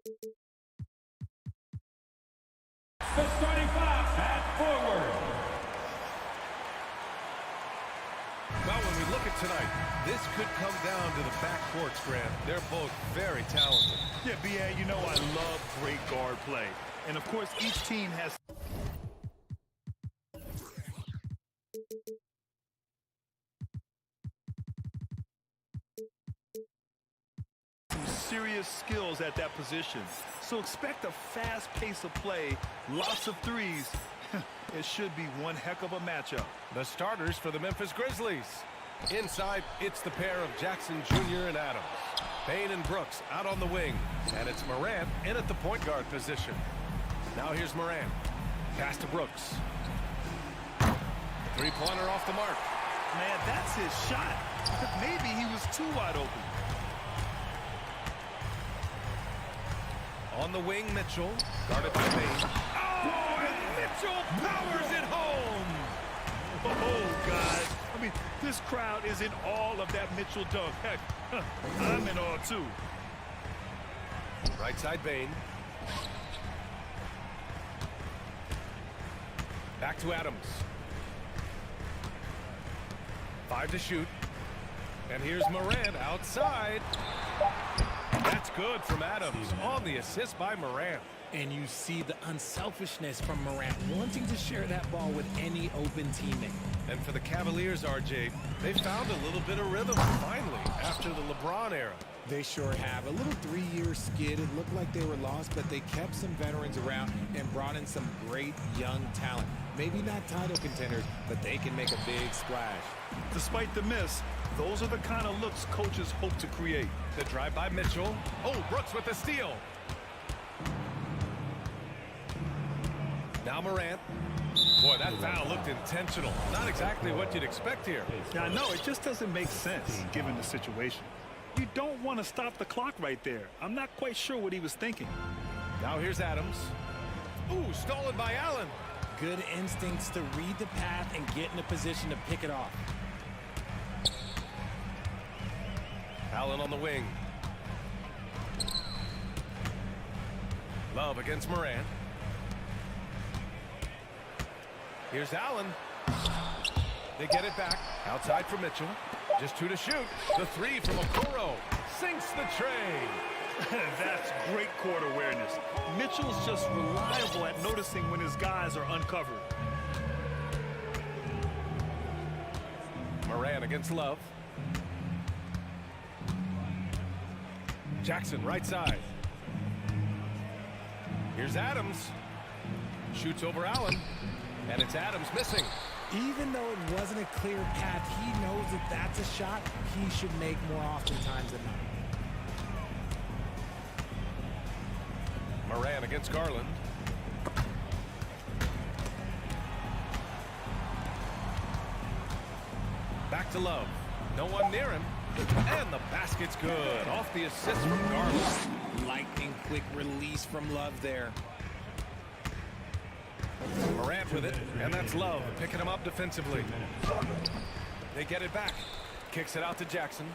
The starting five at forward. Well, when we look at tonight, this could come down to the backcourts, Grant. They're both very talented. Yeah, B.A., you know I love great guard play. And, of course, each team has some serious skills at that position. So expect a fast pace of play, lots of threes. It should be one heck of a matchup. The starters for the Memphis Grizzlies. Inside, it's the pair of Jackson Jr. and Adams. Bane and Brooks out on the wing. And it's Morant in at the point guard position. Now here's Morant. Pass to Brooks. Three-pointer off the mark. Man, that's his shot. Maybe he was too wide open. On the wing, Mitchell. Guarded by Bane. Oh, and Mitchell powers it home. Oh, God. I mean, this crowd is in all of that Mitchell dunk. Heck, I'm in awe, too. Right side, Bane. Back to Adams. 5 to shoot. And here's Morant outside. That's good from Adams on the assist by Morant. And you see the unselfishness from Morant, wanting to share that ball with any open teammate. And for the Cavaliers, RJ, they found a little bit of rhythm finally after the LeBron era. They sure have. A little 3-year skid. It looked like they were lost, but they kept some veterans around and brought in some great young talent. Maybe not title contenders, but they can make a big splash. Despite the miss, those are the kind of looks coaches hope to create. The drive by Mitchell. Oh, Brooks with the steal. Now Morant. Boy, that foul looked intentional. Not exactly what you'd expect here. Yeah, I know. It just doesn't make sense, given the situation. You don't want to stop the clock right there. I'm not quite sure what he was thinking. Now here's Adams. Ooh, stolen by Allen. Good instincts to read the path and get in a position to pick it off. Allen on the wing. Love against Morant. Here's Allen. They get it back. Outside for Mitchell. Just 2 to shoot. The 3 from Okoro. Sinks the tray. That's great court awareness. Mitchell's just reliable at noticing when his guys are uncovered. Morant against Love. Jackson right side. Here's Adams. Shoots over Allen. And it's Adams missing. Even though it wasn't a clear path, he knows that that's a shot he should make more oftentimes than not. Morant against Garland. Back to Love. No one near him. And the basket's good. Off the assist from Garland. Lightning quick release from Love there. Morant with it, and that's Love picking him up defensively. They get it back. Kicks it out to Jackson.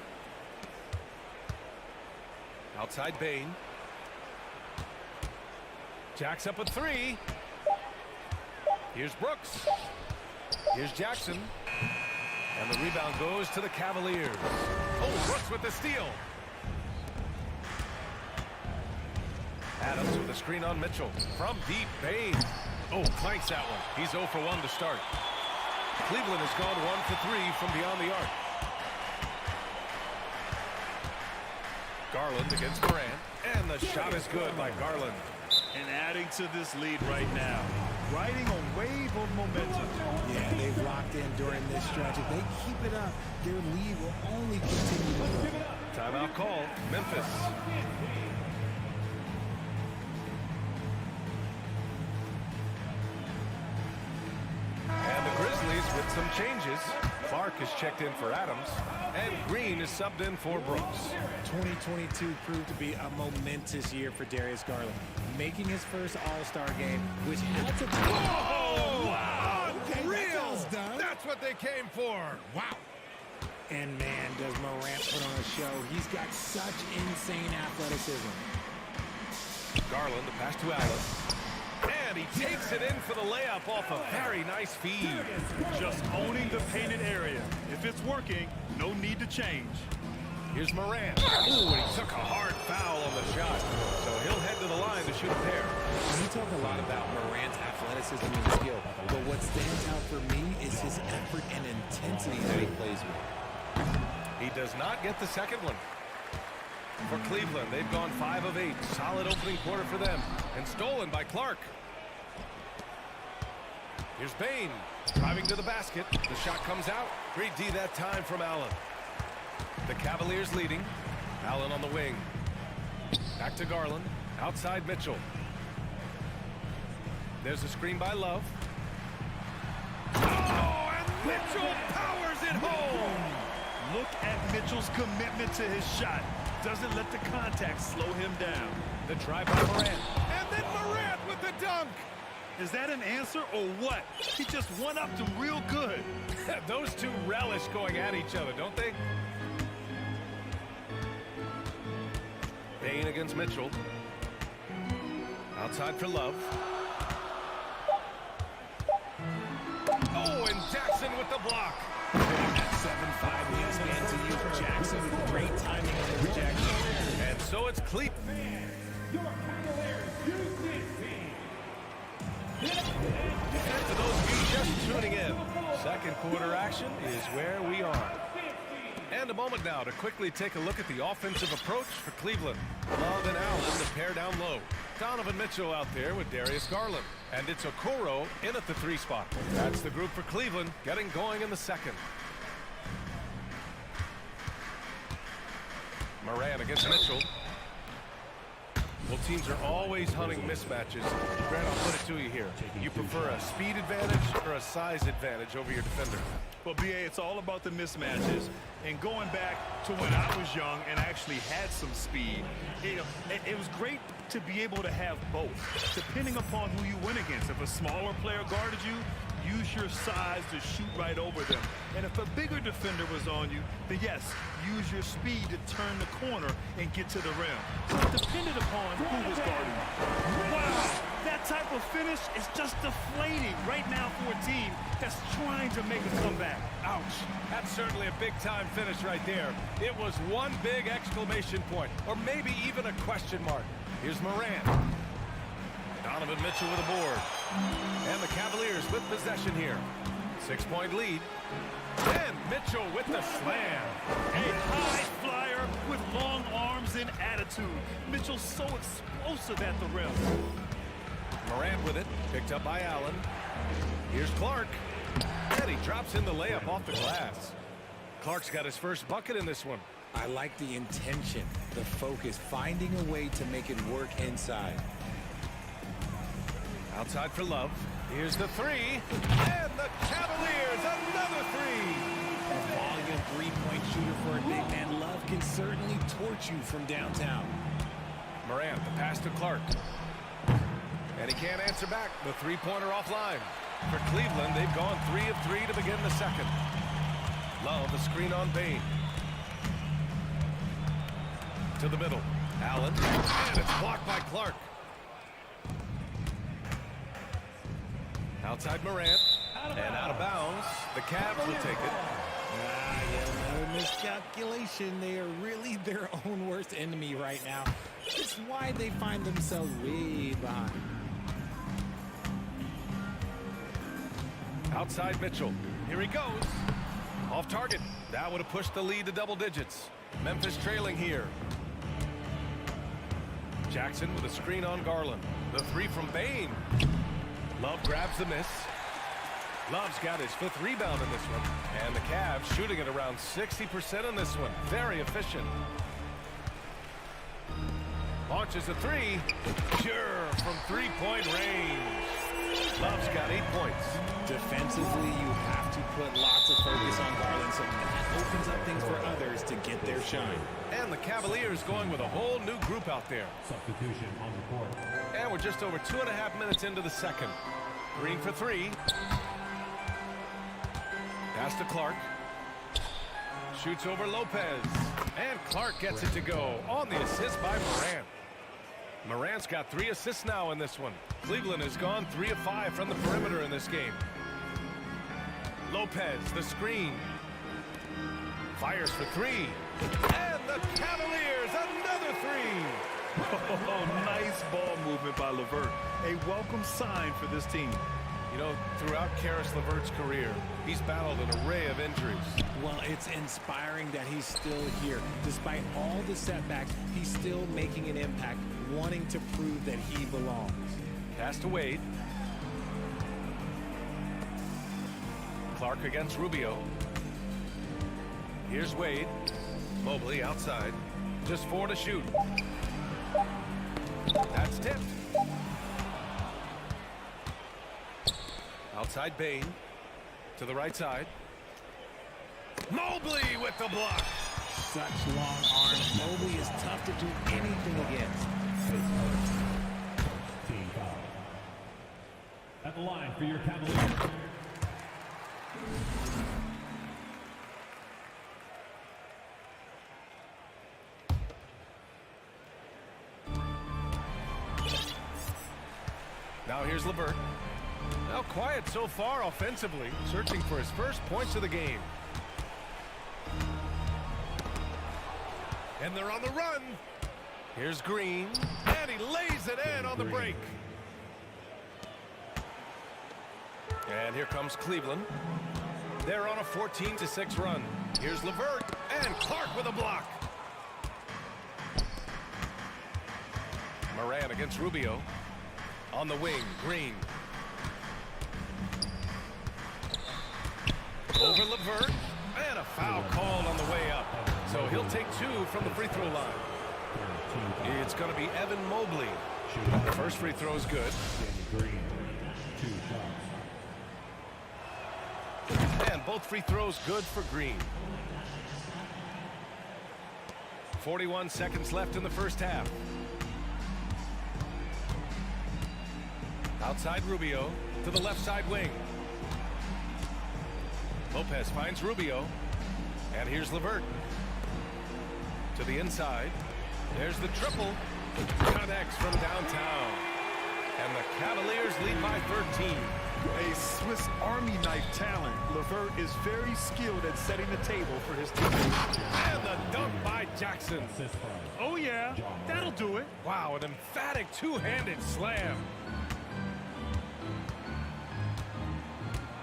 Outside Bane. Jacks up a 3. Here's Brooks. Here's Jackson. And the rebound goes to the Cavaliers. Oh, Brooks with the steal. Adams with a screen on Mitchell. From deep, Bane. Oh, clanks that one. He's 0 for 1 to start. Cleveland has gone 1 for 3 from beyond the arc. Garland against Morant. And the shot is good by Garland. And adding to this lead right now. Riding a wave of momentum. Yeah, they've locked in during this stretch. If they keep it up, their lead will only continue to grow. Timeout call, Memphis. And the Grizzlies with some changes. Clark is checked in for Adams, and Green is subbed in for Brooks. 2022 proved to be a momentous year for Darius Garland, making his first All-Star game, which had to be... Oh, wow! Unreal! That's what they came for. Wow! And man, does Morant put on a show. He's got such insane athleticism. Garland, the pass to Allen. And he takes it in for the layup off a very nice feed. Just owning the painted area. If it's working, no need to change. Here's Morant. Ooh, and he took a hard foul on the shot. So he'll head to the line to shoot a pair. We talk a lot about Morant's athleticism and skill, but what stands out for me is his effort and intensity that he plays with. He does not get the second one. For Cleveland, they've gone 5 of 8. Solid opening quarter for them. And stolen by Clark. Here's Bane. Driving to the basket. The shot comes out. Great D that time from Allen. The Cavaliers leading. Allen on the wing. Back to Garland. Outside Mitchell. There's a screen by Love. Oh, and Mitchell powers it home. Look at Mitchell's commitment to his shot. Doesn't let the contact slow him down. The drive by Morant. And then Morant with the dunk. Is that an answer or what? He just one-upped him real good. Those two relish going at each other, don't they? Bane against Mitchell. Outside for Love. Oh, and Jackson with the block. That 7'5" wingspan to use Jackson. Great timing on the rejection. And so it's Cleveland. Your Cavaliers use this team. And for those of you just tuning in, second quarter action is where we are. And a moment now to quickly take a look at the offensive approach for Cleveland. Love and Allen, the pair down low. Donovan Mitchell out there with Darius Garland. And it's Okoro in at the 3 spot. That's the group for Cleveland getting going in the second. Morant against Mitchell. Well, teams are always hunting mismatches. Grant, I'll put it to you here. You prefer a speed advantage or a size advantage over your defender? Well, B.A., it's all about the mismatches. And going back to when I was young and actually had some speed, it was great to be able to have both, depending upon who you went against. If a smaller player guarded you, use your size to shoot right over them. And if a bigger defender was on you, then yes, use your speed to turn the corner and get to the rim. So it depended upon who was guarding you. Wow, that type of finish is just deflating right now for a team that's trying to make a comeback. Ouch. That's certainly a big-time finish right there. It was one big exclamation point, or maybe even a question mark. Here's Morant. Donovan Mitchell with a board. And the Cavaliers with possession here. 6-point lead. And Mitchell with the slam. A high flyer with long arms and attitude. Mitchell's so explosive at the rim. Morant with it. Picked up by Allen. Here's Clark. And he drops in the layup off the glass. Clark's got his first bucket in this one. I like the intention, the focus, finding a way to make it work inside. Outside for Love. Here's the 3. And the Cavaliers, another 3. A volume three-point shooter for a big man. Love can certainly torch you from downtown. Morant, the pass to Clark. And he can't answer back. The three-pointer offline. For Cleveland, they've gone 3 of 3 to begin the second. Love, the screen on Bane. To the middle. Allen. And it's blocked by Clark. Outside Morant. And out of bounds. The Cavs will take it. Another miscalculation. They are really their own worst enemy right now. It's why they find themselves way behind. Outside Mitchell. Here he goes. Off target. That would have pushed the lead to double digits. Memphis trailing here. Jackson with a screen on Garland. The 3 from Bane. Love grabs the miss. Love's got his 5th rebound in this one. And the Cavs shooting at around 60% on this one. Very efficient. Launches a 3. Sure, from 3-point range. Love's got 8 points. Defensively, you have to put lots of focus on Garland, so that opens up things for others to get their shine. And the Cavaliers going with a whole new group out there. Substitution on the court. And we're just over 2.5 minutes into the second. Green for 3. Pass to Clark. Shoots over Lopez. And Clark gets it to go on the assist by Morant. Morant's got 3 assists now in this one. Cleveland has gone 3 of 5 from the perimeter in this game. Lopez, the screen. Fires for 3. And the Cavaliers, another 3. Oh, nice ball movement by LeVert. A welcome sign for this team. You know, throughout Karis LeVert's career, he's battled an array of injuries. Well, it's inspiring that he's still here. Despite all the setbacks, he's still making an impact, wanting to prove that he belongs. Pass to Wade. Clark against Rubio. Here's Wade. Mobley outside. Just 4 to shoot. That's tipped. Outside Bane. To the right side. Mobley with the block. Such long arms. Mobley is tough to do anything against. Team foul. At the line for your Cavaliers. Now here's LeVert. Now quiet so far offensively, searching for his first points of the game. And they're on the run. Here's Green, and he lays it in on the break. And here comes Cleveland. They're on a 14-6 run. Here's LeVert, and Clark with a block. Morant against Rubio. On the wing, Green. Over LeVert, and a foul called on the way up. So he'll take 2 from the free throw line. It's going to be Evan Mobley. The first free throw is good. Green. 2 shots. And both free throws good for Green. 41 seconds left in the first half. Outside Rubio to the left side wing. Lopez finds Rubio. And here's LeVert. To the inside. There's the triple. Connects from downtown. And the Cavaliers lead by 13. A Swiss Army knife talent. LeVert is very skilled at setting the table for his teammates. And the dunk by Jackson. Oh, yeah. That'll do it. Wow, an emphatic two-handed slam.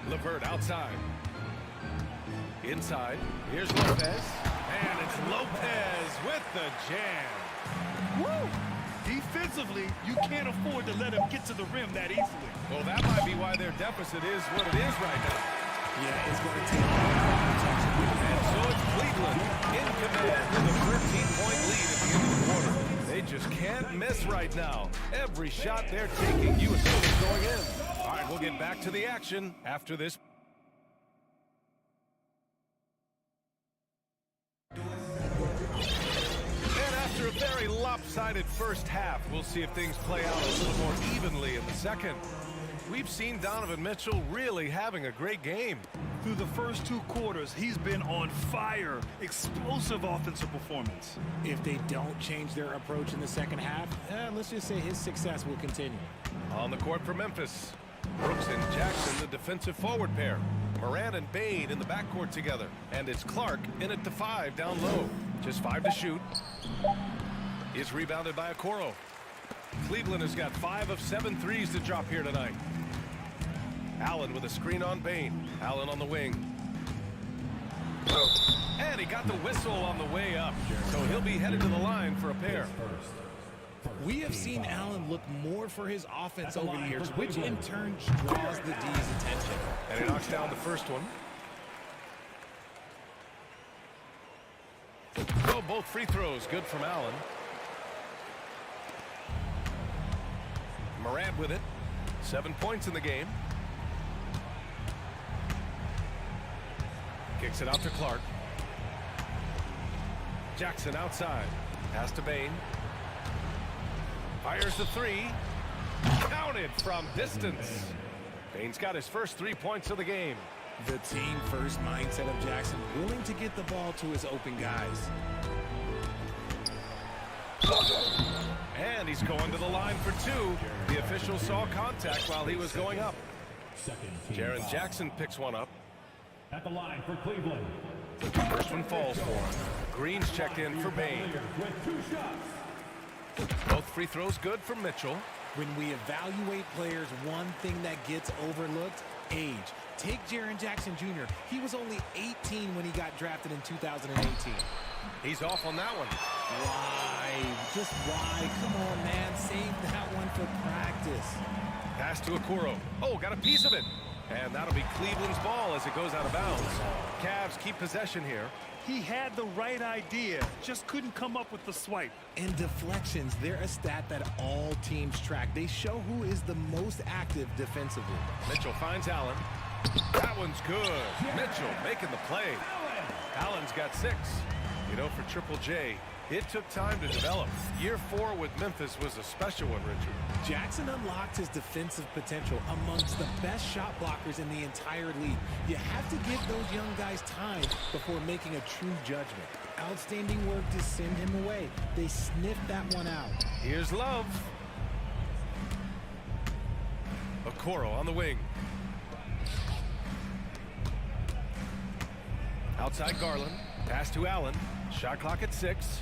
LeVert outside. Inside. Here's Lopez. And it's Lopez with the jam. Woo! Defensively, you can't afford to let him get to the rim that easily. Well, that might be why their deficit is what it is right now. Yeah, it's going to take a lot of protection. And so it's Cleveland in command with a 13-point lead at the end of the quarter. They just can't miss right now. Every shot they're taking, you assume is going in. All right, we'll get back to the action after this. After a very lopsided first half, we'll see if things play out a little more evenly in the second. We've seen Donovan Mitchell really having a great game. Through the first 2 quarters, he's been on fire. Explosive offensive performance. If they don't change their approach in the second half, let's just say his success will continue. On the court for Memphis, Brooks and Jackson, the defensive forward pair. Morant and Bane in the backcourt together. And it's Clark in at the 5 down low. Just 5 to shoot. Is rebounded by Okoro. Cleveland has got 5 of 7 threes to drop here tonight. Allen with a screen on Bane. Allen on the wing. And he got the whistle on the way up. So he'll be headed to the line for a pair. We have seen Allen look more for his offense over the years, which in turn draws the D's attention. And he knocks down the first one. So both free throws good from Allen. Morant with it. 7 points in the game. Kicks it out to Clark. Jackson outside. Pass to Bane. Fires the 3. Counted from distance. Bane's got his first 3 points of the game. The team-first mindset of Jackson, willing to get the ball to his open guys. And he's going to the line for two. The official saw contact while he was going up. Jaren Jackson picks one up. At the line for Cleveland. First one falls for him. Green's checked in for Bain. With 2 shots. Both free throws good for Mitchell. When we evaluate players, one thing that gets overlooked, age. Take Jaren Jackson Jr. He was only 18 when he got drafted in 2018. He's off on that one. Why? Just why? Come on, man. Save that one for practice. Pass to Okoro. Oh, got a piece of it. And that'll be Cleveland's ball as it goes out of bounds. Cavs keep possession here. He had the right idea, just couldn't come up with the swipe. And deflections, they're a stat that all teams track. They show who is the most active defensively. Mitchell finds Allen. That one's good. Mitchell making the play. Allen's got 6. You know, for Triple J, it took time to develop. Year 4 with Memphis was a special one, Richard. Jackson unlocked his defensive potential amongst the best shot blockers in the entire league. You have to give those young guys time before making a true judgment. Outstanding work to send him away. They sniffed that one out. Here's Love. Okoro on the wing. Outside Garland. Pass to Allen. Shot clock at 6.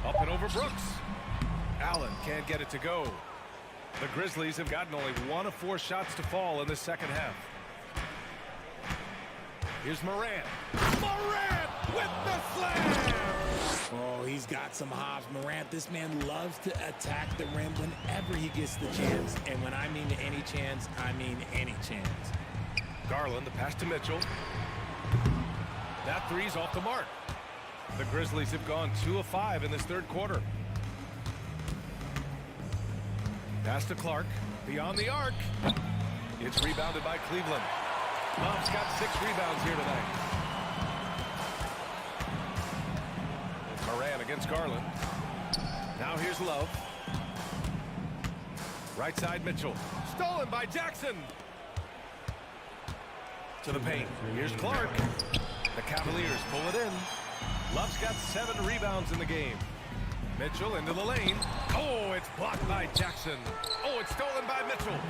Up and over Brooks. Allen can't get it to go. The Grizzlies have gotten only 1 of 4 shots to fall in the second half. Here's Morant. Morant with the slam! Oh, he's got some hops. Morant, this man loves to attack the rim whenever he gets the chance. And when I mean any chance, I mean any chance. Garland, the pass to Mitchell. That three's off the mark. The Grizzlies have gone 2 of 5 in this third quarter. Pass to Clark. Beyond the arc. It's rebounded by Cleveland. Love's got 6 rebounds here tonight. Morant against Garland. Now here's Love. Right side Mitchell. Stolen by Jackson. To the paint. Here's Clark. The Cavaliers pull it in. Love's got 7 rebounds in the game. Mitchell into the lane. Oh, it's blocked by Jackson. Oh, it's stolen by Mitchell.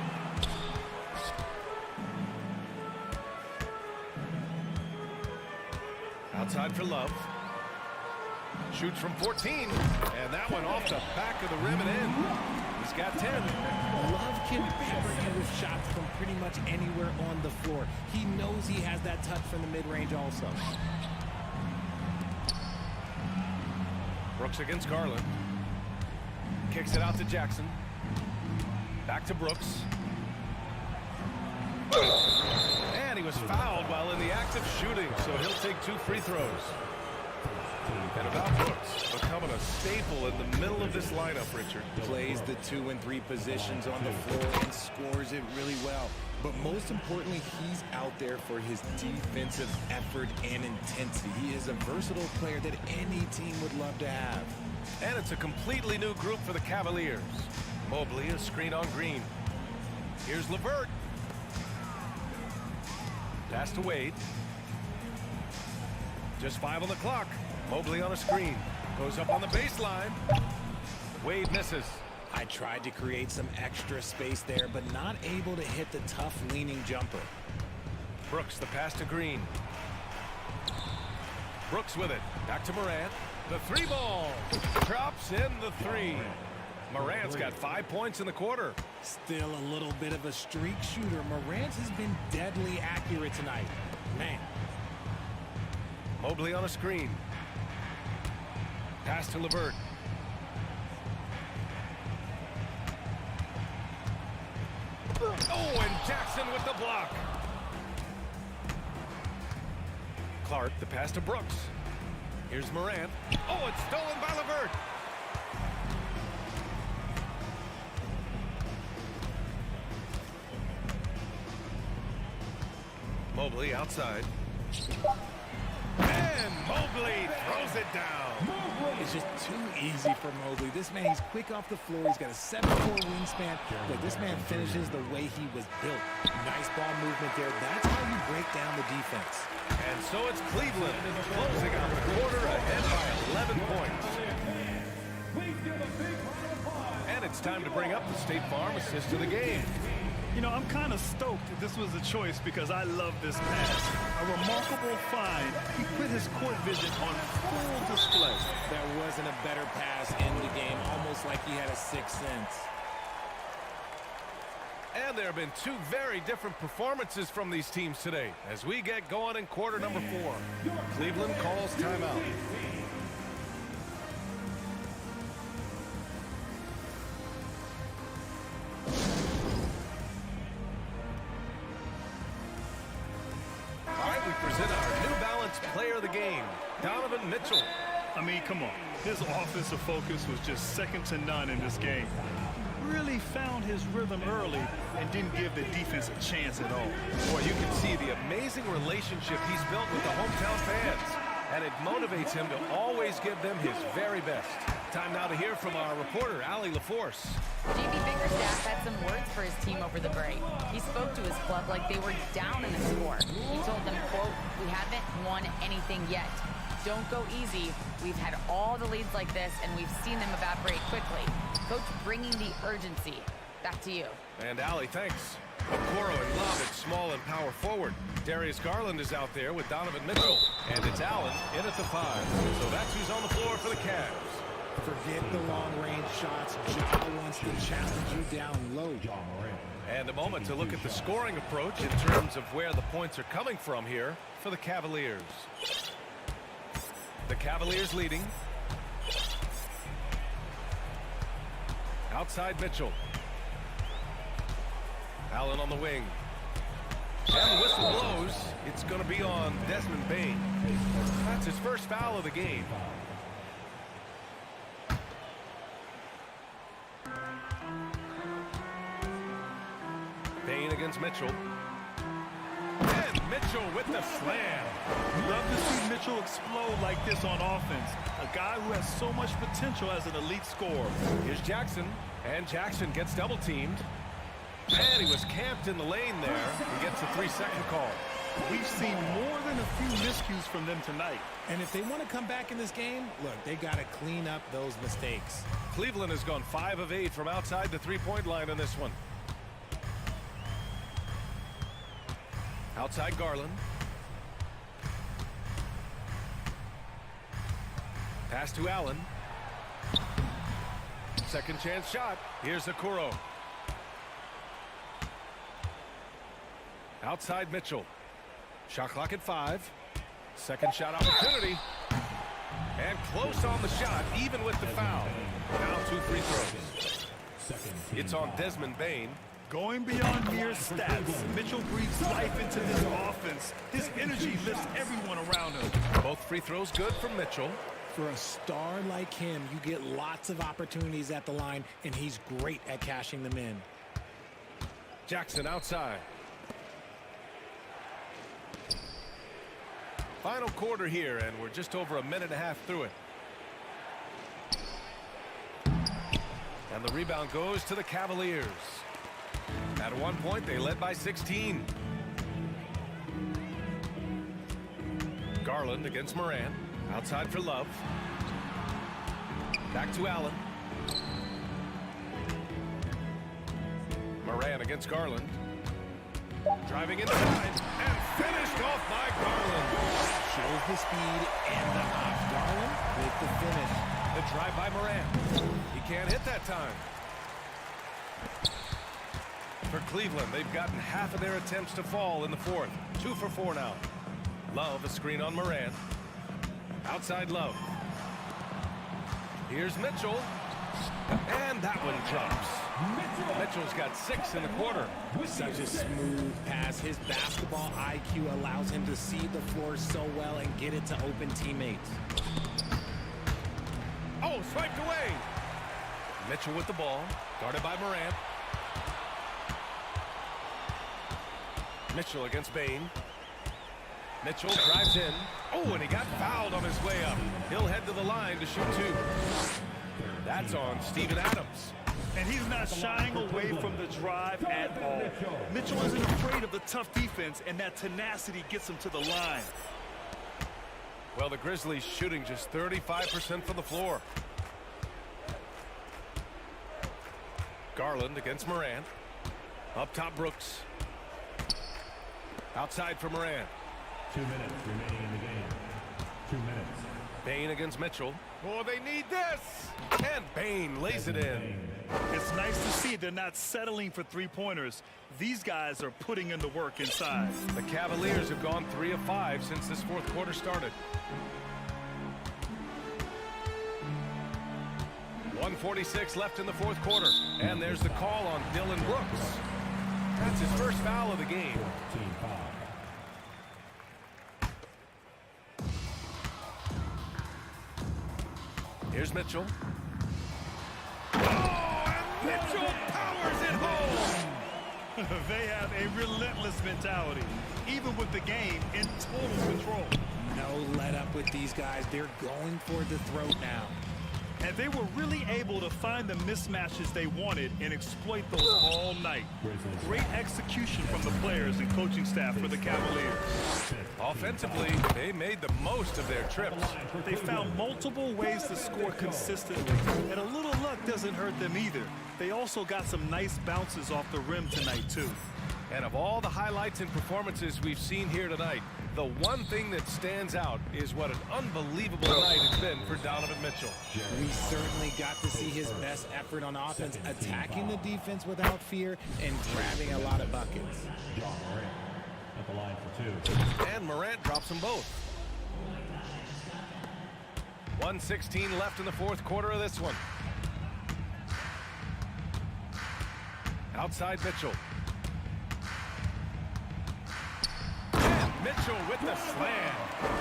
Outside for Love. Shoots from 14. And that one off the back of the rim and in. He's got 10. Love can pepper you with shots from pretty much anywhere on the floor. He knows he has that touch from the mid-range also. Brooks against Garland. Kicks it out to Jackson. Back to Brooks. And he was fouled while in the act of shooting, so he'll take 2 free throws. And about Brooks becoming a staple in the middle of this lineup, Richard. Plays the 2 and 3 positions on the floor and scores it really well. But most importantly, he's out there for his defensive effort and intensity. He is a versatile player that any team would love to have. And it's a completely new group for the Cavaliers. Mobley, a screen on Green. Here's LeVert. Pass to Wade. Just 5 on the clock. Mobley on a screen. Goes up on the baseline. Wade misses. I tried to create some extra space there, but not able to hit the tough leaning jumper. Brooks, the pass to Green. Brooks with it. Back to Morant. The 3 ball. Drops in the 3. Morant's got 5 points in the quarter. Still a little bit of a streak shooter. Morant has been deadly accurate tonight. Man. Mobley on a screen. Pass to LeVert. Oh, and Jackson with the block. Clark, the pass to Brooks. Here's Morant. Oh, it's stolen by LeVert. Mobley outside. And Mobley throws it down. It's just too easy for Mobley. This man, he's quick off the floor. He's got a 7'4" wingspan, but this man finishes the way he was built. Nice ball movement there. That's how you break down the defense. And so it's Cleveland closing out the quarter ahead by 11 points. And it's time to bring up the State Farm assist of the game. You know, I'm kind of stoked that this was a choice because I love this pass. A remarkable find. He put his court vision on full display. There wasn't a better pass in the game, almost like he had a sixth sense. And there have been two very different performances from these teams today as we get going in quarter number 4. Cleveland calls timeout. All right, we present our New Balance player of the game, Donovan Mitchell. I mean, come on. His offensive focus was just second to none in this game. Really found his rhythm early and didn't give the defense a chance at all. Boy, you can see the amazing relationship he's built with the hometown fans, and it motivates him to always give them his very best. Time now to hear from our reporter, Allie LaForce. JB Bickerstaff had some words for his team over the break. He spoke to his club like they were down in the score. He told them, quote, "We haven't won anything yet. Don't go easy. We've had all the leads like this, and we've seen them evaporate quickly." Coach bringing the urgency. Back to you. And Allie, thanks. Okoro and Love at small and power forward. Darius Garland is out there with Donovan Mitchell. And it's Allen in at the 5. So that's who's on the floor for the Cavs. Forget the long-range shots. Ja wants to challenge you down low. And a moment to look at the scoring approach in terms of where the points are coming from here for the Cavaliers. The Cavaliers leading. Outside Mitchell. Allen on the wing. And the whistle blows. It's going to be on Desmond Bane. That's his first foul of the game. Bane against Mitchell. And Mitchell with the slam. Love to see Mitchell explode like this on offense. A guy who has so much potential as an elite scorer. Here's Jackson. And Jackson gets double teamed. And he was camped in the lane there. He gets a 3-second call. We've seen more than a few miscues from them tonight. And if they want to come back in this game, look, they got to clean up those mistakes. Cleveland has gone 5 of 8 from outside the three-point line in this one. Outside Garland. Pass to Allen. Second chance shot. Here's Okoro. Outside Mitchell. Shot clock at 5. Second shot opportunity. And close on the shot, even with the foul. Now 2 free throws. It's on Desmond Bane. Going beyond mere stats, Mitchell breathes life into this offense. His energy lifts everyone around him. Both free throws good from Mitchell. For a star like him, you get lots of opportunities at the line, and he's great at cashing them in. Jackson outside. Final quarter here, and we're just over a minute and a half through it. And the rebound goes to the Cavaliers. At one point, they led by 16. Garland against Moran. Outside for Love. Back to Allen. Moran against Garland. Driving inside and finished off by Garland. Shows the speed and the hop. Garland with the finish. The drive by Moran. He can't hit that time. For Cleveland, they've gotten half of their attempts to fall in the fourth. 2 for 4 now. Love, a screen on Moran. Outside Love. Here's Mitchell. And that one drops. Mitchell's got 6 in the quarter. Such a smooth pass. His basketball IQ allows him to see the floor so well and get it to open teammates. Oh, swiped away. Mitchell with the ball. Guarded by Moran. Mitchell against Bane. Mitchell drives in. Oh, and he got fouled on his way up. He'll head to the line to shoot 2. That's on Steven Adams. And he's not shying away from the drive at all. Mitchell isn't afraid of the tough defense, and that tenacity gets him to the line. Well, the Grizzlies shooting just 35% from the floor. Garland against Morant. Up top, Brooks. Outside for Morant. 2 minutes remaining in the game. 2 minutes. Bain against Mitchell. Oh, they need this! And Bain lays it in. It's nice to see they're not settling for three-pointers. These guys are putting in the work inside. The Cavaliers have gone 3 of 5 since this fourth quarter started. 1:46 left in the fourth quarter. And there's the call on Dylan Brooks. That's his first foul of the game. Team foul. Here's Mitchell. Oh, and Mitchell powers it home. They have a relentless mentality, even with the game in total control. No let up with these guys. They're going for the throat now. And they were really able to find the mismatches they wanted and exploit those all night. Great execution from the players and coaching staff for the Cavaliers. Offensively, they made the most of their trips. They found multiple ways to score consistently, and a little luck doesn't hurt them either. They also got some nice bounces off the rim tonight, too. And of all the highlights and performances we've seen here tonight, the one thing that stands out is what an unbelievable night it's been for Donovan Mitchell. We certainly got to see his best effort on offense, attacking the defense without fear and grabbing a lot of buckets. John Morant at the line for 2. And Morant drops them both. 1:16 left in the fourth quarter of this one. Outside Mitchell. Mitchell with the slam.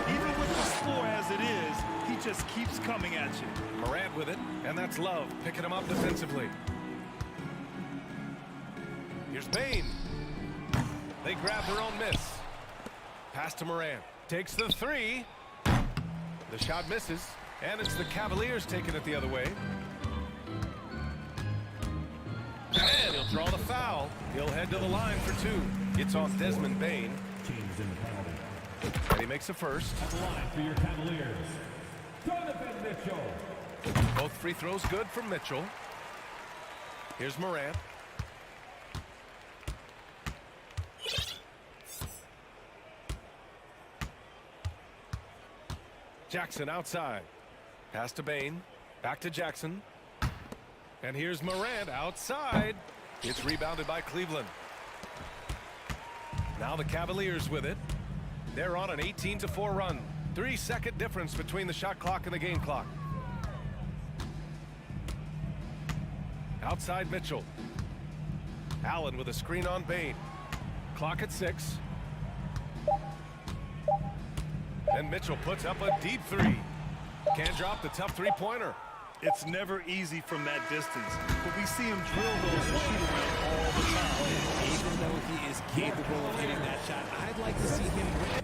Even with the score as it is, he just keeps coming at you. Morant with it, and that's Love picking him up defensively. Here's Bain. They grab their own miss. Pass to Morant. Takes the 3. The shot misses, and it's the Cavaliers taking it the other way. And he'll draw the foul. He'll head to the line for 2. It's on Desmond Bain. Teams in the penalty. And he makes the first. At the line for your Cavaliers, Donovan Mitchell. Both free throws good from Mitchell. Here's Morant. Jackson outside. Pass to Bain. Back to Jackson. And here's Morant outside. It's rebounded by Cleveland. Now the Cavaliers with it. They're on an 18-4 run. 3-second difference between the shot clock and the game clock. Outside Mitchell. Allen with a screen on Bain. Clock at 6. And Mitchell puts up a deep 3. Can't drop the tough three-pointer. It's never easy from that distance, but we see him drill those and shoot around all the time. Even though he is capable of hitting that shot, I'd like to see him win.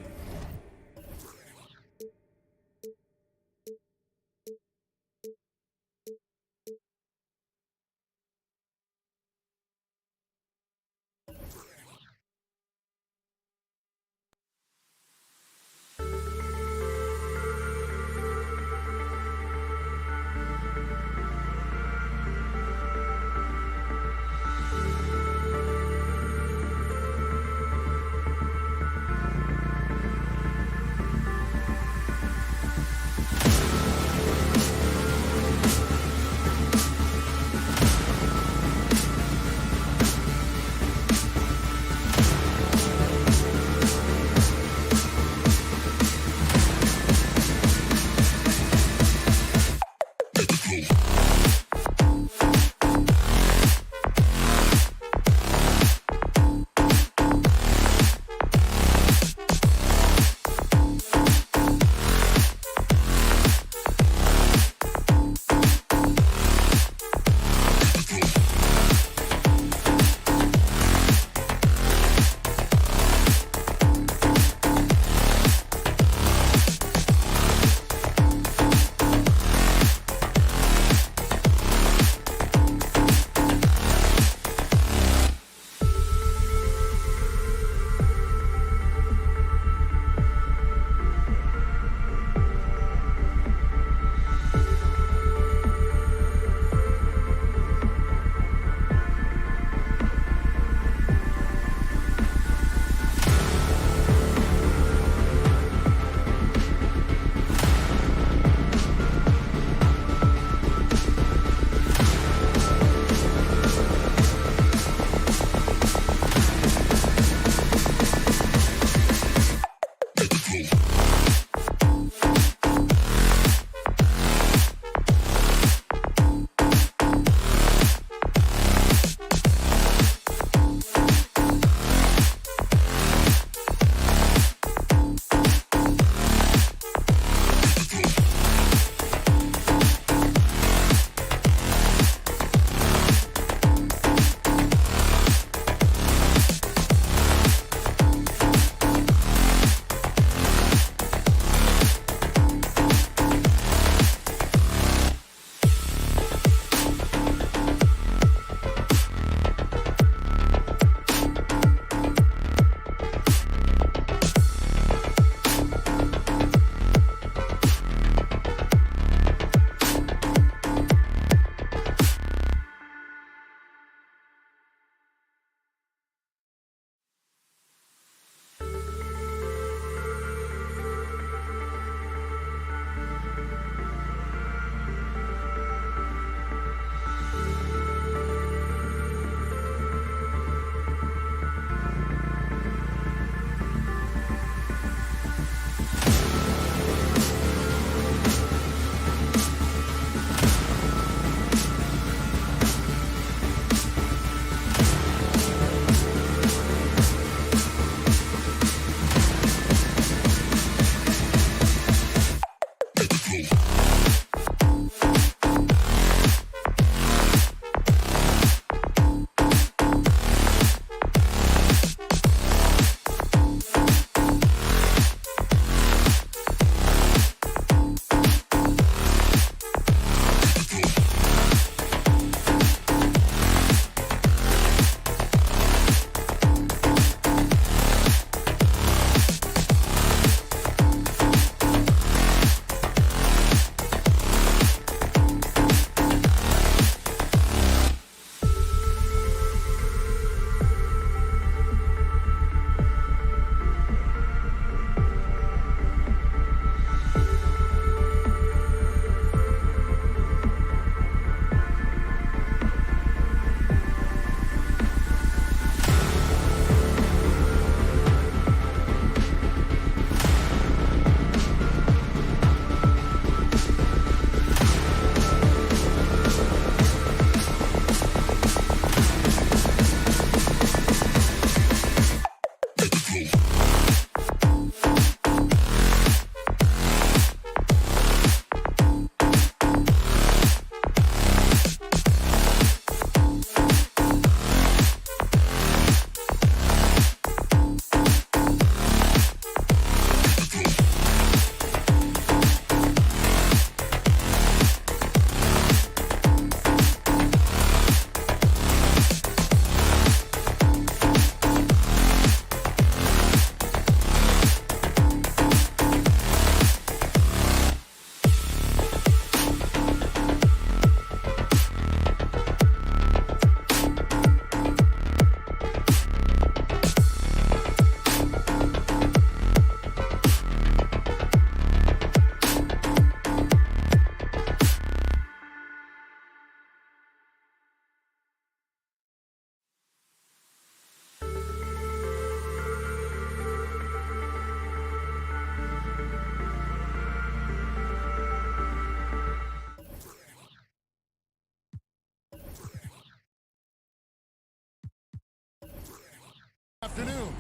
Afternoon.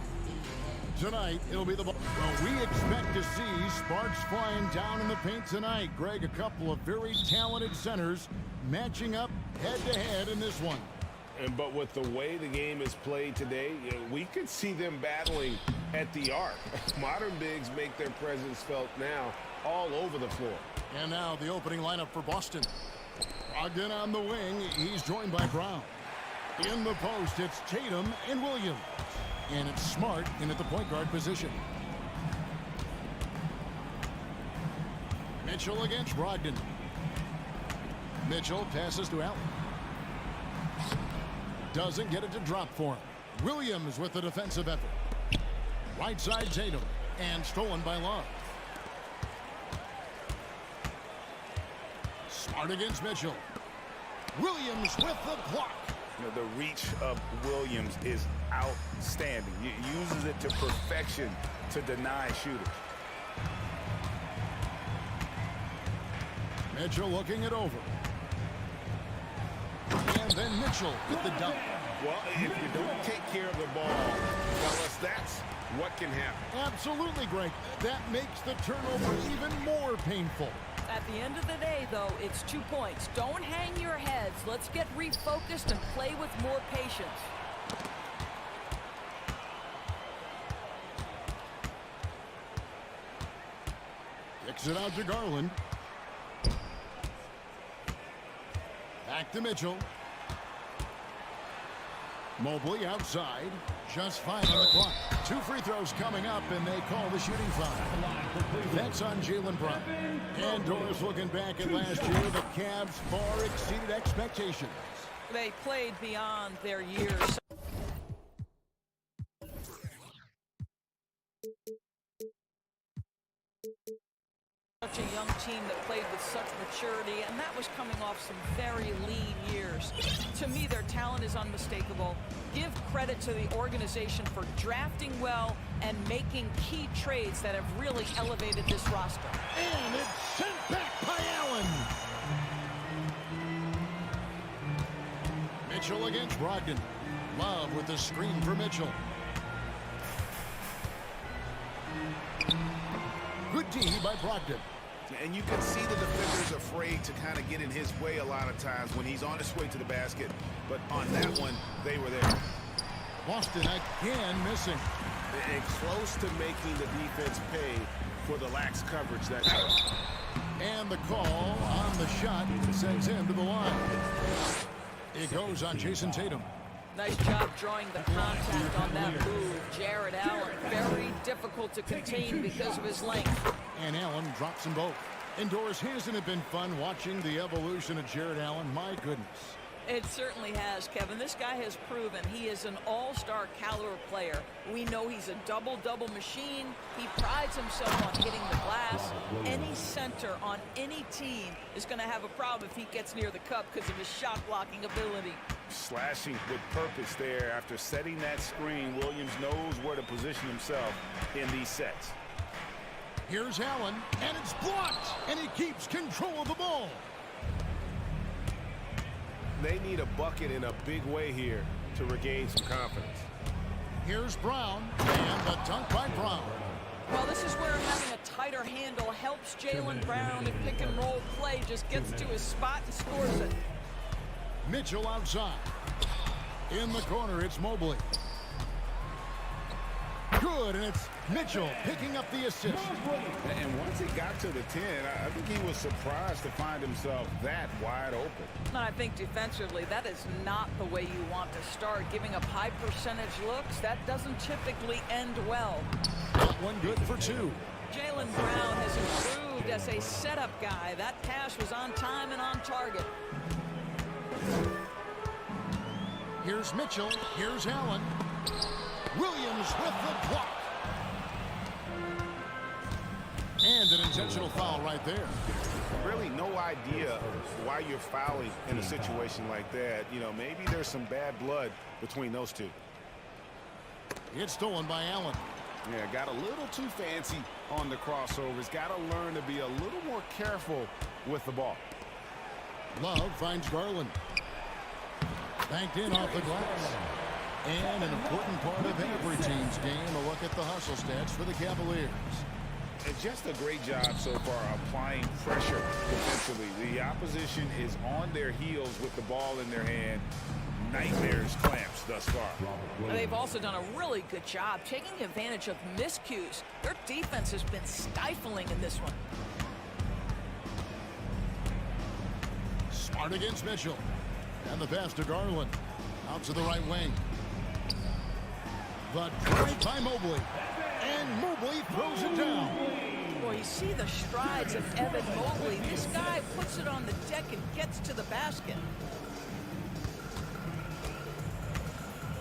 Tonight, it'll be the ball. Well, we expect to see sparks flying down in the paint tonight. Greg, a couple of very talented centers matching up head-to-head in this one. But with the way the game is played today, we could see them battling at the arc. Modern bigs make their presence felt now all over the floor. And now the opening lineup for Boston. Again on the wing, he's joined by Brown. In the post, it's Tatum and Williams. And it's Smart in at the point guard position. Mitchell against Brogdon. Mitchell passes to Allen. Doesn't get it to drop for him. Williams with the defensive effort. Right side Tatum. And stolen by Love. Smart against Mitchell. Williams with the block. The reach of Williams is outstanding. He uses it to perfection to deny shooters. Mitchell looking it over. And then Mitchell with the dunk. Well, if you don't take care of the ball, fellas, that's what can happen. Absolutely, Greg. That makes the turnover even more painful. At the end of the day, though, it's 2 points. Don't hang your heads. Let's get refocused and play with more patience. Kicks it out to Garland. Back to Mitchell. Mobley outside. Just 5 on the clock. 2 free throws coming up, and they call the shooting foul. That's on Jaylen Brown. And Doris looking back at last year, the Cavs far exceeded expectations. They played beyond their years. Such a young team that played with such maturity, and that was coming off some very lean years. To me, their talent is unmistakable. Give credit to the organization for drafting well and making key trades that have really elevated this roster. And it's sent back by Allen. Mitchell against Brogdon. Love with the screen for Mitchell. Good D by Brogdon. And you can see the defender's afraid to kind of get in his way a lot of times when he's on his way to the basket. But on that one, they were there. Boston again missing. And close to making the defense pay for the lax coverage that time. And the call on the shot sends him to the line. It goes on Jason Tatum. Nice job drawing the contact on that move. Jared Allen, very difficult to contain because of his length. And Allen drops them both. Indoors, hasn't it been fun watching the evolution of Jared Allen? My goodness. It certainly has, Kevin. This guy has proven he is an all-star caliber player. We know he's a double-double machine. He prides himself on hitting the glass. Any center on any team is going to have a problem if he gets near the cup because of his shot-blocking ability. Slashing with purpose there. After setting that screen, Williams knows where to position himself in these sets. Here's Allen, and it's blocked, and he keeps control of the ball. They need a bucket in a big way here to regain some confidence. Here's Brown, and the dunk by Brown. Well, this is where having a tighter handle helps Jaylen Brown. If pick-and-roll play just gets to his spot and scores it. Mitchell outside. In the corner, it's Mobley. Good, and it's Mitchell picking up the assist. And once he got to the 10, I think he was surprised to find himself that wide open. And I think defensively, that is not the way you want to start. Giving up high percentage looks, that doesn't typically end well. One good for 2. Jaylen Brown has improved as a setup guy. That pass was on time and on target. Here's Mitchell. Here's Allen. Williams with the block. And an intentional foul right there. Really no idea why you're fouling in a situation like that. You know, maybe there's some bad blood between those two. It's stolen by Allen. Yeah, got a little too fancy on the crossovers. Got to learn to be a little more careful with the ball. Love finds Garland. Banked in off the glass. And an important part of every team's game, a look at the hustle stats for the Cavaliers. It's just a great job so far applying pressure defensively. The opposition is on their heels with the ball in their hand. Nightmares clamps thus far. They've also done a really good job taking advantage of miscues. Their defense has been stifling in this one. Smart against Mitchell. And the pass to Garland. Out to the right wing. The drive by Mobley. And Mobley throws it down. Boy, you see the strides of Evan Mobley. This guy puts it on the deck and gets to the basket.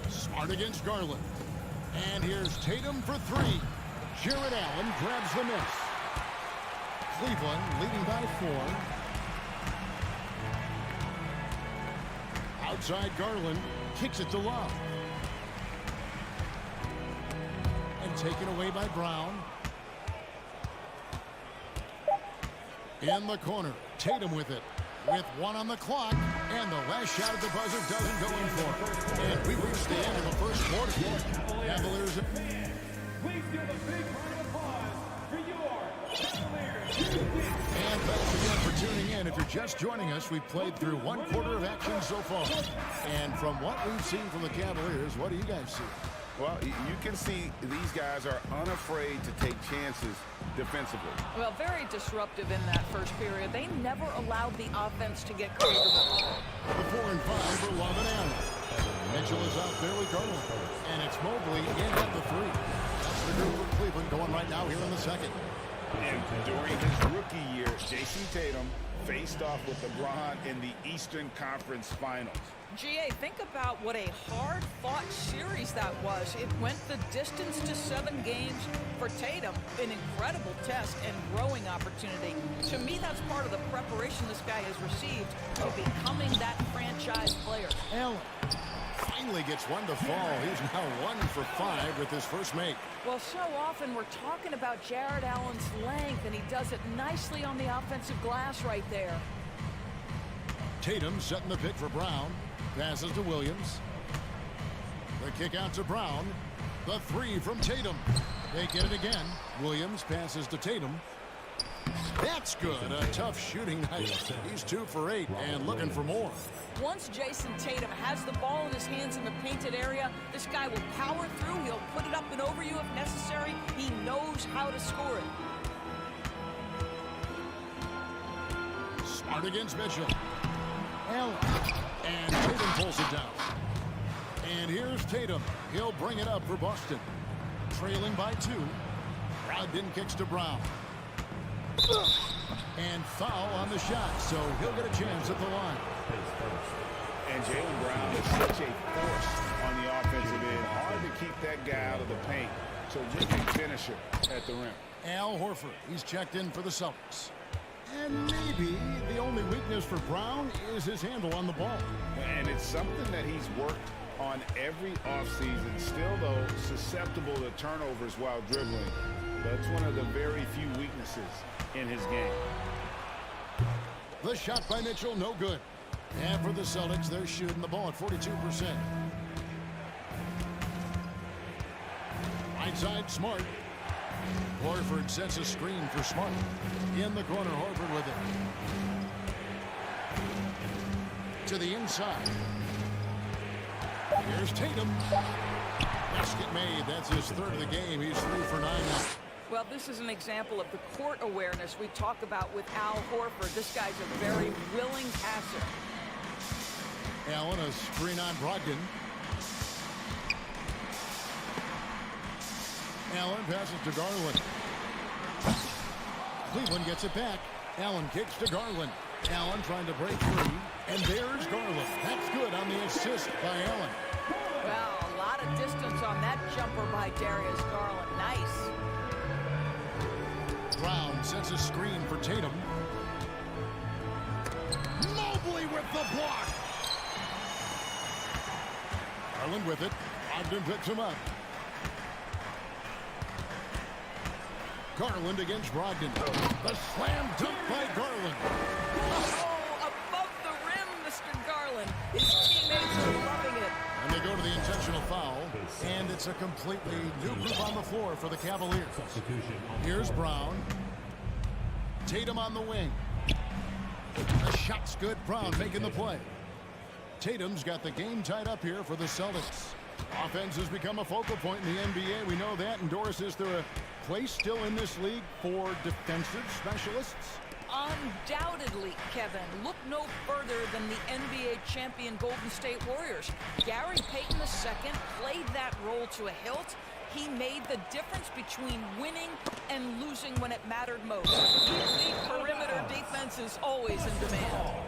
Smart against Garland. And here's Tatum for three. Jared Allen grabs the miss. Cleveland leading by 4. Outside Garland kicks it to Love. And taken away by Brown. In the corner, Tatum with it. With 1 on the clock, and the last shot at the buzzer doesn't go in for it. And we reach the end of the first quarter. Cavaliers. Please give a big round of applause for your Cavaliers. And thanks again for tuning in. If you're just joining us, we've played through 1 quarter of action so far. And from what we've seen from the Cavaliers, what do you guys see? Well, you can see these guys are unafraid to take chances defensively. Well, very disruptive in that first period. They never allowed the offense to get comfortable. The 4 and 5 for Love and Allen. Mitchell is out there with Garland. And it's Mobley in at the 3. That's the group for Cleveland going right now here in the second. And during his rookie year, Jason Tatum faced off with LeBron in the Eastern Conference Finals. GA, think about what a hard-fought series that was. It went the distance to 7 games. For Tatum, an incredible test and growing opportunity. To me, that's part of the preparation this guy has received to becoming that franchise player. Allen finally gets 1 to fall. He's now 1 for 5 with his first make. Well, so often we're talking about Jared Allen's length, and he does it nicely on the offensive glass right there. Tatum setting the pick for Brown. Passes to Williams. The kick out to Brown. The 3 from Tatum. They get it again. Williams passes to Tatum. That's good. A tough shooting night. He's 2 for 8 and looking for more. Once Jason Tatum has the ball in his hands in the painted area, this guy will power through. He'll put it up and over you if necessary. He knows how to score it. Smart against Mitchell. Allen. And Tatum pulls it down. And here's Tatum. He'll bring it up for Boston. Trailing by 2. Brogdon kicks to Brown. And foul on the shot, so he'll get a chance at the line. And Jaylen Brown is such a force on the offensive end. Hard to keep that guy out of the paint. Terrific finisher at the rim. Al Horford, he's checked in for the Celtics. And maybe the only weakness for Brown is his handle on the ball. And it's something that he's worked on every offseason. Still, though, susceptible to turnovers while dribbling. That's one of the very few weaknesses in his game. The shot by Mitchell, no good. And for the Celtics, they're shooting the ball at 42%. Right side, Smart. Horford sets a screen for Smart. In the corner, Horford with it. To the inside. Here's Tatum. Basket made. That's his 3rd of the game. He's 3 for 9 now. Well, this is an example of the court awareness we talk about with Al Horford. This guy's a very willing passer. Allen, a screen on Brogdon. Allen passes to Garland. Cleveland gets it back. Allen kicks to Garland. Allen trying to break free. And there's Garland. That's good on the assist by Allen. Well, a lot of distance on that jumper by Darius Garland. Nice. Brown sets a screen for Tatum. Mobley with the block. Garland with it. Ogden picks him up. Garland against Brogdon. The slam dunk by Garland. Oh, above the rim, Mr. Garland. His teammates are loving it. And they go to the intentional foul. And it's a completely new group on the floor for the Cavaliers. Here's Brown. Tatum on the wing. The shot's good. Brown making the play. Tatum's got the game tied up here for the Celtics. Offense has become a focal point in the NBA. We know that. And Doris, is there a place still in this league for defensive specialists? Undoubtedly, Kevin. Look no further than the NBA champion Golden State Warriors. Gary Payton II played that role to a hilt. He made the difference between winning and losing when it mattered most. Elite perimeter defense is always in demand.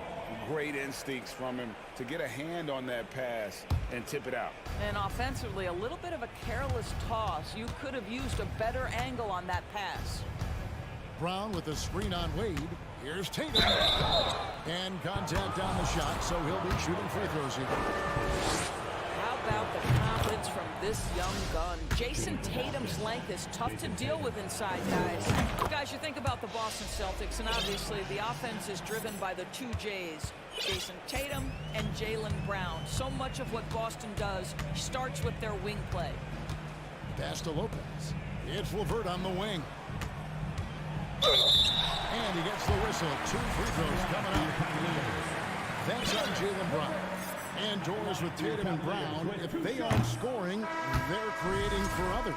Great instincts from him to get a hand on that pass and tip it out. And offensively, a little bit of a careless toss. You could have used a better angle on that pass. Brown with the screen on Wade. Here's Tatum. And contact on the shot, so he'll be shooting free throws here. How about the confidence from this young gun? Jason Tatum's length is tough to deal with inside, guys. Guys, you think about the Boston Celtics, and obviously the offense is driven by the two J's, Jason Tatum and Jaylen Brown. So much of what Boston does starts with their wing play. Pass to Lopez. It's Levert on the wing. And he gets the whistle. 2 free throws coming up. That's on Jaylen Brown. And Doris with Tatum and Brown, if they aren't scoring, they're creating for others.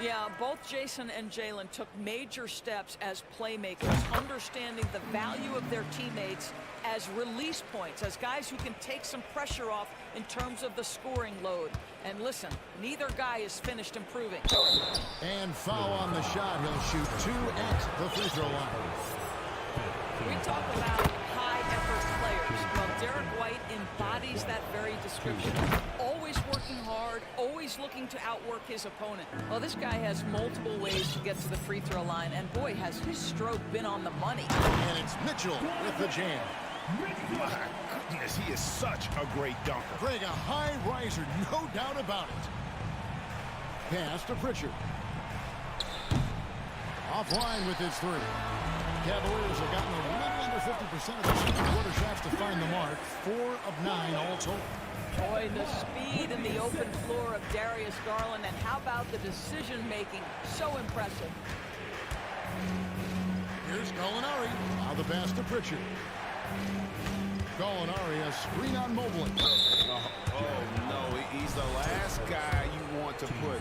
Yeah, both Jason and Jaylen took major steps as playmakers, understanding the value of their teammates as release points, as guys who can take some pressure off in terms of the scoring load. And listen, neither guy is finished improving. And foul on the shot. He'll shoot 2 at the free throw line. We talk about high-effort players. Well, Derek White embodies that very description. Always working hard, always looking to outwork his opponent. Well, this guy has multiple ways to get to the free throw line, and boy, has his stroke been on the money. And it's Mitchell with the jam. My goodness, he is such a great dunker. Greg, a high riser, no doubt about it. Pass to Pritchard. Offline with his 3. Cavaliers have gotten a little under 50% of their second quarter shots to find the mark. 4 of 9 all told. Boy, the speed and the open floor of Darius Garland, and how about the decision-making? So impressive. Here's Gallinari. Now the pass to Pritchard. Gallinari, a screen on Mobley. Oh, no, he's the last guy you want to put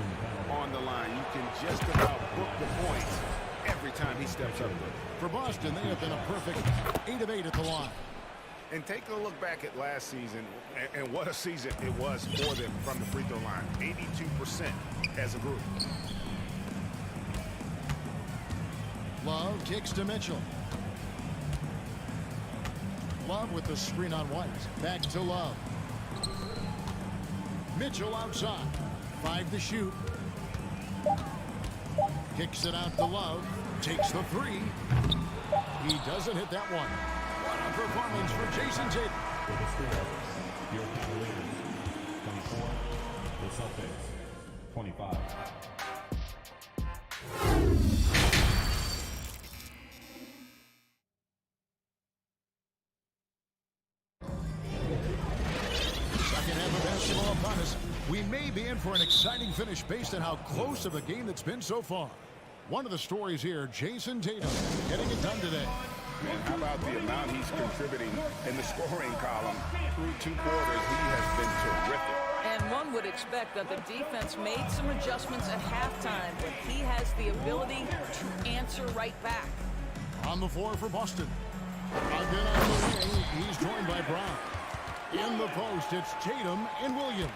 on the line. You can just about book the points every time he steps up there. For Boston, they have been a perfect 8 of 8 at the line. And take a look back at last season, and what a season it was for them from the free throw line. 82% as a group. Love kicks to Mitchell. Love with the screen on White. Back to Love. Mitchell outside. 5 to shoot. Kicks it out to Love. Takes the 3. He doesn't hit that one. What a performance for Jason Tatum. Your Cavaliers, 24. The Celtics, 25. Second half of basketball upon us. We may be in for an exciting finish based on how close of a game that's been so far. One of the stories here, Jason Tatum getting it done today. Man, how about the amount he's contributing in the scoring column? Through 2 quarters, he has been terrific. And one would expect that the defense made some adjustments at halftime, but he has the ability to answer right back. On the floor for Boston. Again on the wing, he's joined by Brown. In the post, it's Tatum and Williams.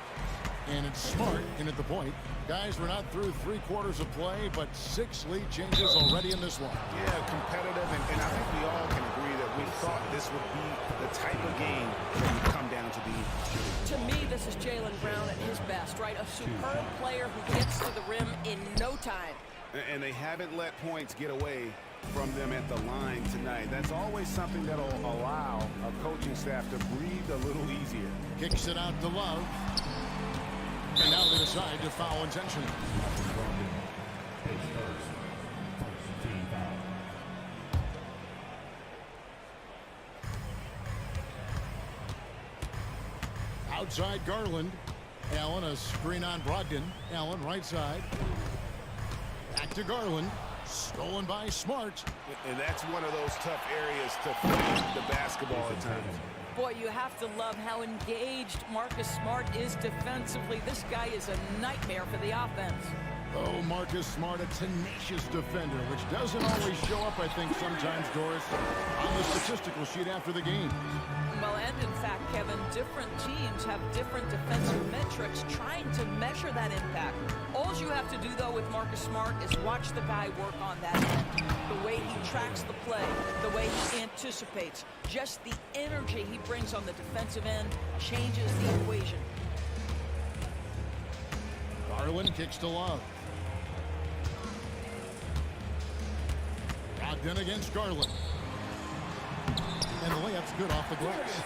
And it's Smart in at the point. Guys, we're not through 3 quarters of play, but 6 lead changes already in this one. Yeah, competitive, and I think we all can agree that we thought this would be the type of game that would come down to the shooting. To me, this is Jaylen Brown at his best, right? A superb player who gets to the rim in no time. And they haven't let points get away from them at the line tonight. That's always something that'll allow a coaching staff to breathe a little easier. Kicks it out to Love. And now they decide to foul intentionally. Outside Garland. Allen, a screen on Brogdon. Allen, right side. Back to Garland. Stolen by Smart. And that's one of those tough areas to find the basketball at times. Boy, you have to love how engaged Marcus Smart is defensively. This guy is a nightmare for the offense. Oh, Marcus Smart, a tenacious defender, which doesn't always show up, I think, sometimes, Doris, on the statistical sheet after the game. Well, and in fact, Kevin, different teams have different defensive metrics trying to measure that impact. All you have to do, though, with Marcus Smart is watch the guy work on that end. The way he tracks the play, the way he anticipates, just the energy he brings on the defensive end changes the equation. Garland kicks to Love. Brogdon against Garland. And the layup's good off the glass.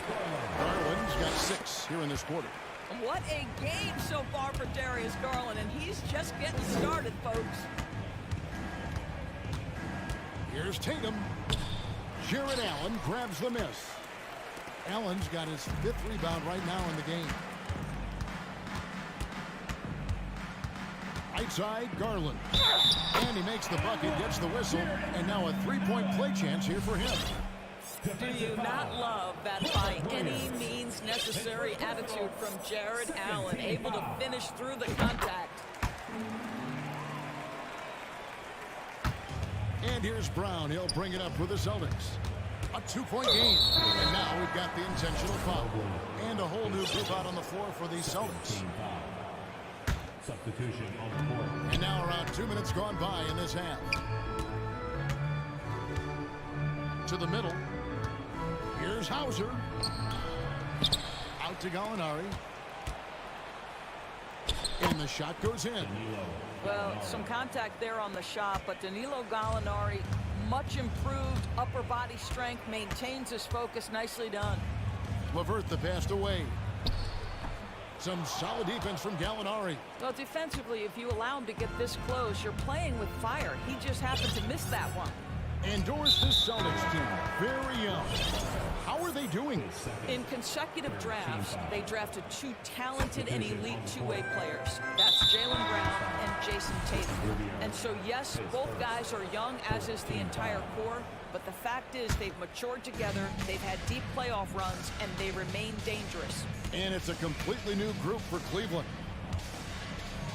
Garland's got 6 here in this quarter. What a game so far for Darius Garland, and he's just getting started, folks. Here's Tatum. Jared Allen grabs the miss. Allen's got his 5th rebound right now in the game. Right side, Garland. And he makes the bucket, gets the whistle, and now a 3-point play chance here for him. Do you not love that by any means necessary attitude from Jared Allen, able to finish through the contact? And here's Brown. He'll bring it up for the Celtics. A 2-point game. And now we've got the intentional foul. And a whole new group out on the floor for the Celtics. Substitution on the court. And now around 2 minutes gone by in this half. To the middle. Here's Hauser. Out to Gallinari. And the shot goes in. Well, some contact there on the shot, but Danilo Gallinari, much improved upper body strength, maintains his focus. Nicely done. LeVert the pass away. Some solid defense from Gallinari. Well, defensively, if you allow him to get this close, you're playing with fire. He just happened to miss that one. And Doris, this Celtics team, very young. How are they doing? In consecutive drafts, they drafted 2 talented and elite two-way players. That's Jaylen Brown and Jason Tatum. And so, yes, both guys are young, as is the entire core. But the fact is they've matured together, they've had deep playoff runs, and they remain dangerous. And it's a completely new group for Cleveland.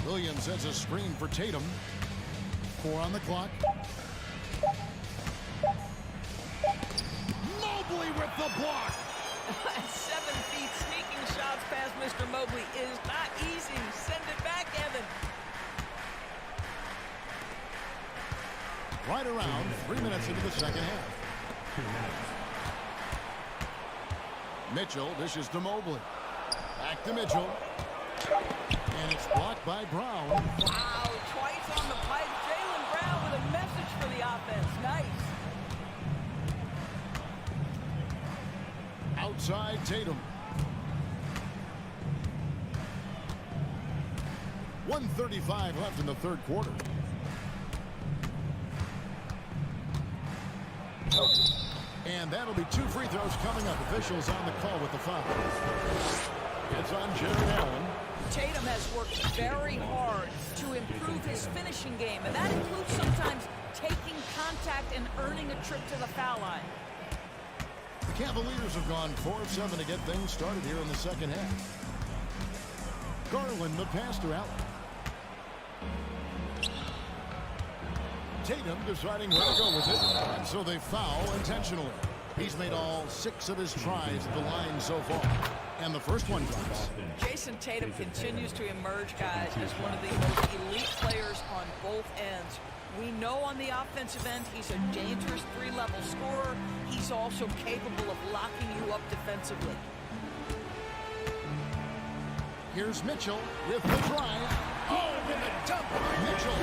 Williams sends a screen for Tatum. 4 on the clock. Mobley with the block. 7 feet sneaking shots past Mr. Mobley is not easy. Send it back, Evan. Right around 3 minutes into the second half. Mitchell dishes to Mobley. Back to Mitchell. And it's blocked by Brown. Wow, twice on the pipe. Jaylen Brown with a message for the offense. Nice. Outside Tatum. 1:35 left in the third quarter. And that'll be 2 free throws coming up. Officials on the call with the foul. It's on Jared Allen. Tatum has worked very hard to improve his finishing game, and that includes sometimes taking contact and earning a trip to the foul line. The Cavaliers have gone 4 of 7 to get things started here in the second half. Garland the pass to Allen. Tatum deciding where to go with it, and so they foul intentionally. He's made all 6 of his tries at the line so far, and the first one drops. Jason Tatum continues to emerge, guys, as one of the most elite players on both ends. We know on the offensive end he's a dangerous 3-level scorer. He's also capable of locking you up defensively. Here's Mitchell with the drive. Oh, and the dunk by Mitchell.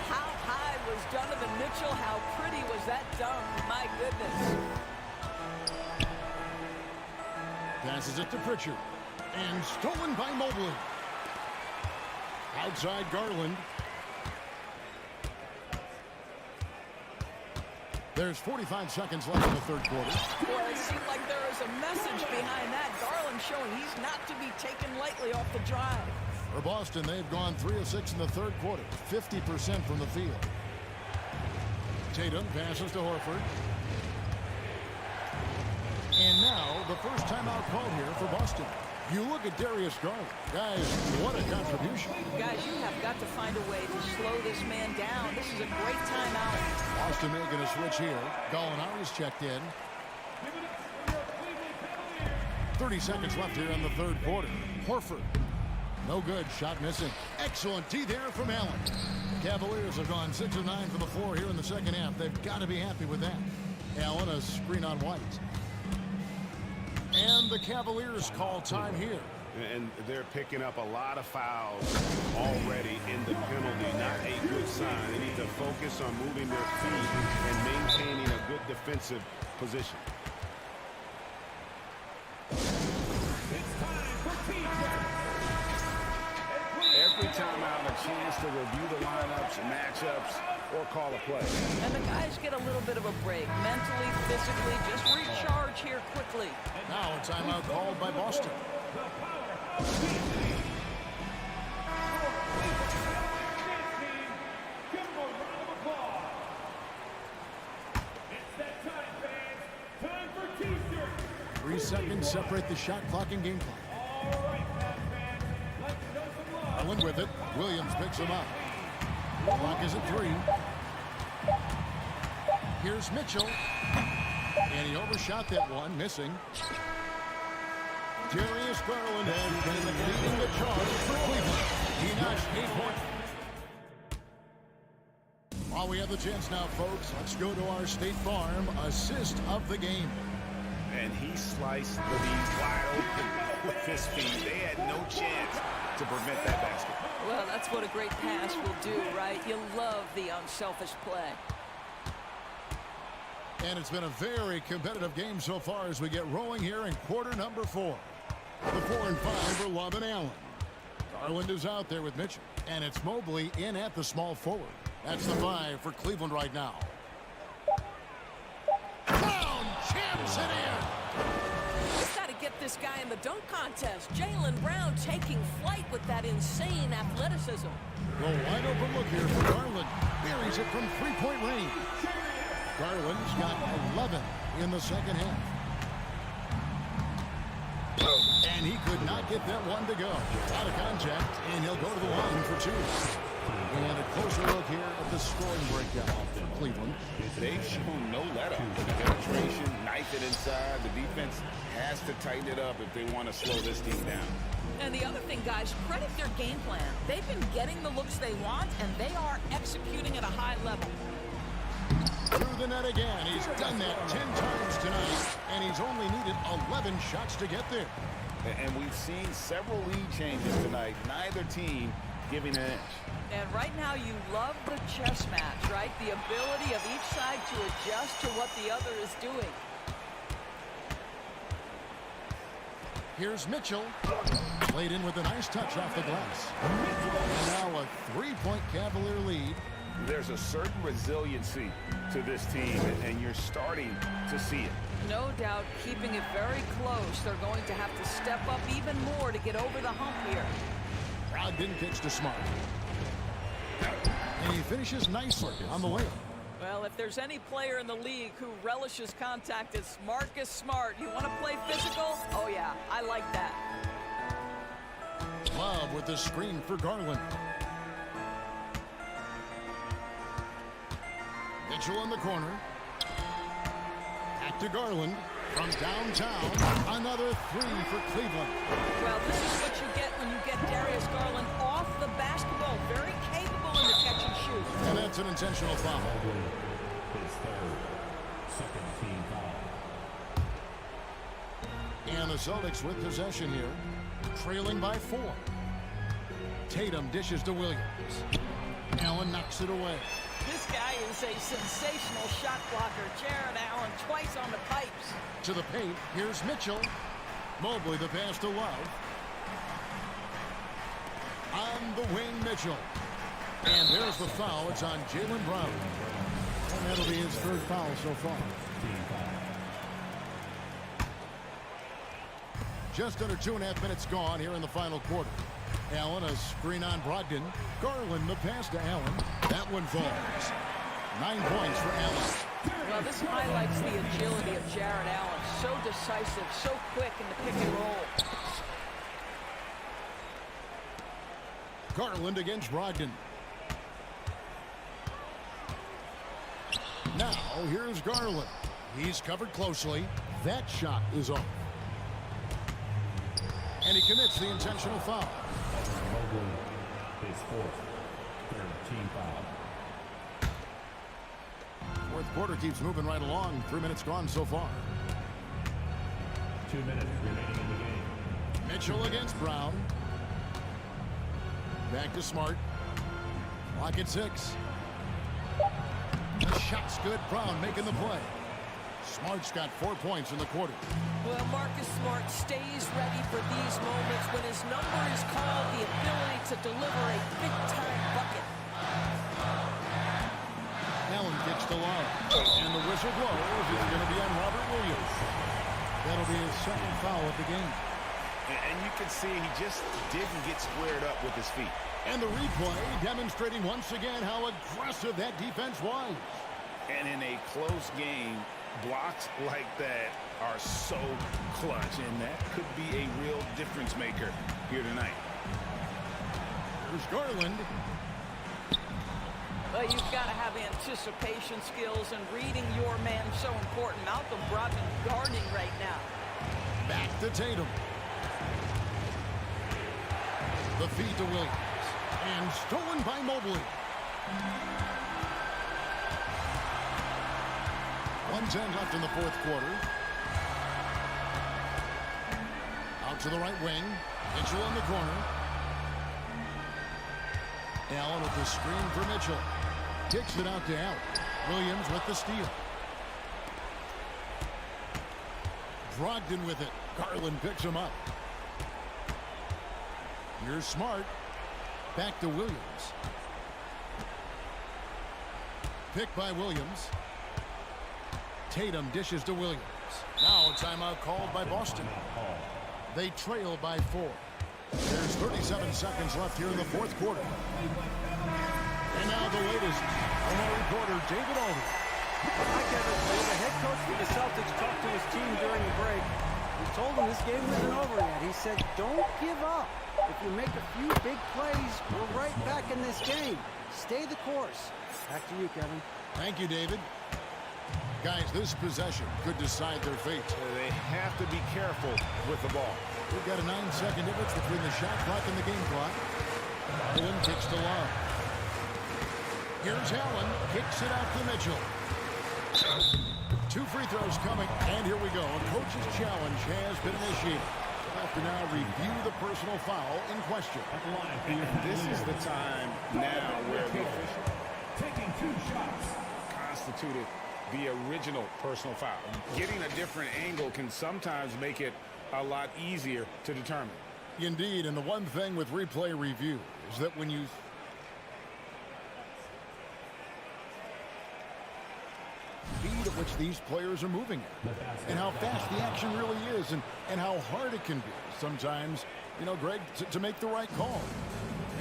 How high was Donovan Mitchell? How pretty was that dunk? My goodness. Passes it to Pritchard. And stolen by Mobley. Outside Garland. There's 45 seconds left in the third quarter. Boy, it seemed like there is a message behind that. Garland showing he's not to be taken lightly off the drive. For Boston, they've gone 3 of 6 in the third quarter, 50% from the field. Tatum passes to Horford. And now the first timeout called here for Boston. You look at Darius Garland. Guys, what a contribution. Guys, you have got to find a way to slow this man down. This is a great timeout. Boston making a switch here. Gallinari's checked in. 30 seconds left here in the third quarter. Horford. No good. Shot missing. Excellent D there from Allen. Cavaliers have gone 6 of 9 from the floor here in the second half. They've got to be happy with that. Allen, a screen on White. And the Cavaliers call time here. And they're picking up a lot of fouls already in the penalty. Not a good sign. They need to focus on moving their feet and maintaining a good defensive position. Every time out, a chance to review the lineups, matchups, or call a play. And the guys get a little bit of a break. Mentally, physically, just recharge here quickly. Now a timeout called by Boston. Give them a round of applause. It's that time, fans. Time for T-shirts. 3 seconds separate the shot clock and game clock. All right, fans. Let's show some love. Allen with it. Williams picks him up. Clock is at 3. Here's Mitchell. And he overshot that one, missing. Darius Garland has been leading the charge for Cleveland. He notched 8 points. While we have the chance now, folks, let's go to our State Farm assist of the game. And he sliced the lead wide open with his feet. They had no chance to prevent that basket. Well, that's what a great pass will do, right? You love the unselfish play. And it's been a very competitive game so far as we get rolling here in quarter number 4. The 4 and 5 for Love and Allen. Garland is out there with Mitchell. And it's Mobley in at the small forward. That's the 5 for Cleveland right now. Brown jams it in. He's got to get this guy in the dunk contest. Jaylen Brown taking flight with that insane athleticism. The wide open look here for Garland. Buries it from 3-point range. Garland's got 11 in the second half. And he could not get that one to go. Out of contact, and he'll go to the line for 2. And a closer look here at the scoring breakdown for Cleveland. They've shown no let-up. The penetration, knife it inside. The defense has to tighten it up if they want to slow this team down. And the other thing, guys, credit their game plan. They've been getting the looks they want, and they are executing at a high level. Through the net again. He's done that 10 times tonight, and he's only needed 11 shots to get there. And we've seen several lead changes tonight. Neither team giving an inch. And right now you love the chess match, right? The ability of each side to adjust to what the other is doing. Here's Mitchell. Played in with a nice touch off the glass. And now a 3-point Cavalier lead. There's a certain resiliency to this team, and you're starting to see it. No doubt, keeping it very close. They're going to have to step up even more to get over the hump here. Brogdon kicks to Smart. And he finishes nicely on the layup. Well, if there's any player in the league who relishes contact, it's Marcus Smart. You want to play physical? Oh, yeah, I like that. Love with the screen for Garland. Mitchell in the corner. Back to Garland from downtown. Another 3 for Cleveland. Well, this is what you get when you get Darius Garland off the basketball. Very capable in the catch and shoot. And that's an intentional foul. And the Celtics with possession here. Trailing by 4. Tatum dishes to Williams. Allen knocks it away. This guy is a sensational shot blocker. Jared Allen twice on the pipes. To the paint, here's Mitchell. Mobley the pass to Love. On the wing, Mitchell. And there's the foul. It's on Jaylen Brown. And that'll be his 3rd foul so far. Just under 2.5 minutes gone here in the final quarter. Allen, a screen on Brogdon. Garland, the pass to Allen. That one falls. 9 points for Allen. Well, this highlights the agility of Jared Allen. So decisive, so quick in the pick and roll. Garland against Brogdon. Now, here's Garland. He's covered closely. That shot is off. And he commits the intentional foul. His fourth, third team foul. Fourth quarter keeps moving right along. 3 minutes gone so far. 2 minutes remaining in the game. Mitchell against Brown. Back to Smart. Clock at 6. The shot's good. Brown making the play. Smart's got 4 points in the quarter. Well, Marcus Smart stays ready for these moments when his number is called, the ability to deliver a big-time bucket. Allen kicks the line. And the whistle blows. It's going to be on Robert Williams. That'll be his second foul of the game. And you can see he just didn't get squared up with his feet. And the replay demonstrating once again how aggressive that defense was. And in a close game, blocks like that are so clutch, and that could be a real difference maker here tonight. There's Garland. Well, you've got to have anticipation skills, and reading your man so important. Malcolm Brogdon guarding right now. Back to Tatum. The feed to Williams. And stolen by Mobley. 1:10 left in the fourth quarter. Out to the right wing. Mitchell in the corner. Allen with the screen for Mitchell. Kicks it out to Allen. Williams with the steal. Brogdon with it. Garland picks him up. Here's Smart. Back to Williams. Picked by Williams. Tatum dishes to Williams. Now a timeout called by Boston. They trail by 4. There's 37 seconds left here in the fourth quarter. And now the latest from our reporter, David Alden. Hi, Kevin. The head coach for the Celtics talked to his team during the break. He told them this game wasn't over yet. He said, don't give up. If you make a few big plays, we're right back in this game. Stay the course. Back to you, Kevin. Thank you, David. Guys, this possession could decide their fate. They have to be careful with the ball. We've got a 9-second difference between the shot clock and the game clock. Allen kicks the line. Here's Allen. Kicks it out to Mitchell. 2 free throws coming. And here we go. A coach's challenge has been initiated. We'll have to now review the personal foul in question. And this is the time now where the official Taking 2 shots. constituted the original personal foul. Getting a different angle can sometimes make it a lot easier to determine. Indeed, and the one thing with replay review is that when you speed at which these players are moving at, and how fast the action really is, and how hard it can be sometimes, you know, Greg, to make the right call.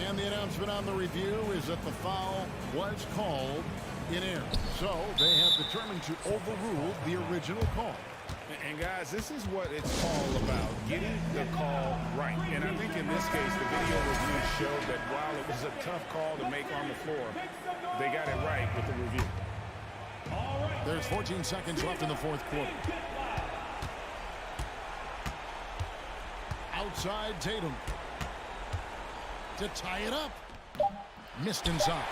And the announcement on the review is that the foul was called in error. So they have determined to overrule the original call. And guys, this is what it's all about, getting the call right. And I think in this case, the video review showed that while it was a tough call to make on the floor, they got it right with the review. There's 14 seconds left in the fourth quarter. Outside Tatum. To tie it up. Missed inside.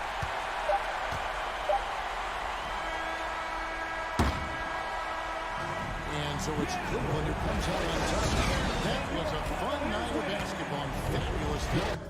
And so it's Cleveland who comes out on top. That was a fun night of basketball. Fabulous day.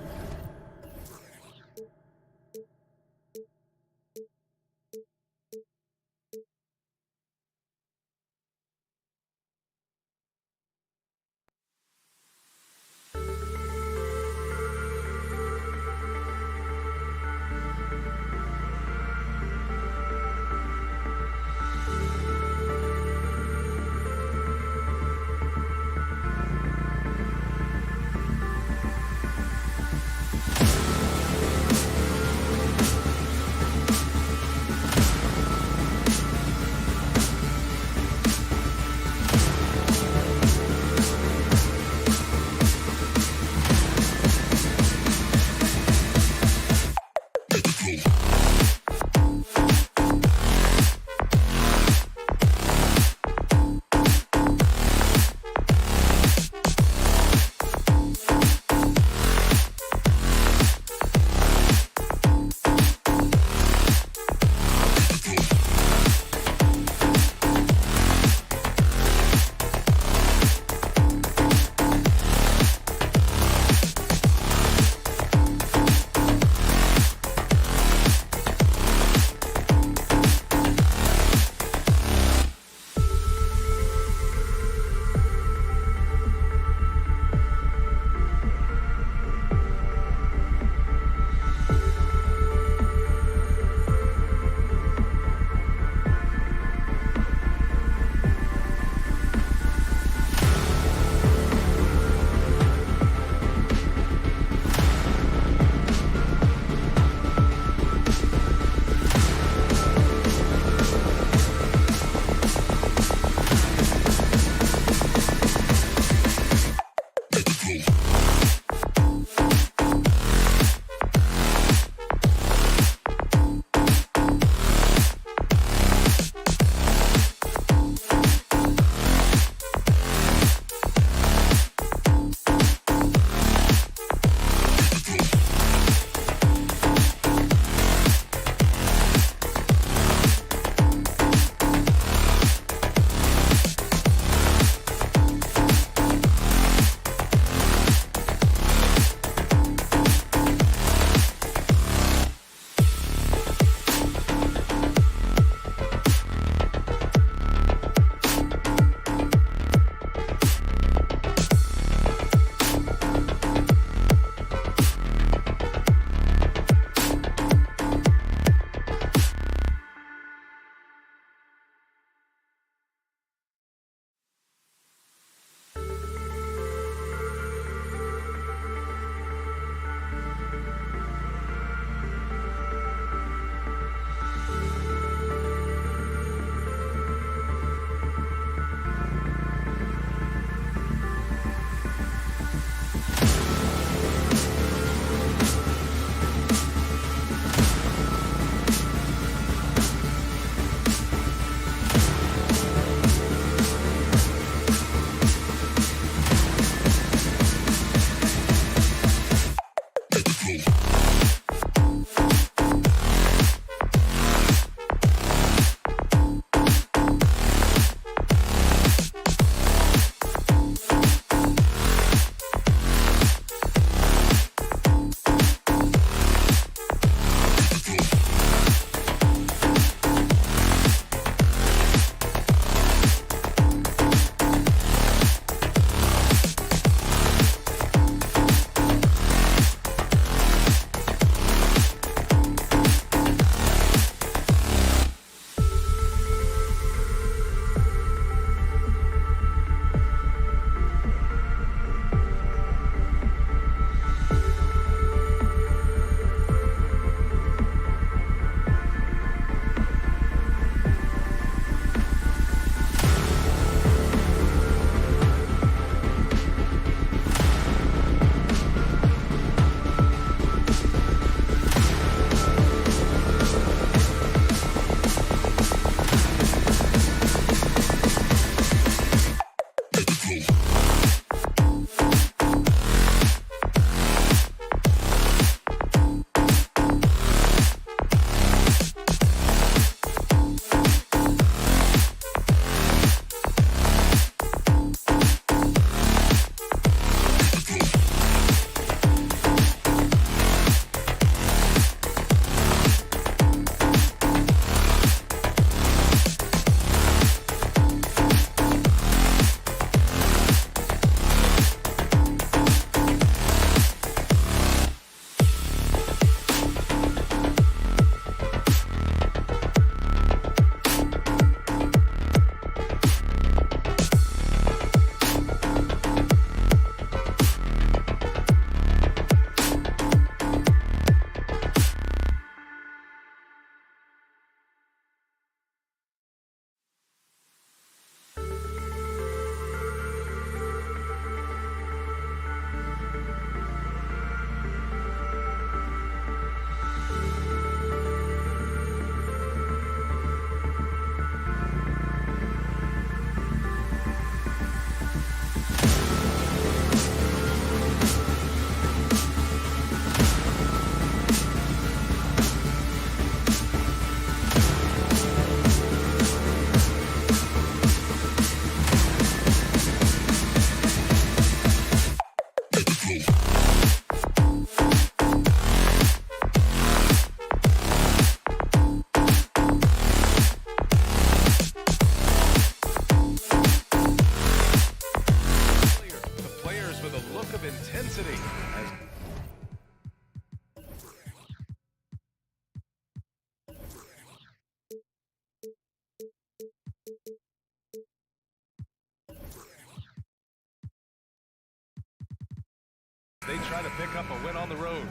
try to pick up a win on the road.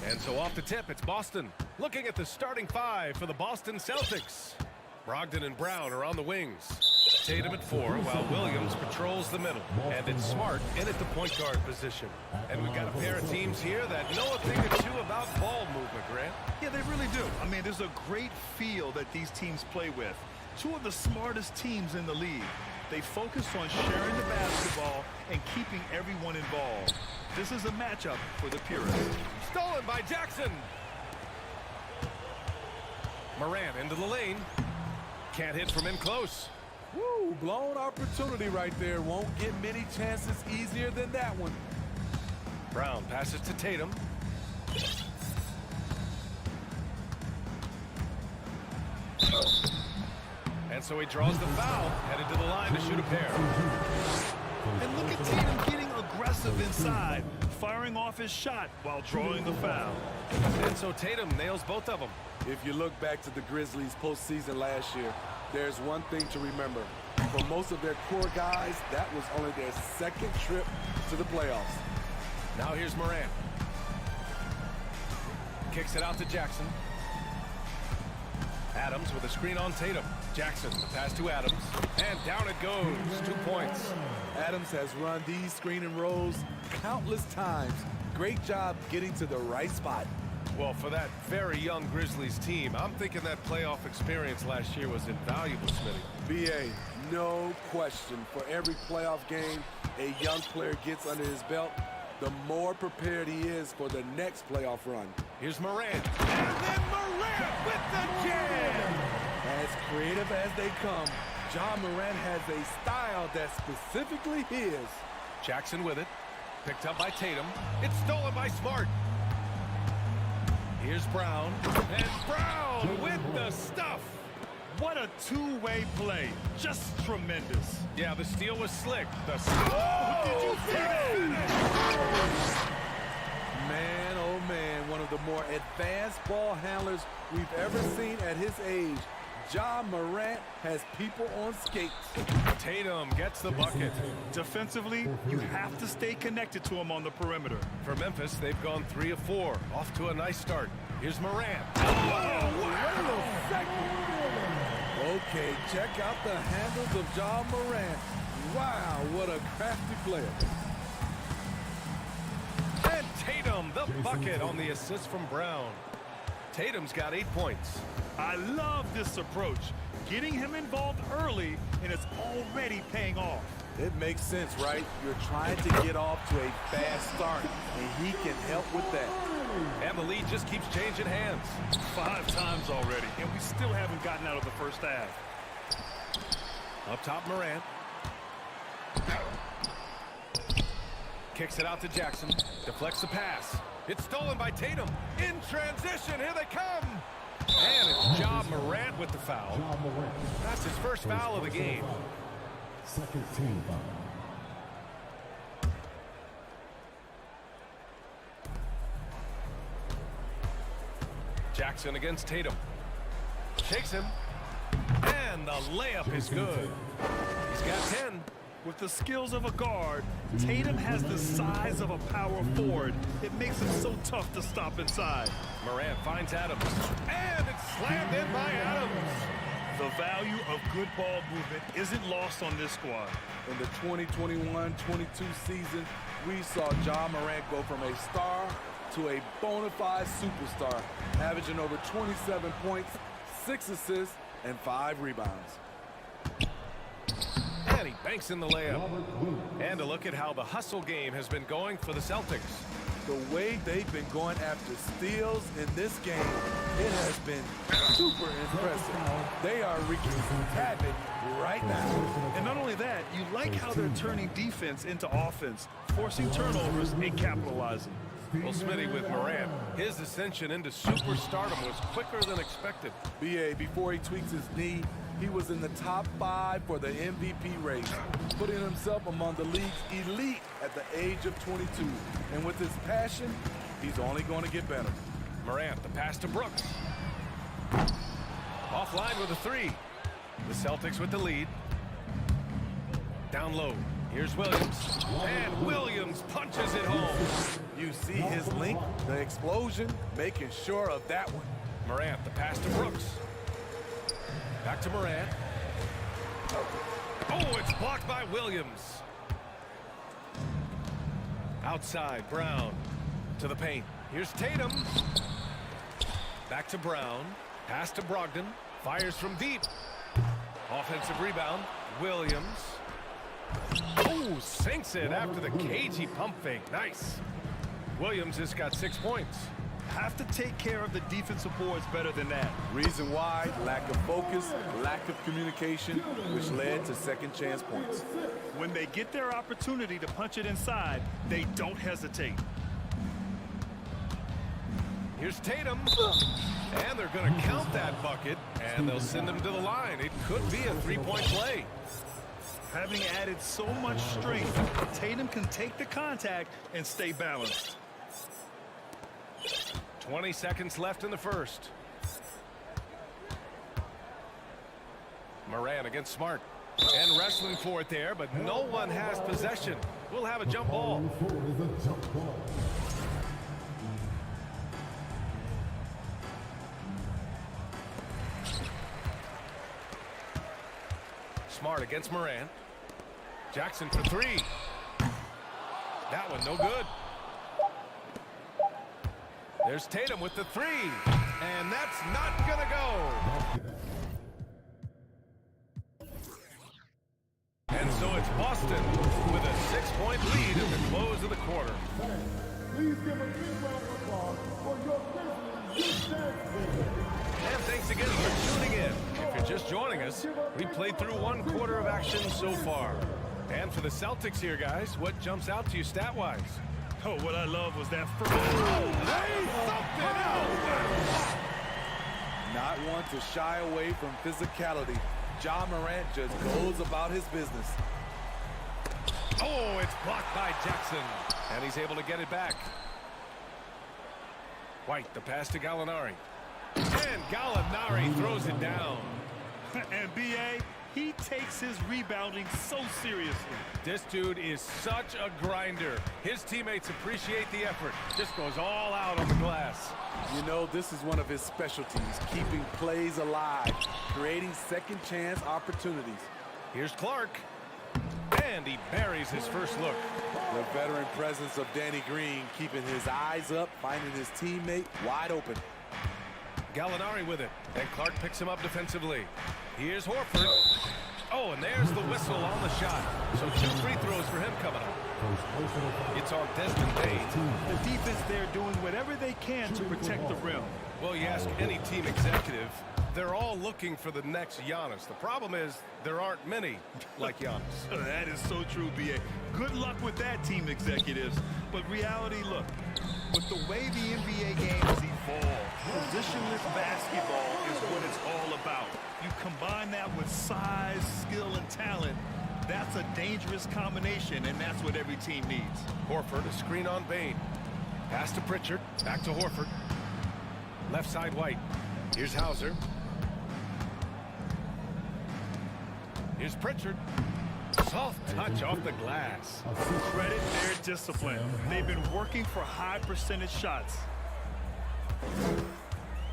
And so off the tip, it's Boston. Looking at the starting five for the Boston Celtics. Brogdon and Brown are on the wings. Tatum at 4, while Williams patrols the middle. And it's Smart in at the point guard position. And we've got a pair of teams here that know a thing or two about ball movement, Grant. Yeah, they really do. I mean, there's a great feel that these teams play with. Two of the smartest teams in the league. They focus on sharing the basketball and keeping everyone involved. This is a matchup for the purists. Stolen by Jackson. Morant into the lane. Can't hit from in close. Woo, blown opportunity right there. Won't get many chances easier than that one. Brown passes to Tatum. And so he draws the foul, headed to the line to shoot a pair. And look at Tatum getting aggressive inside, firing off his shot while drawing the foul. And so Tatum nails both of them. If you look back to the Grizzlies postseason last year, there's one thing to remember. For most of their core guys, that was only their second trip to the playoffs. Now here's Morant. Kicks it out to Jackson. Adams with a screen on Tatum. Jackson, the pass to Adams. And down it goes. 2 points. Adams has run these screen and rolls countless times. Great job getting to the right spot. Well, for that very young Grizzlies team, I'm thinking that playoff experience last year was invaluable, Smitty. BA, no question. For every playoff game a young player gets under his belt, the more prepared he is for the next playoff run. Here's Morant. And then Morant with the jam! As creative as they come, Ja Morant has a style that's specifically his. Jackson with it. Picked up by Tatum. It's stolen by Smart. Here's Brown. And Brown with the stuff. What a two-way play. Just tremendous. Yeah, the steal was slick. The Did you see that? Man, oh man, one of the more advanced ball handlers we've ever seen at his age. Ja Morant has people on skates. Tatum gets the bucket. Defensively, you have to stay connected to him on the perimeter. For Memphis, they've gone 3 of 4. Off to a nice start. Here's Morant. Okay, check out the handles of Ja Morant. Wow, what a crafty player. And Tatum, the bucket on the assist from Brown. Tatum's got 8 points. I love this approach. Getting him involved early, and it's already paying off. It makes sense, right? You're trying to get off to a fast start, and he can help with that. And the lead just keeps changing hands. 5 times already, and we still haven't gotten out of the first half. Up top, Morant. Kicks it out to Jackson. Deflects the pass. It's stolen by Tatum. In transition, here they come. And it's Ja Morant with the foul. That's his first foul of the game. Second team foul. Jackson against Tatum. Shakes him. And the layup is good. He's got 10. With the skills of a guard, Tatum has the size of a power forward. It makes him so tough to stop inside. Morant finds Adams. And it's slammed in by Adams. The value of good ball movement isn't lost on this squad. In the 2021-22 season, we saw Ja Morant go from a star to a bona fide superstar, averaging over 27 points, 6 assists, and 5 rebounds. And he banks in the layup. And a look at how the hustle game has been going for the Celtics. The way they've been going after steals in this game, it has been super impressive. They are wreaking havoc right now. And not only that, you like how they're turning defense into offense, forcing turnovers and capitalizing. Well, Smitty, with Morant, his ascension into superstardom was quicker than expected. BA, before he tweaks his knee, he was in the top 5 for the MVP race, putting himself among the league's elite at the age of 22. And with his passion, he's only going to get better. Morant, the pass to Brooks. Offline with a 3. The Celtics with the lead. Down low. Here's Williams. And Williams punches it home. You see his length, the explosion, making sure of that one. Morant, the pass to Brooks. Back to Morant. Oh, it's blocked by Williams. Outside, Brown to the paint. Here's Tatum. Back to Brown. Pass to Brogdon. Fires from deep. Offensive rebound. Williams. Oh, sinks it after the cagey pump fake. Nice. Williams has got 6 points. Have to take care of the defensive boards better than that. Reason why, lack of focus, lack of communication, which led to second chance points. When they get their opportunity to punch it inside, they don't hesitate. Here's Tatum. And they're going to count that bucket, and they'll send him to the line. It could be a three-point play. Having added so much strength, Tatum can take the contact and stay balanced. 20 seconds left in the first. Moran against Smart. And wrestling for it there, but no one has possession. We'll have a jump ball. Smart against Moran. Jackson for three. That one no good. There's Tatum with the three. And that's not gonna go. And so it's Boston with a 6-point lead at the close of the quarter. Please give a big round of applause for your Grizzlies. And thanks again for tuning in. If you're just joining us, we played through one quarter of action so far. And for the Celtics here, guys, what jumps out to you stat-wise? Oh, what I love was that first. Not one to shy away from physicality. Ja Morant just goes about his business. Oh, it's blocked by Jackson. And he's able to get it back. White, the pass to Gallinari. And Gallinari throws it down. And B.A., he takes his rebounding so seriously. This dude is such a grinder. His teammates appreciate the effort. Just goes all out on the glass. You know, this is one of his specialties, keeping plays alive, creating second chance opportunities. Here's Clark. And he buries his first look. The veteran presence of Danny Green, keeping his eyes up, finding his teammate wide open. Gallinari with it. And Clark picks him up defensively. Here's Horford. Oh, and there's the whistle on the shot. So 2 free throws for him coming up. It's on Desmond Bane. The defense there doing whatever they can to protect the rim. Well, you ask any team executive, they're all looking for the next Giannis. The problem is there aren't many like Giannis. That is so true, B.A. Good luck with that, team executives. But reality, look, with the way the NBA game has evolved, positionless basketball is what it's all about. You combine that with size, skill, and talent, that's a dangerous combination, and that's what every team needs. Horford, a screen on Bane. Pass to Pritchard, back to Horford. Left side White. Here's Hauser. Here's Pritchard. Soft touch off the glass. Credit their discipline. They've been working for high percentage shots.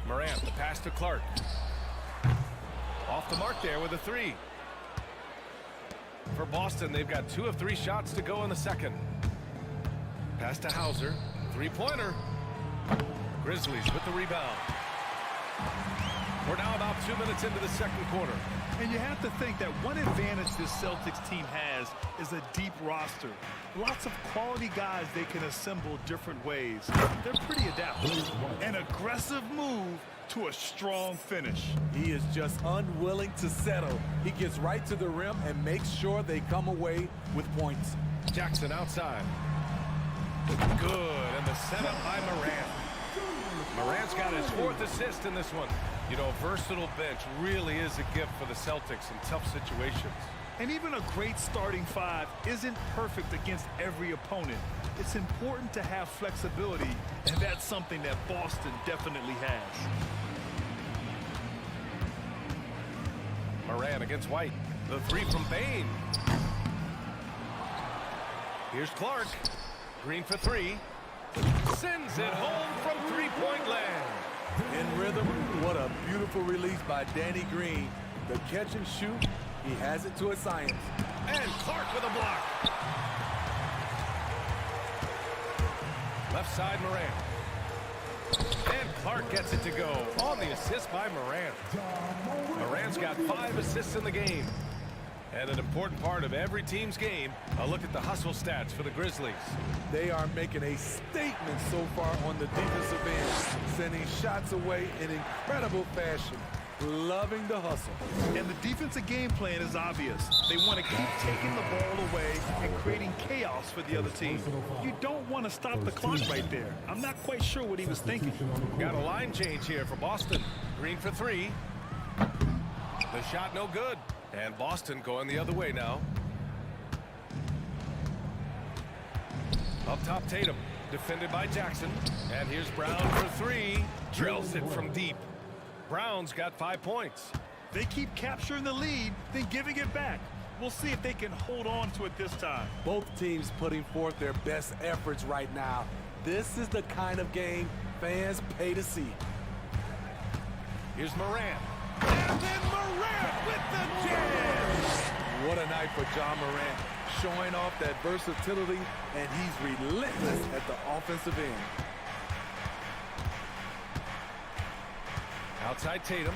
Morant, the pass to Clark. Off the mark there with a three. For Boston, they've got 2 of 3 shots to go in the second. Pass to Hauser. Three-pointer. Grizzlies with the rebound. We're now about 2 minutes into the second quarter. And you have to think that one advantage this Celtics team has is a deep roster. Lots of quality guys they can assemble different ways. They're pretty adaptable. An aggressive move to a strong finish. He is just unwilling to settle. He gets right to the rim and makes sure they come away with points. Jackson outside. Good, and the setup by Morant. Morant's got his 4th assist in this one. You know, a versatile bench really is a gift for the Celtics in tough situations. And even a great starting 5 isn't perfect against every opponent. It's important to have flexibility, and that's something that Boston definitely has. Morant against White. The three from Bane. Here's Clark. Green for three. Sends it home from three-point land. In rhythm, what a beautiful release by Danny Green. The catch and shoot, he has it to a science. And Clark with a block. Left side, Morant. And Clark gets it to go on the assist by Morant. Morant's got 5 assists in the game. And an important part of every team's game, a look at the hustle stats for the Grizzlies. They are making a statement so far on the defensive end, sending shots away in incredible fashion. Loving the hustle. And the defensive game plan is obvious. They want to keep taking the ball away and creating chaos for the other team. You don't want to stop the clock right there. I'm not quite sure what he was thinking. Got a line change here for Boston. Green for three. The shot no good. And Boston going the other way now. Up top, Tatum. Defended by Jackson. And here's Brown for three. Drills it from deep. Brown's got 5 points. They keep capturing the lead, then giving it back. We'll see if they can hold on to it this time. Both teams putting forth their best efforts right now. This is the kind of game fans pay to see. Here's Morant. And then Morant with the jam! What a night for John Morant, showing off that versatility, and he's relentless at the offensive end. Outside Tatum.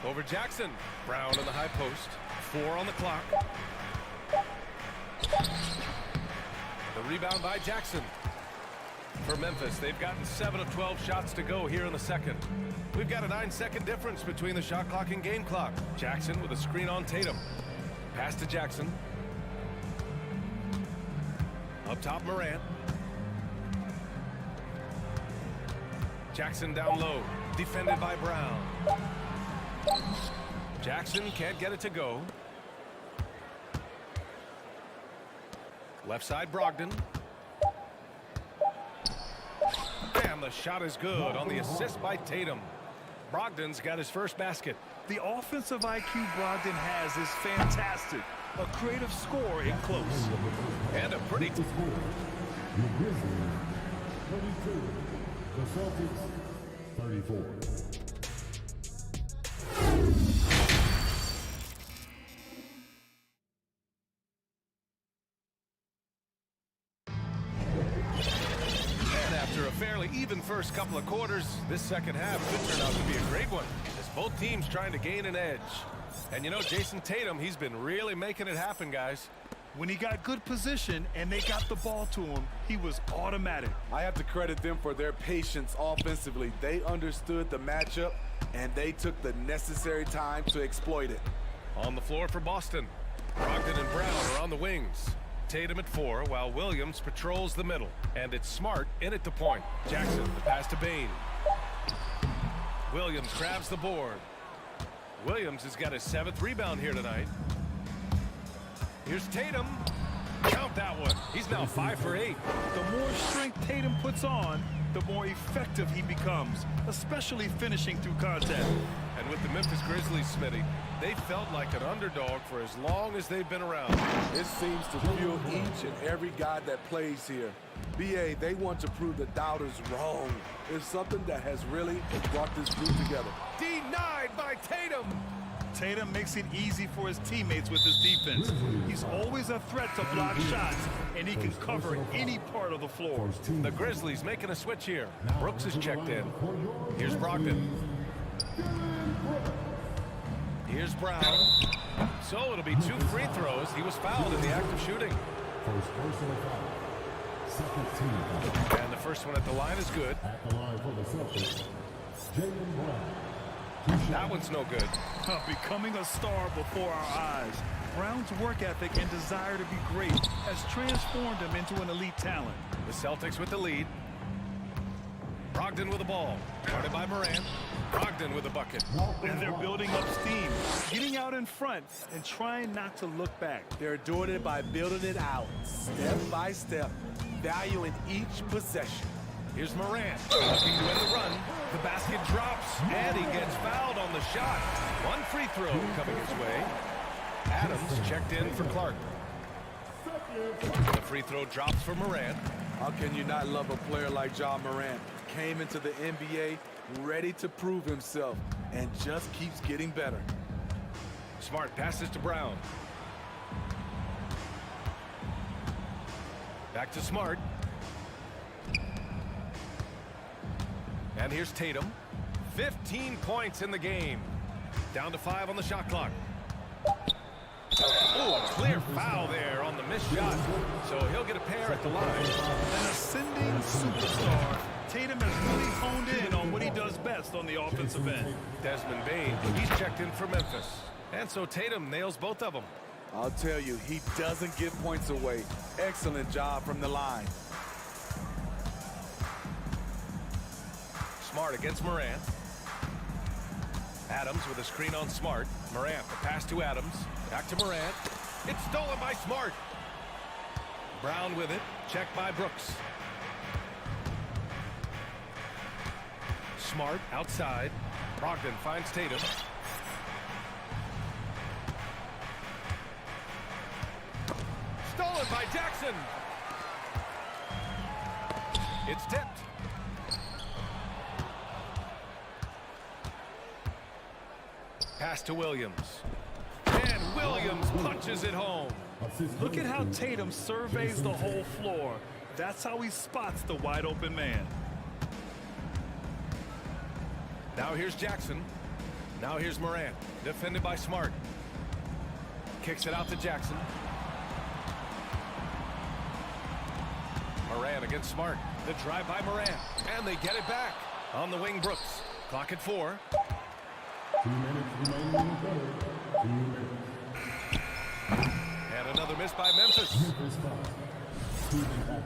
Over Jackson. Brown in the high post. 4 on the clock. The rebound by Jackson. For Memphis, they've gotten 7 of 12 shots to go here in the second. We've got a 9-second difference between the shot clock and game clock. Jackson with a screen on Tatum. Pass to Jackson. Up top, Morant. Jackson down low, defended by Brown. Jackson can't get it to go. Left side, Brogdon. And the shot is good on the assist by Tatum. Brogdon's got his first basket. The offensive IQ Brogdon has is fantastic. A creative score in close. And a pretty... The Grizzlies, 22. The Celtics, 34. And after a fairly even first couple of quarters, this second half could turn out to be a great one, as both teams trying to gain an edge. And you know, Jason Tatum, he's been really making it happen, guys. When he got good position and they got the ball to him, he was automatic. I have to credit them for their patience offensively. They understood the matchup, and they took the necessary time to exploit it. On the floor for Boston, Brogdon and Brown are on the wings. Tatum at 4, while Williams patrols the middle. And it's Smart in at the point. Jackson, the pass to Bane. Williams grabs the board. Williams has got his 7th rebound here tonight. Here's Tatum. Count that one. He's now 5 for 8. The more strength Tatum puts on, the more effective he becomes, especially finishing through contact. And with the Memphis Grizzlies, Smitty, they felt like an underdog for as long as they've been around. It seems to fuel each and every guy that plays here. BA, they want to prove the doubters wrong. It's something that has really brought this group together. Denied by Tatum. Tatum makes it easy for his teammates with his defense. He's always a threat to block shots, and he can cover any part of the floor. The Grizzlies making a switch here. Brooks is checked in. Here's Brogdon. Here's Brown. So it'll be 2 free throws. He was fouled in the act of shooting. First personal foul. Second team foul. And the first one at the line is good. At the line for the Celtics, Jaylen Brown. That one's no good. Becoming a star before our eyes. Brown's work ethic and desire to be great has transformed him into an elite talent. The Celtics with the lead. Brogdon with the ball. Guarded by Morant. Brogdon with a bucket. And they're building up steam, getting out in front and trying not to look back. They're doing it by building it out, step by step, valuing each possession. Here's Morant looking to end the run. The basket drops, and he gets fouled on the shot. One free throw coming his way. Adams checked in for Clark. The free throw drops for Morant. How can you not love a player like Ja Morant? Came into the NBA ready to prove himself and just keeps getting better. Smart passes to Brown. Back to Smart. And here's Tatum. 15 points in the game. Down to 5 on the shot clock. Oh, a clear foul there on the missed shot. So he'll get a pair at the line. An ascending superstar. Tatum has really honed in on what he does best on the offensive end. Desmond Bane, he's checked in for Memphis. And so Tatum nails both of them. I'll tell you, he doesn't give points away. Excellent job from the line. Smart against Morant. Adams with a screen on Smart. Morant, the pass to Adams. Back to Morant. It's stolen by Smart. Brown with it. Checked by Brooks. Smart outside. Brogdon finds Tatum. Stolen by Jackson. It's tipped. Pass to Williams. And Williams punches it home. Look at how Tatum surveys the whole floor. That's how he spots the wide open man. Now here's Jackson. Now here's Morant. Defended by Smart. Kicks it out to Jackson. Morant against Smart. The drive by Morant. And they get it back. On the wing, Brooks. Clock at 4. 2 minutes remaining in the third. 2 minutes. And another miss by Memphis. Memphis foul. Stephen Hackett.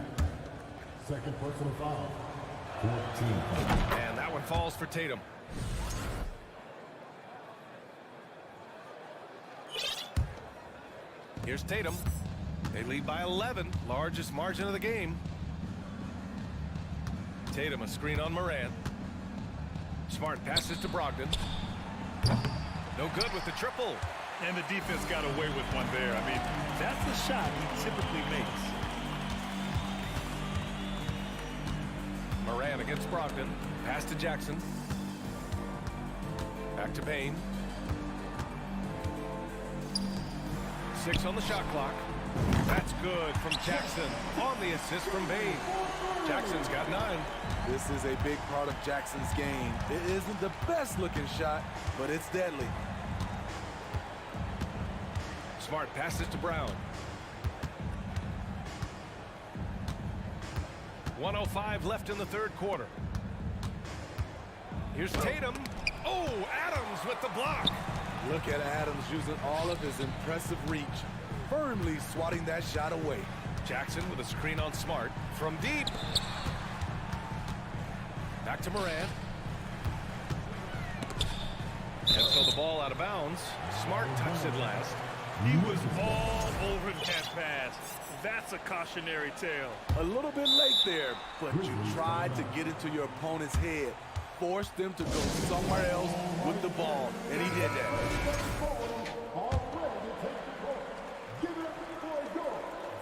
Second personal foul. 14. And that one falls for Tatum. Here's Tatum. They lead by 11. Largest margin of the game. Tatum a screen on Morant. Smart passes to Brogdon. No good with the triple. And the defense got away with one there. I mean, that's the shot he typically makes. Morant against Brogdon. Pass to Jackson. Back to Bane. 6 on the shot clock. That's good from Jackson on the assist from Bane. Jackson's got 9. This is a big part of Jackson's game. It isn't the best looking shot, but it's deadly. Smart passes to Brown. 1:05 left in the third quarter. Here's Tatum. Oh, Adams with the block. Look at Adams using all of his impressive reach, firmly swatting that shot away. Jackson with a screen on Smart from deep. Back to Morant. And so the ball out of bounds. Smart touched it last. He was all over that pass. That's a cautionary tale. A little bit late there, but you tried to get into your opponent's head. Forced them to go somewhere else with the ball, and he did that.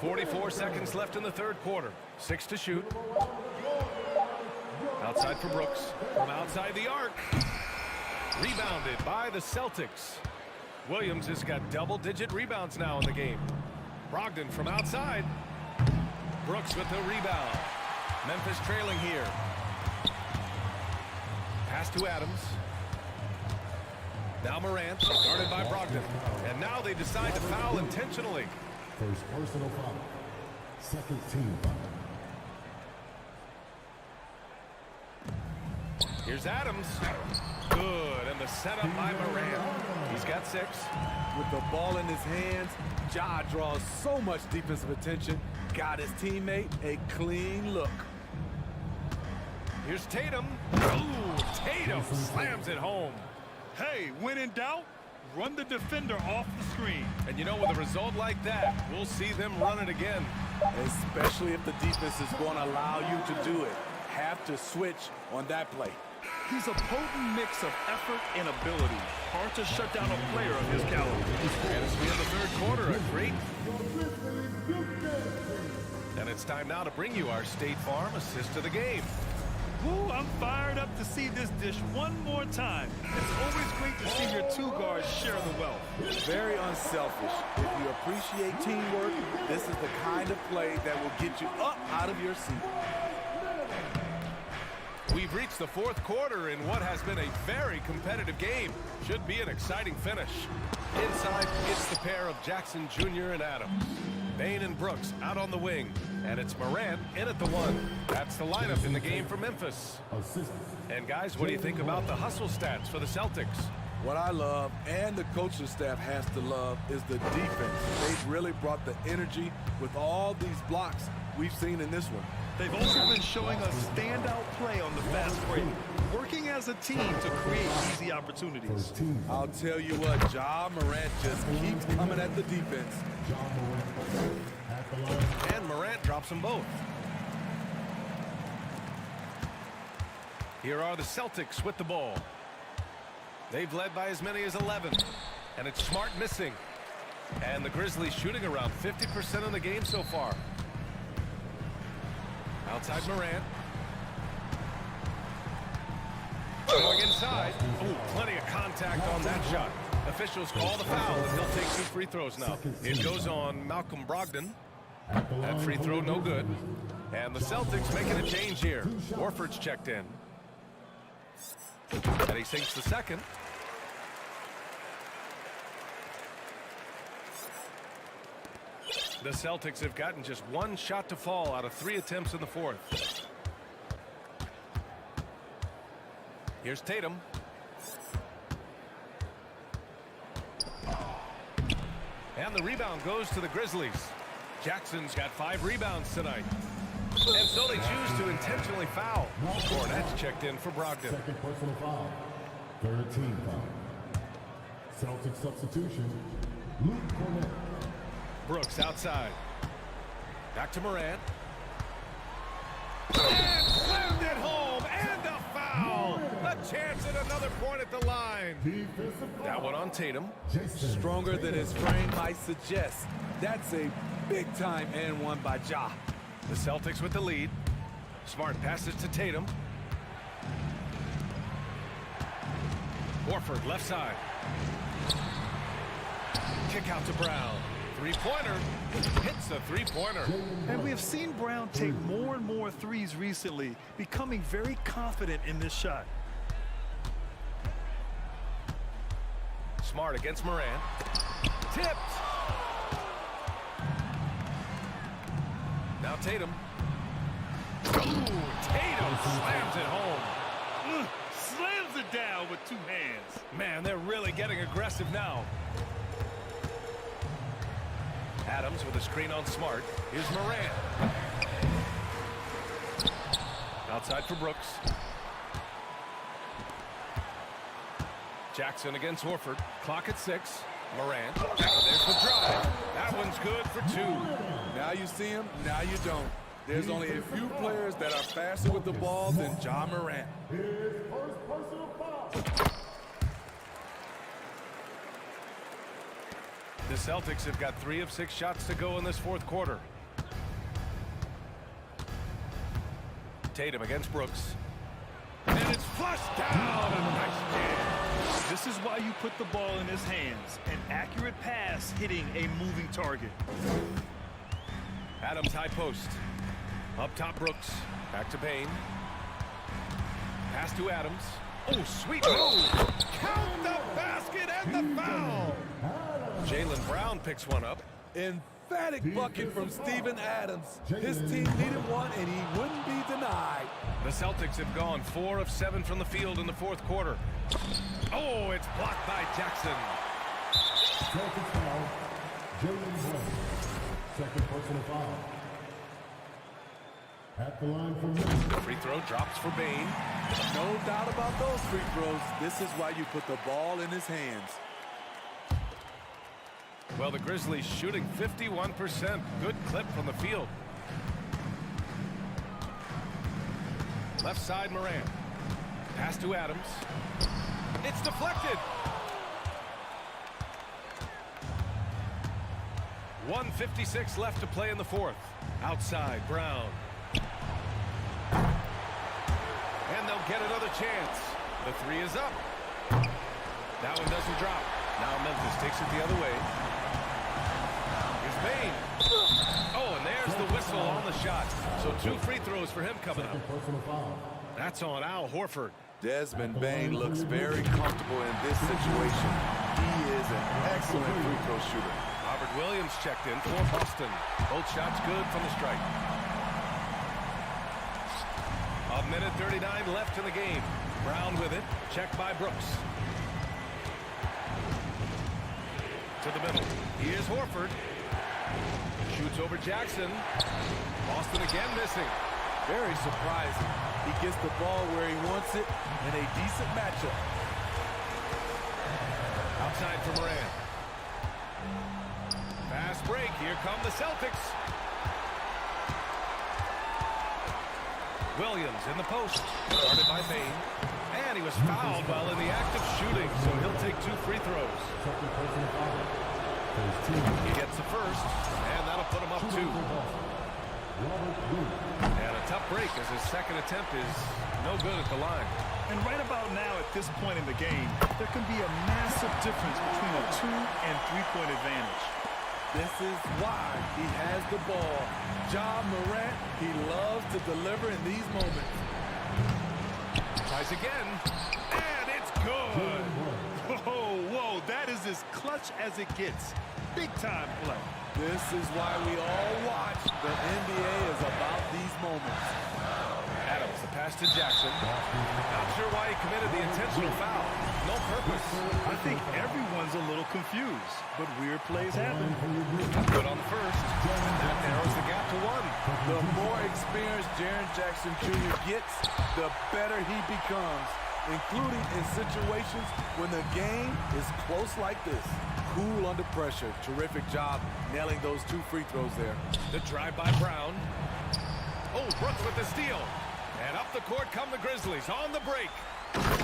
44 seconds left in the third quarter. 6 to shoot. Outside for Brooks. From outside the arc. Rebounded by the Celtics. Williams has got double-digit rebounds now in the game. Brogdon from outside. Brooks with the rebound. Memphis trailing here. Pass to Adams. Now Morant, guarded by Brogdon. And now they decide to foul intentionally. First personal foul. Second team foul. Here's Adams. Good, and the setup by Morant. He's got 6. With the ball in his hands, Ja draws so much defensive attention. Got his teammate a clean look. Here's Tatum. Ooh, Tatum slams it home. Hey, when in doubt, run the defender off the screen. And you know, with a result like that, we'll see them run it again. Especially if the defense is going to allow you to do it. have to switch on that play. He's a potent mix of effort and ability. Hard to shut down a player of his caliber. And as we in the third quarter, a great... And it's time now to bring you our State Farm assist of the game. Woo, I'm fired up to see this dish one more time. It's always great to see your two guards share the wealth. Very unselfish. If you appreciate teamwork, this is the kind of play that will get you up out of your seat. We've reached the fourth quarter in what has been a very competitive game. Should be an exciting finish. Inside, it's the pair of Jackson Jr. and Adams. Bain and Brooks out on the wing. And it's Morant in at the one. That's the lineup in the game for Memphis. And guys, what do you think about the hustle stats for the Celtics? What I love, and the coaching staff has to love, is the defense. They've really brought the energy with all these blocks we've seen in this one. They've also been showing us standout play on the fast break, working as a team to create easy opportunities. I'll tell you what, Ja Morant just keeps coming at the defense. And Morant drops them both. Here are the Celtics with the ball. They've led by as many as 11. And it's Smart missing. And the Grizzlies shooting around 50% in the game so far. Outside Morant. Going inside. Ooh, plenty of contact on that shot. Officials call the foul, and he'll take 2 free throws now. It goes on Malcolm Brogdon. That free throw no good. And the Celtics making a change here. Horford's checked in. And he sinks the second. The Celtics have gotten just 1 shot to fall out of 3 attempts in the fourth. Here's Tatum. And the rebound goes to the Grizzlies. Jackson's got 5 rebounds tonight. And so they choose to intentionally foul. Cornette's checked in for Brogdon. Second personal foul. Third team foul. Celtic substitution. Luke Cornette. Brooks outside. Back to Morant. And slammed it home. And a foul. A chance at another point at the line. That one on Tatum. Stronger than his frame might suggest. That's a big-time and one by Ja. The Celtics with the lead. Smart passes to Tatum. Horford left side. Kick out to Brown. Three-pointer. Hits a three-pointer. And we have seen Brown take more and more threes recently, becoming very confident in this shot. Smart against Morant. Tipped. Now Tatum. Ooh, Tatum slams it home. Slams it down with 2 hands. Man, they're really getting aggressive now. Adams with a screen on Smart. Here's Morant. Outside for Brooks. Jackson against Horford. Clock at 6. Morant. There's the drive. That one's good for 2. Now you see him, now you don't. There's only a few players that are faster with the ball than Ja Morant. The Celtics have got 3 of 6 shots to go in this fourth quarter. Tatum against Brooks. And it's flushed down. A nice jam. This is why you put the ball in his hands. An accurate pass hitting a moving target. Adams high post. Up top Brooks. Back to Bain. Pass to Adams. Oh, sweet move. Count the basket and the foul. Jaylen Brown picks one up. Emphatic bucket from Steven Adams. His team needed one, and he wouldn't be denied. The Celtics have gone 4 of 7 from the field in the fourth quarter. Oh, it's blocked by Jackson. Celtics foul. Jaylen Brown. Second personal foul. At the line for Memphis. The free throw drops for Bain. No doubt about those free throws. This is why you put the ball in his hands. Well, the Grizzlies shooting 51%. Good clip from the field. Left side, Morant. Pass to Adams. It's deflected. 1:56 left to play in the fourth. Outside, Brown. And they'll get another chance. The three is up. That one doesn't drop. Now Memphis takes it the other way. Here's Bane. Oh, and there's the whistle on the shot. So 2 free throws for him coming up. That's on Al Horford. Desmond Bane looks very comfortable in this situation. He is an excellent free throw shooter. Robert Williams checked in for Boston. Both shots good from the strike. 1:39 left in the game. Brown with it. Checked by Brooks. To the middle. Here's Horford. Shoots over Jackson. Boston again missing. Very surprising. He gets the ball where he wants it in a decent matchup. Outside for Morant. Fast break. Here come the Celtics. Williams in the post. Guarded by Bane. And he was fouled while in the act of shooting, so he'll take 2 free throws. He gets the first, and that'll put him up 2. And a tough break as his second attempt is no good at the line. And right about now at this point in the game, there can be a massive difference between a 2- and 3-point advantage. This is why he has the ball. Ja Morant, he loves to deliver in these moments. Tries again, and it's good. Whoa, that is as clutch as it gets. Big time play. This is why we all watch. The NBA is about these moments. Adams, the pass to Jackson. Not sure why he committed the intentional foul. No purpose. I think everyone's a little confused, but weird plays happen. Good on the first. And that narrows the gap to 1. The more experienced Jaren Jackson Jr. gets, the better he becomes, including in situations when the game is close like this. Cool under pressure. Terrific job nailing those 2 free throws there. The drive by Brown. Oh, Brooks with the steal. And up the court come the Grizzlies on the break.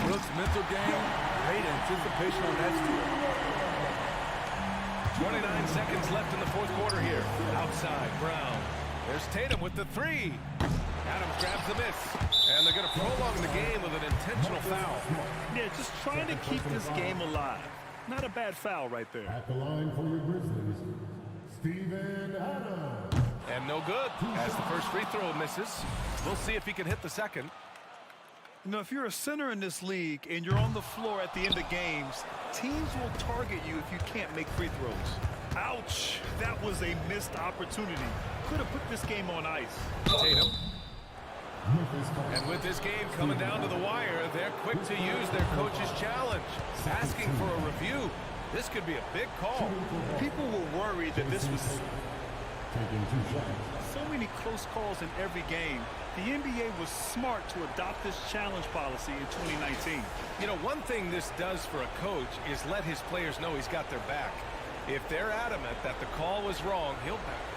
Brooks' mental game, great anticipation on that steal. 29 seconds left in the fourth quarter here. Outside, Brown. There's Tatum with the 3. Adams grabs the miss. And they're going to prolong the game with an intentional foul. Yeah, just trying to keep this game alive. Not a bad foul right there. At the line for your Grizzlies, Steven Adams. And no good, as the first free throw misses. We'll see if he can hit the second. You know, if you're a center in this league and you're on the floor at the end of games, teams will target you if you can't make free throws. Ouch! That was a missed opportunity. Could have put this game on ice. Tatum. And with this game coming down to the wire, they're quick to use their coach's challenge, asking for a review. This could be a big call. People were worried that this was so many close calls in every game. The NBA was smart to adopt this challenge policy in 2019. You know, one thing this does for a coach is let his players know he's got their back. If they're adamant that the call was wrong, he'll back it.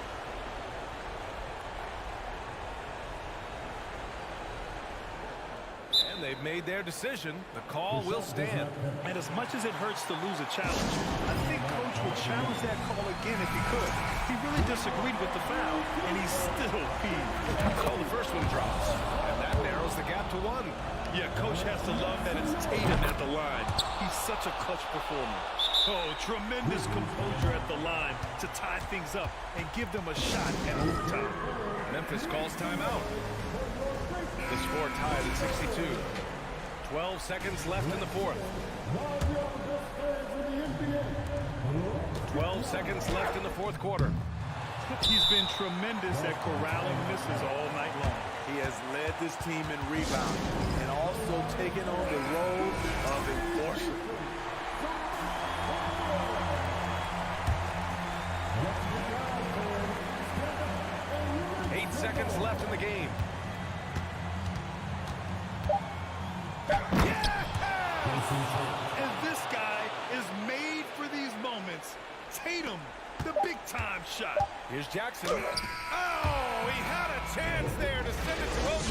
And they've made their decision. The call will stand. And as much as it hurts to lose a challenge, I think Coach would challenge that call again if he could. He really disagreed with the foul, and he's still peeved. So the first one drops, and that narrows the gap to 1. Yeah, Coach has to love that it's Tatum at the line. He's such a clutch performer. Oh, tremendous composure at the line to tie things up and give them a shot at overtime. Memphis calls timeout. The score tied at 62. 12 seconds left in the fourth. 12 seconds left in the fourth quarter. He's been tremendous at corralling misses all night long. He has led this team in rebounding and also taken on the role of enforcer. Eight seconds left in the game. And this guy is made for these moments. Tatum, the big-time shot. Here's Jackson. Oh, he had a chance there to send it to OT,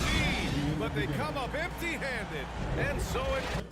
but they come up empty-handed. And so it...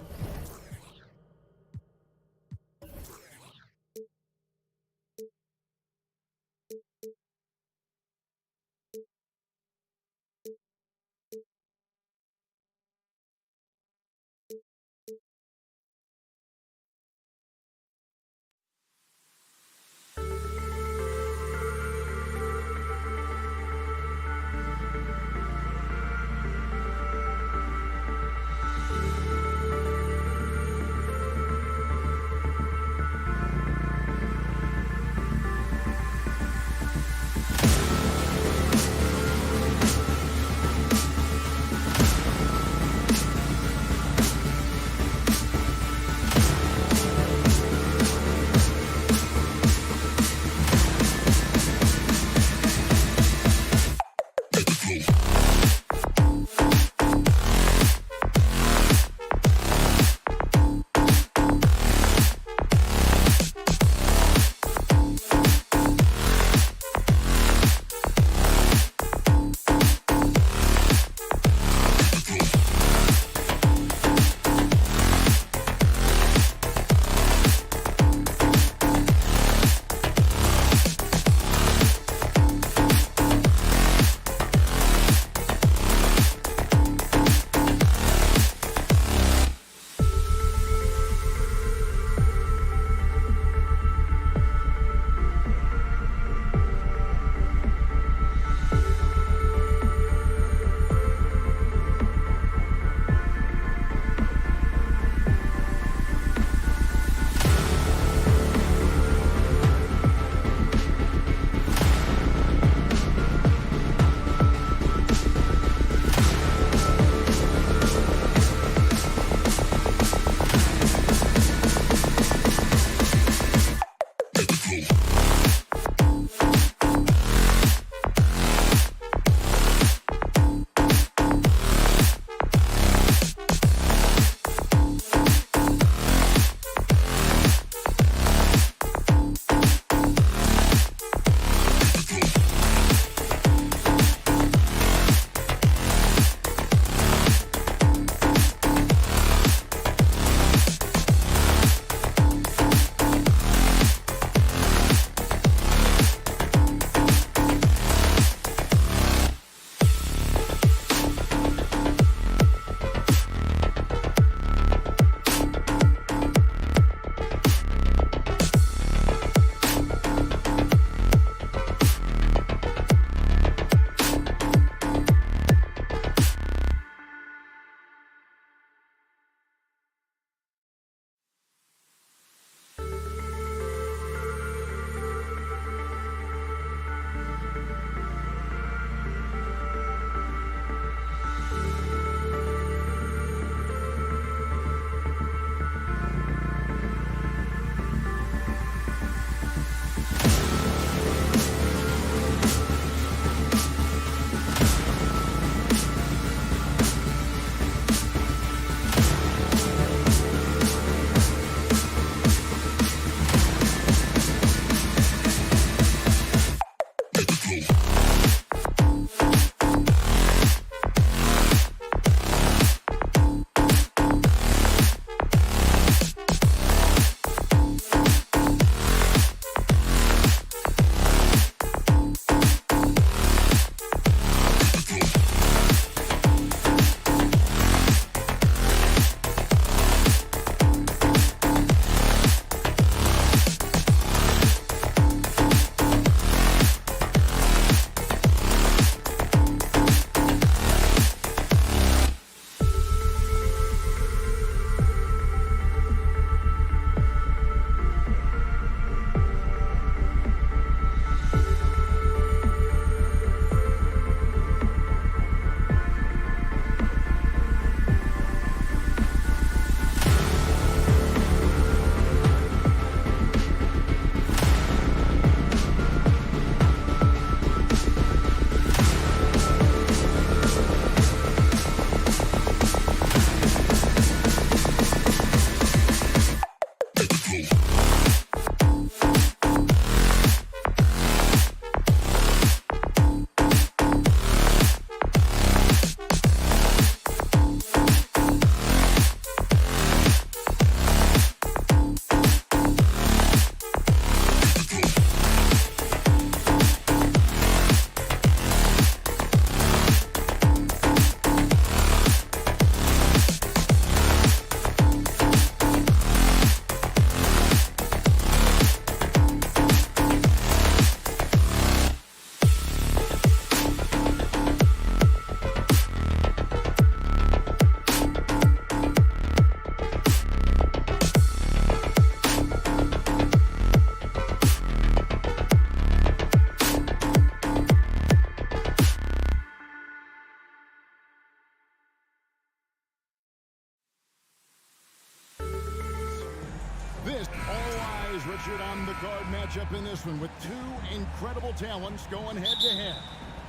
matchup in this one with two incredible talents going head-to-head.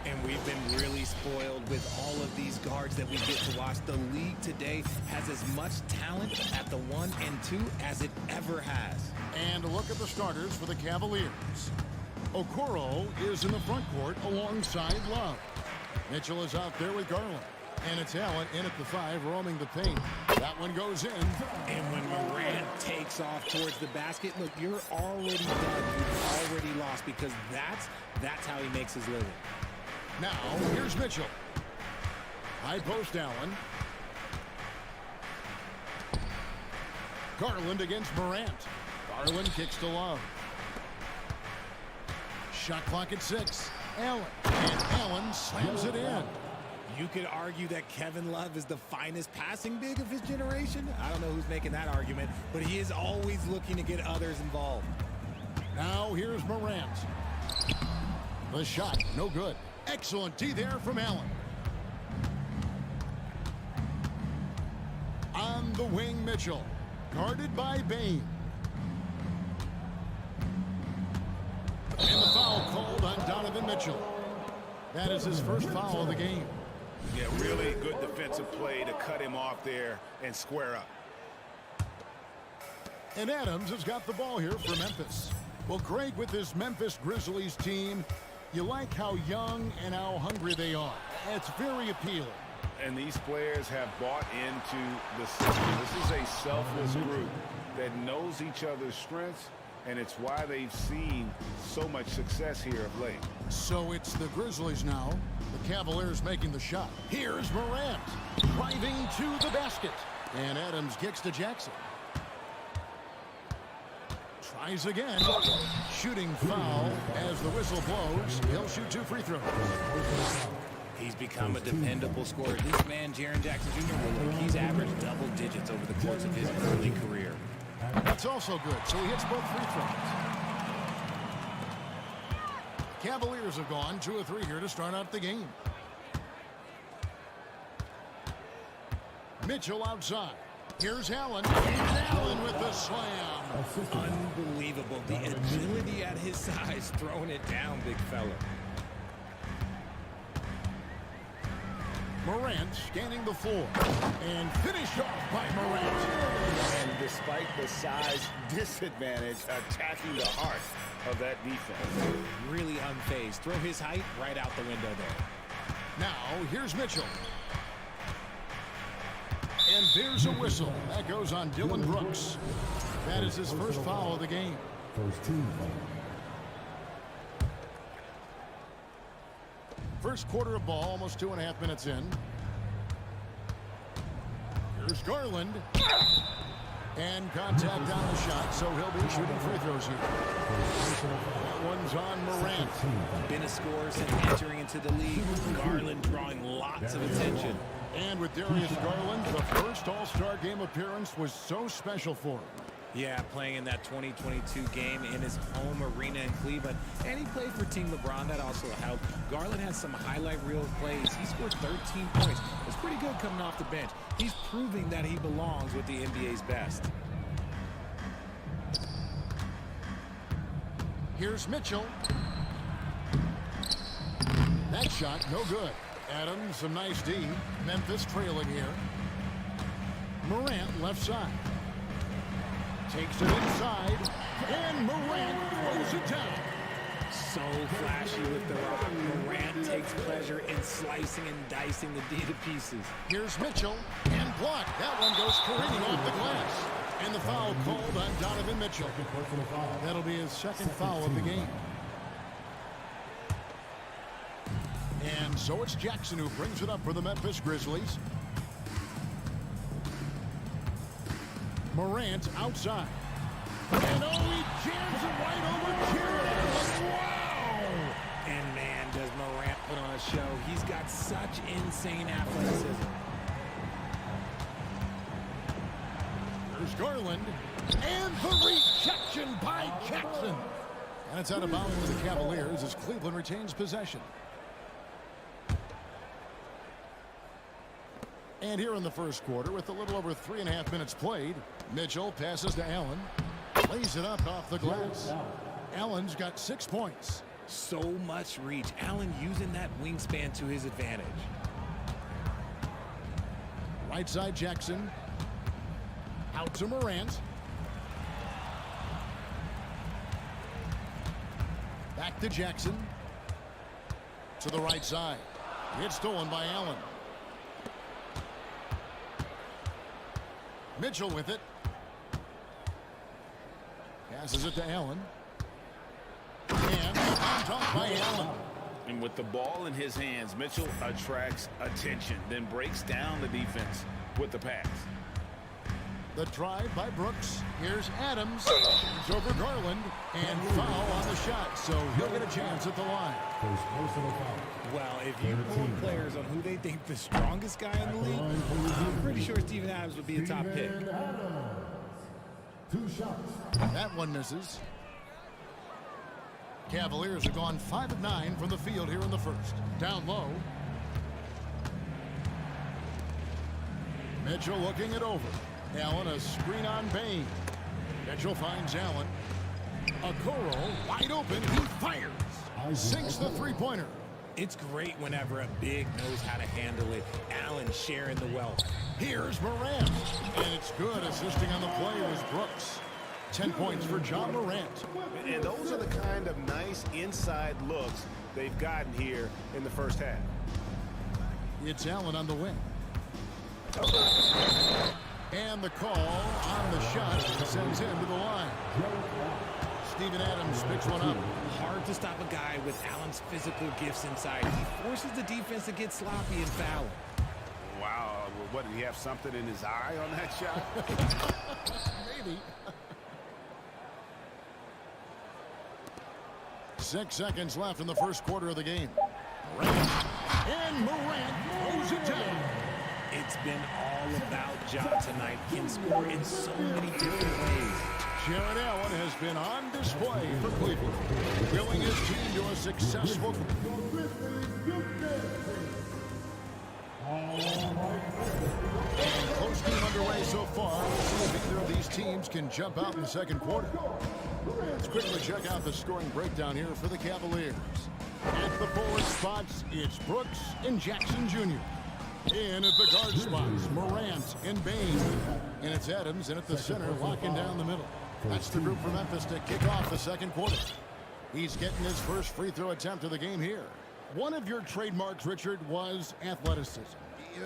And we've been really spoiled with all of these guards that we get to watch. The league today has as much talent at the 1 and 2 as it ever has. And a look at the starters for the Cavaliers. Okoro is in the front court alongside Love. Mitchell is out there with Garland. And it's Allen in at the 5, roaming the paint. That one goes in. And when Morant takes off towards the basket, look, you're already done. You've already lost because that's how he makes his living. Now, here's Mitchell. High post Allen. Garland against Morant. Garland kicks to Love. Shot clock at 6. Allen. And Allen slams it in. You could argue that Kevin Love is the finest passing big of his generation. I don't know who's making that argument, but he is always looking to get others involved. Now here's Morant. The shot, no good. Excellent D there from Allen. On the wing, Mitchell. Guarded by Bain. And the foul called on Donovan Mitchell. That is his first foul of the game. Yeah, really good defensive play to cut him off there and square up. And Adams has got the ball here for Memphis. Well, Greg, with this Memphis Grizzlies team, you like how young and how hungry they are. It's very appealing. And these players have bought into the system. This is a selfless group that knows each other's strengths, and it's why they've seen so much success here of late. So it's the Grizzlies now. The Cavaliers making the shot. Here's Morant driving to the basket. And Adams kicks to Jackson. Tries again. Shooting foul as the whistle blows. He'll shoot 2 free throws. He's become a dependable scorer. This man, Jaren Jackson Jr., he's averaged double digits over the course of his early career. That's also good. So he hits both free throws. Cavaliers have gone 2 of 3 here to start out the game. Mitchell outside. Here's Allen. Allen with the slam. Unbelievable. The agility at his size, throwing it down, big fella. Morant scanning the floor. And finished off by Morant. And despite the size disadvantage, attacking the heart of that defense. Really unfazed. Throw his height right out the window there. Now, here's Mitchell. And there's a whistle. That goes on Dylan Brooks. That is his first foul of the game. First team foul. First quarter of ball, almost 2.5 minutes in. Here's Garland. And contact on the shot, so he'll be shooting free throws here. That one's on Morant. Been a scorer since entering into the league. Garland drawing lots of attention. And with Darius Garland, the first All-Star game appearance was so special for him. Yeah, playing in that 2022 game in his home arena in Cleveland. And he played for Team LeBron. That also helped. Garland has some highlight reel plays. He scored 13 points. It's pretty good coming off the bench. He's proving that he belongs with the NBA's best. Here's Mitchell. That shot, no good. Adams, some nice D. Memphis trailing here. Morant, left side. Takes it inside, and Morant throws it down. So flashy with the rock. Morant takes pleasure in slicing and dicing the D to pieces. Here's Mitchell, and blocked. That one goes careening off the glass. And the foul called on Donovan Mitchell. That'll be his second foul of the game. And so it's Jackson who brings it up for the Memphis Grizzlies. Morant outside. And oh, he jams it right over Kieran. Wow! And man, does Morant put on a show. He's got such insane athleticism. There's Garland. And the rejection by Jackson. And it's out of bounds for the Cavaliers as Cleveland retains possession. And here in the first quarter, with a little over 3.5 minutes played, Mitchell passes to Allen, lays it up off the glass. Allen's got 6 points. So much reach. Allen using that wingspan to his advantage. Right side Jackson. Out to Morant. Back to Jackson. To the right side. It's stolen by Allen. Mitchell with it. Passes it to Allen. And on top by Allen. And with the ball in his hands, Mitchell attracts attention, then breaks down the defense with the pass. The drive by Brooks. Here's Adams. It's over Garland. And foul on the shot, so he'll get a chance at the line. First personal foul. Well, if you pull players on who they think the strongest guy in the league, I'm pretty sure Steven Adams would be a top pick. Steven Adams. 2 shots. That one misses. Cavaliers have gone 5 of 9 from the field here in the first. Down low. Mitchell looking it over. Allen a screen on Bain. Mitchell finds Allen. Okoro wide open. He fires. Sinks the three-pointer. It's great whenever a big knows how to handle it. Allen sharing the wealth. Here's Morant. And it's good. Assisting on the play was Brooks. 10 points for John Morant. And those are the kind of nice inside looks they've gotten here in the first half. It's Allen on the wing. And the call on the shot sends him to the line. Steven Adams picks one up. Hard to stop a guy with Allen's physical gifts inside. He forces the defense to get sloppy and foul. Wow, what, did he have something in his eye on that shot? Maybe. 6 seconds left in the first quarter of the game. And Morant throws it down. It's been all about Ja tonight. Can score in so many different ways. Jared Allen has been on display for Cleveland, willing his team to a successful. And close game underway so far. We'll see if either of these teams can jump out in the second quarter. Let's quickly check out the scoring breakdown here for the Cavaliers. At the forward spots, it's Brooks and Jackson Jr. In at the guard spots, Morant and Bain. And it's Adams in at the center, locking down the middle. That's the group for Memphis to kick off the second quarter. He's getting his first free throw attempt of the game here. One of your trademarks, Richard, was athleticism.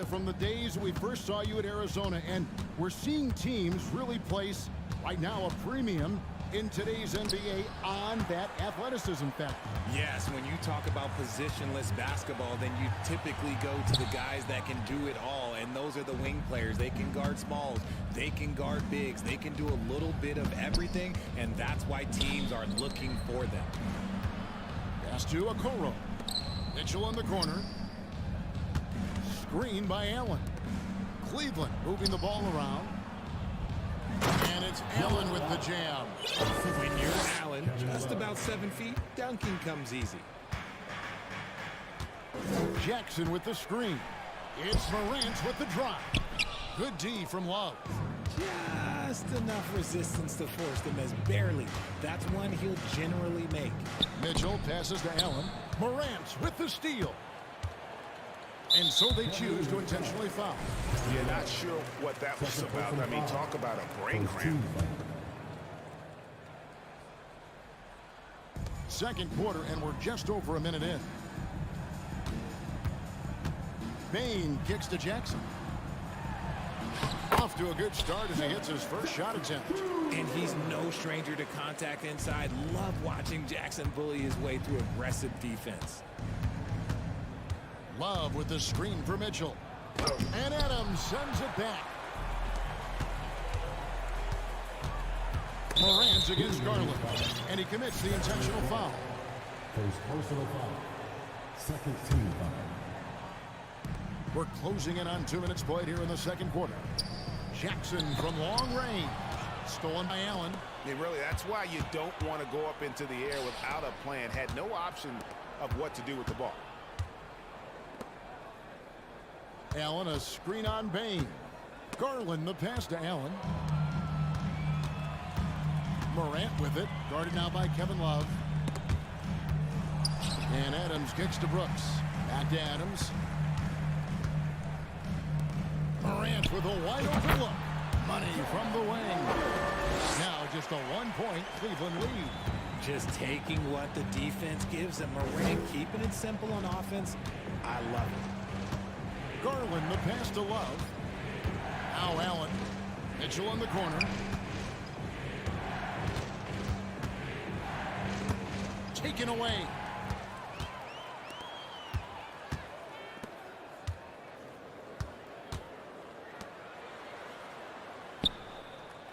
From the days we first saw you at Arizona, and we're seeing teams really place, right now, a premium in today's NBA on that athleticism factor. Yes, when you talk about positionless basketball, then you typically go to the guys that can do it all, and those are the wing players. They can guard smalls, they can guard bigs, they can do a little bit of everything, and that's why teams are looking for them. Pass to Okoro. Mitchell in the corner. Screen by Allen. Cleveland moving the ball around. And it's Allen with the jam. When you're Allen, just about 7 feet, dunking comes easy. Jackson with the screen. It's Morant with the drop. Good D from Love. Just enough resistance to force them as barely. That's one he'll generally make. Mitchell passes to Allen. Morant with the steal. And so they choose to intentionally foul. You're not sure what that was about. I mean, talk about a brain cramp. Second quarter, and we're just over a minute in. Bain kicks to Jackson. Off to a good start as he hits his first shot attempt. And he's no stranger to contact inside. Love watching Jackson bully his way through aggressive defense. Love with the screen for Mitchell. And Adams sends it back. Morant's against Garland. And he commits the intentional foul. First personal foul. Second team foul. We're closing in on 2 minutes played here in the second quarter. Jackson from long range. Stolen by Allen. Really, that's why you don't want to go up into the air without a plan. Had no option of what to do with the ball. Allen a screen on Bain. Garland the pass to Allen. Morant with it, guarded now by Kevin Love. And Adams kicks to Brooks. Back to Adams. Morant with a wide open look. Money from the wing. Now just a 1-point Cleveland lead. Just taking what the defense gives them. Morant keeping it simple on offense. I love it. Garland the pass to Love. Now Allen. Mitchell in the corner. Taken away.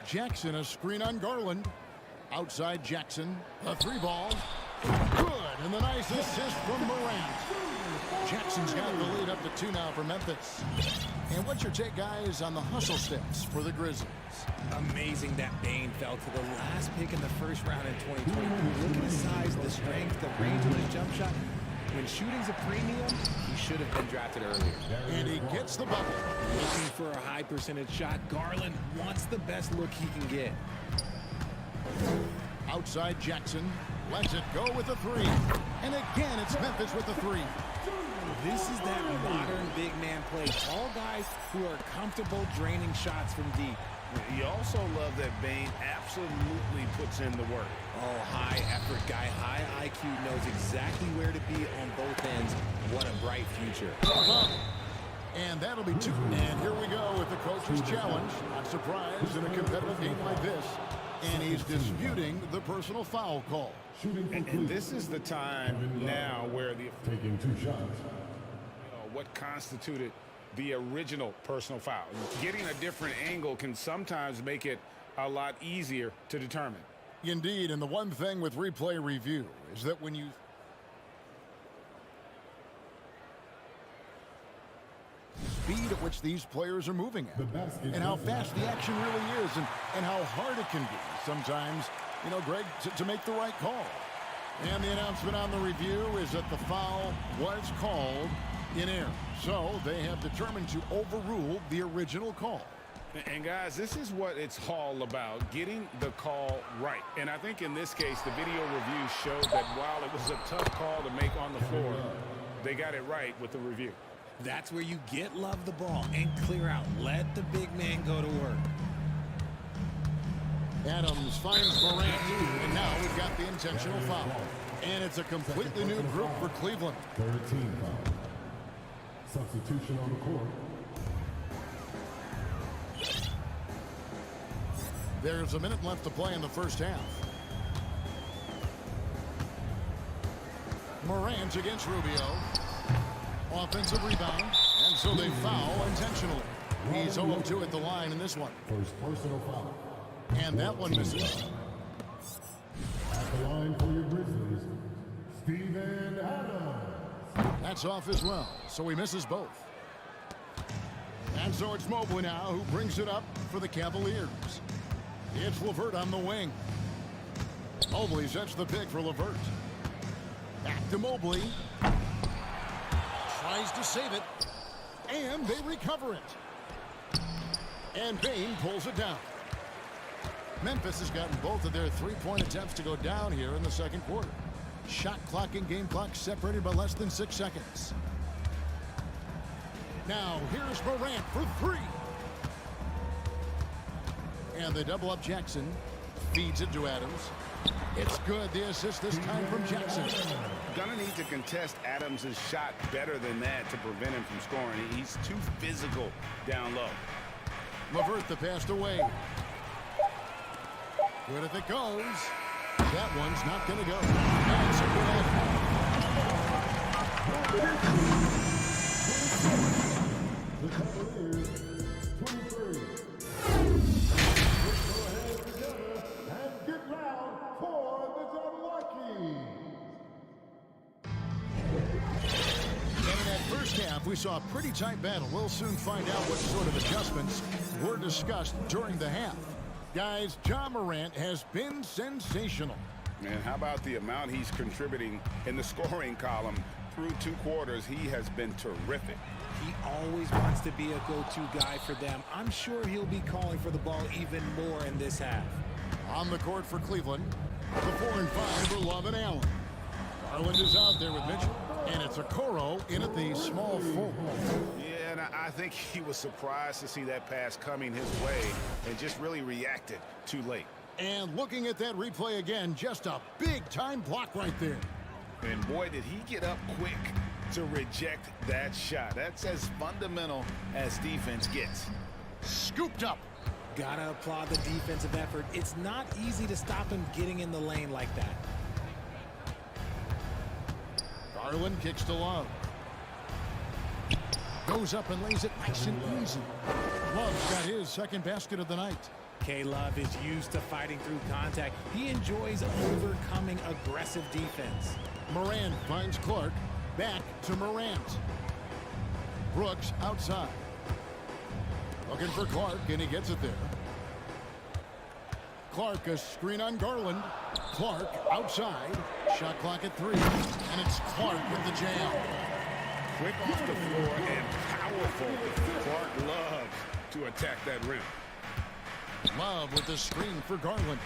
Jackson, a screen on Garland. Outside Jackson. A 3-ball. Good. And the nice assist from Morant. Jackson's got the lead up to 2 now for Memphis. And what's your take, guys, on the hustle steps for the Grizzlies? Amazing that Bane fell to the last pick in the first round in 2022. Look at his size, the strength, the range of his jump shot. When shooting's a premium, he should have been drafted earlier. And he gets the bucket. Looking for a high percentage shot. Garland wants the best look he can get. Outside Jackson. Lets it go with a 3. And again, it's Memphis with the 3. This is that modern big man play. All guys who are comfortable draining shots from deep. You also love that Bane absolutely puts in the work. Oh, high effort guy, high IQ, knows exactly where to be on both ends. What a bright future. And that'll be 2. And here we go with the coach's challenge. Not surprised in a competitive game like this. And he's disputing the personal foul call. And this is the time now where the Taking 2 shots. what constituted the original personal foul. Getting a different angle can sometimes make it a lot easier to determine. Indeed, and the one thing with replay review is that when you speed at which these players are moving at and how fast the action really is and how hard it can be sometimes, you know, Greg, to make the right call. And the announcement on the review is that the foul was called in air. So they have determined to overrule the original call. And guys, this is what it's all about, getting the call right. And I think in this case, the video review showed that while it was a tough call to make on the floor, they got it right with the review. That's where you get Love the ball and clear out. Let the big man go to work. Adams finds Morant, and now we've got the intentional foul. And it's a completely new group for Cleveland. 13 foul. Substitution on the court. There's a minute left to play in the first half. Morant against Rubio. Offensive rebound, and so they foul intentionally. He's 0-2 at the line in this one. First personal foul. And that one misses. At the line for your Grizzlies, Steven Adams. That's off as well, so he misses both. And so it's Mobley now who brings it up for the Cavaliers. It's LeVert on the wing. Mobley sets the pick for LeVert. Back to Mobley. Tries to save it. And they recover it. And Bane pulls it down. Memphis has gotten both of their three-point attempts to go down here in the second quarter. Shot clock and game clock separated by less than 6 seconds. Now here's Morant for 3. And they double up Jackson. Feeds it to Adams. It's good. The assist this time from Jackson. Gonna need to contest Adams' shot better than that to prevent him from scoring. He's too physical down low. LeVert the pass away. Good if it goes. That one's not going to go. That's a The Cavaliers, 23. Let's go ahead together and get loud for the Jabberwockies. And in that first half, we saw a pretty tight battle. We'll soon find out what sort of adjustments were discussed during the half. Guys, Ja Morant has been sensational. And how about the amount he's contributing in the scoring column? Through 2 quarters, he has been terrific. He always wants to be a go-to guy for them. I'm sure he'll be calling for the ball even more in this half. On the court for Cleveland, the 4 and 5 for Love and Allen. Garland is out there with Mitchell, and it's Okoro in at the small forward. Yeah, and I think he was surprised to see that pass coming his way and just really reacted too late. And looking at that replay again, just a big-time block right there. And boy, did he get up quick to reject that shot. That's as fundamental as defense gets. Scooped up. Gotta applaud the defensive effort. It's not easy to stop him getting in the lane like that. Garland kicks to Love. Goes up and lays it nice and easy. Love's got his second basket of the night. K-Love is used to fighting through contact. He enjoys overcoming aggressive defense. Morant finds Clark. Back to Morant. Brooks outside. Looking for Clark, and he gets it there. Clark, a screen on Garland. Clark outside. Shot clock at 3. And it's Clark with the jam. Quick off the floor and powerful. Clark loves to attack that rim. Love with the screen for Garland.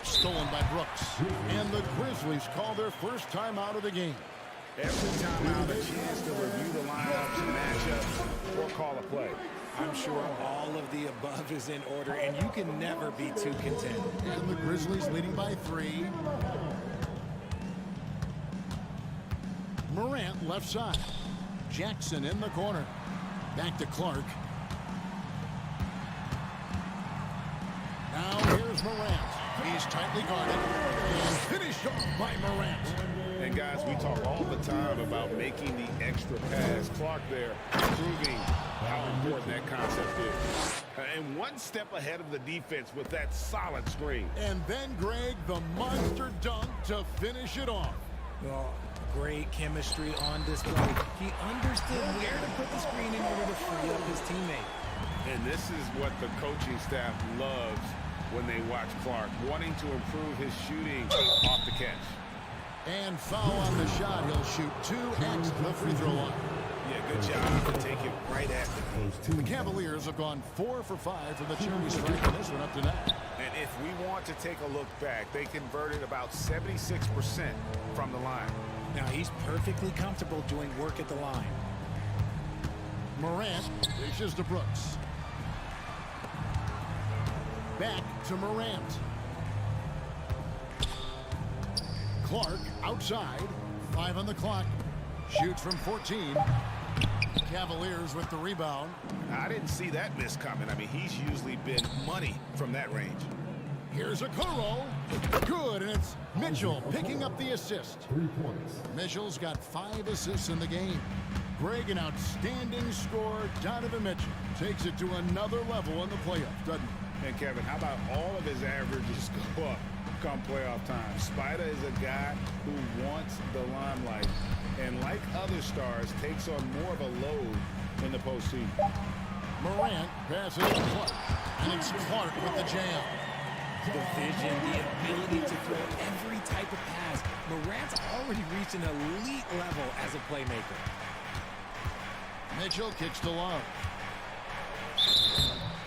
Stolen by Brooks. And the Grizzlies call their first timeout of the game. Every timeout, a chance to review the lineups and matchups or call a play. I'm sure all of the above is in order, and you can never be too content. And the Grizzlies leading by 3. Morant left side. Jackson in the corner. Back to Clark. Now here's Morant. He's tightly guarded and finished off by Morant. And guys, we talk all the time about making the extra pass. Clark there proving how important that concept is. And one step ahead of the defense with that solid screen. And then Greg, the monster dunk to finish it off. Oh, great chemistry on display. He understood where to put the screen in order to free up his teammate. And this is what the coaching staff loves when they watch Clark, wanting to improve his shooting off the catch. And foul on the shot. He'll shoot 2 at the free throw line. Yeah, good job to take it right at the Cavaliers have gone 4 for 5 from the charity stripe in this one up to now. And if we want to take a look back, they converted about 76% from the line. Now he's perfectly comfortable doing work at the line. Morant dishes to Brooks. Back to Morant. Clark outside. 5 on the clock. Shoots from 14. Cavaliers with the rebound. I didn't see that miss coming. I mean, he's usually been money from that range. Here's Okoro. Good, and it's Mitchell picking up the assist. 3 points. Mitchell's got 5 assists in the game. Greg, an outstanding scorer. Donovan Mitchell takes it to another level in the playoffs, doesn't he? And Kevin, how about all of his averages go up come playoff time? Spider is a guy who wants the limelight, and like other stars, takes on more of a load in the postseason. Morant passes to Clark, and it's Clark with the jam. The vision, the ability to throw every type of pass. Morant's already reached an elite level as a playmaker. Mitchell kicks to Love.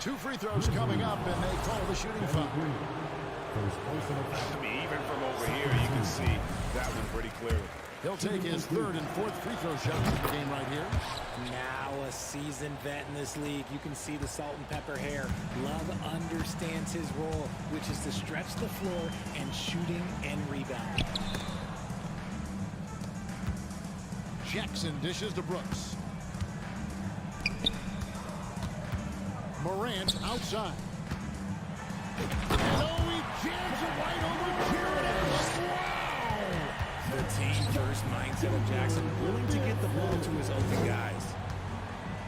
2 free throws coming up, and they call the shooting foul. I mean, even from over here, you can see that one pretty clearly. He'll take his 3rd and 4th free throw shots of the game right here. Now a seasoned vet in this league. You can see the salt and pepper hair. Love understands his role, which is to stretch the floor and shooting and rebounding. Jackson dishes to Brooks. Morant outside. And oh, he jams it right over here. Wow! The team-first mindset of Jackson, willing to get the ball to his open guys.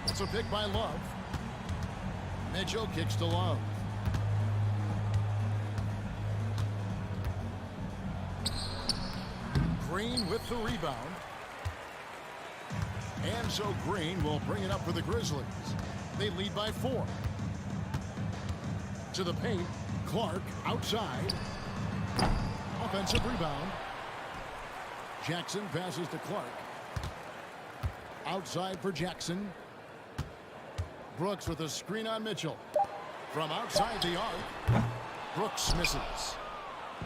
It's a pick by Love. Mitchell kicks to Love. Green with the rebound. And so Green will bring it up for the Grizzlies. They lead by 4. To the paint. Clark outside. Offensive rebound. Jackson passes to Clark. Outside for Jackson. Brooks with a screen on Mitchell. From outside the arc. Brooks misses.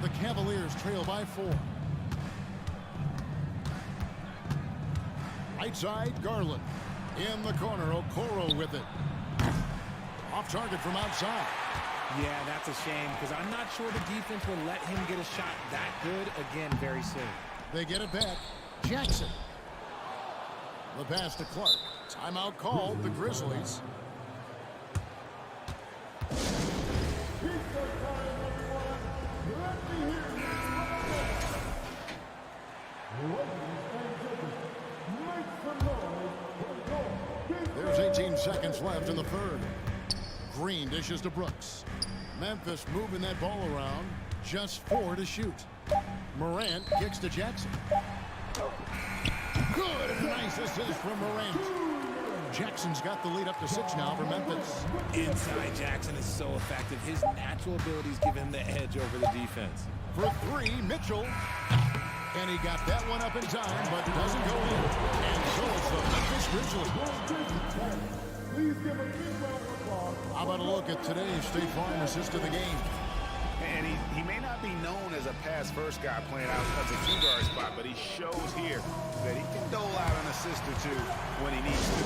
The Cavaliers trail by 4. Right side, Garland. In the corner, Okoro with it. Off target from outside. Yeah, that's a shame because I'm not sure the defense will let him get a shot that good again very soon. They get it back. Jackson. The pass to Clark. Timeout called, the Grizzlies. There's 18 seconds left in the third. Green dishes to Brooks. Memphis moving that ball around. Just 4 to shoot. Morant kicks to Jackson. Good. And a nice assist from Morant. Jackson's got the lead up to 6 now for Memphis. Inside Jackson is so effective. His natural abilities give him the edge over the defense. For 3, Mitchell. And he got that one up in time, but doesn't go in. And so it's the Memphis Grizzlies. Please give a big round of applause. How about a look at today's State Farm assist of the game? And he may not be known as a pass-first guy playing out as a two-guard spot, but he shows here that he can dole out an assist or two when he needs to.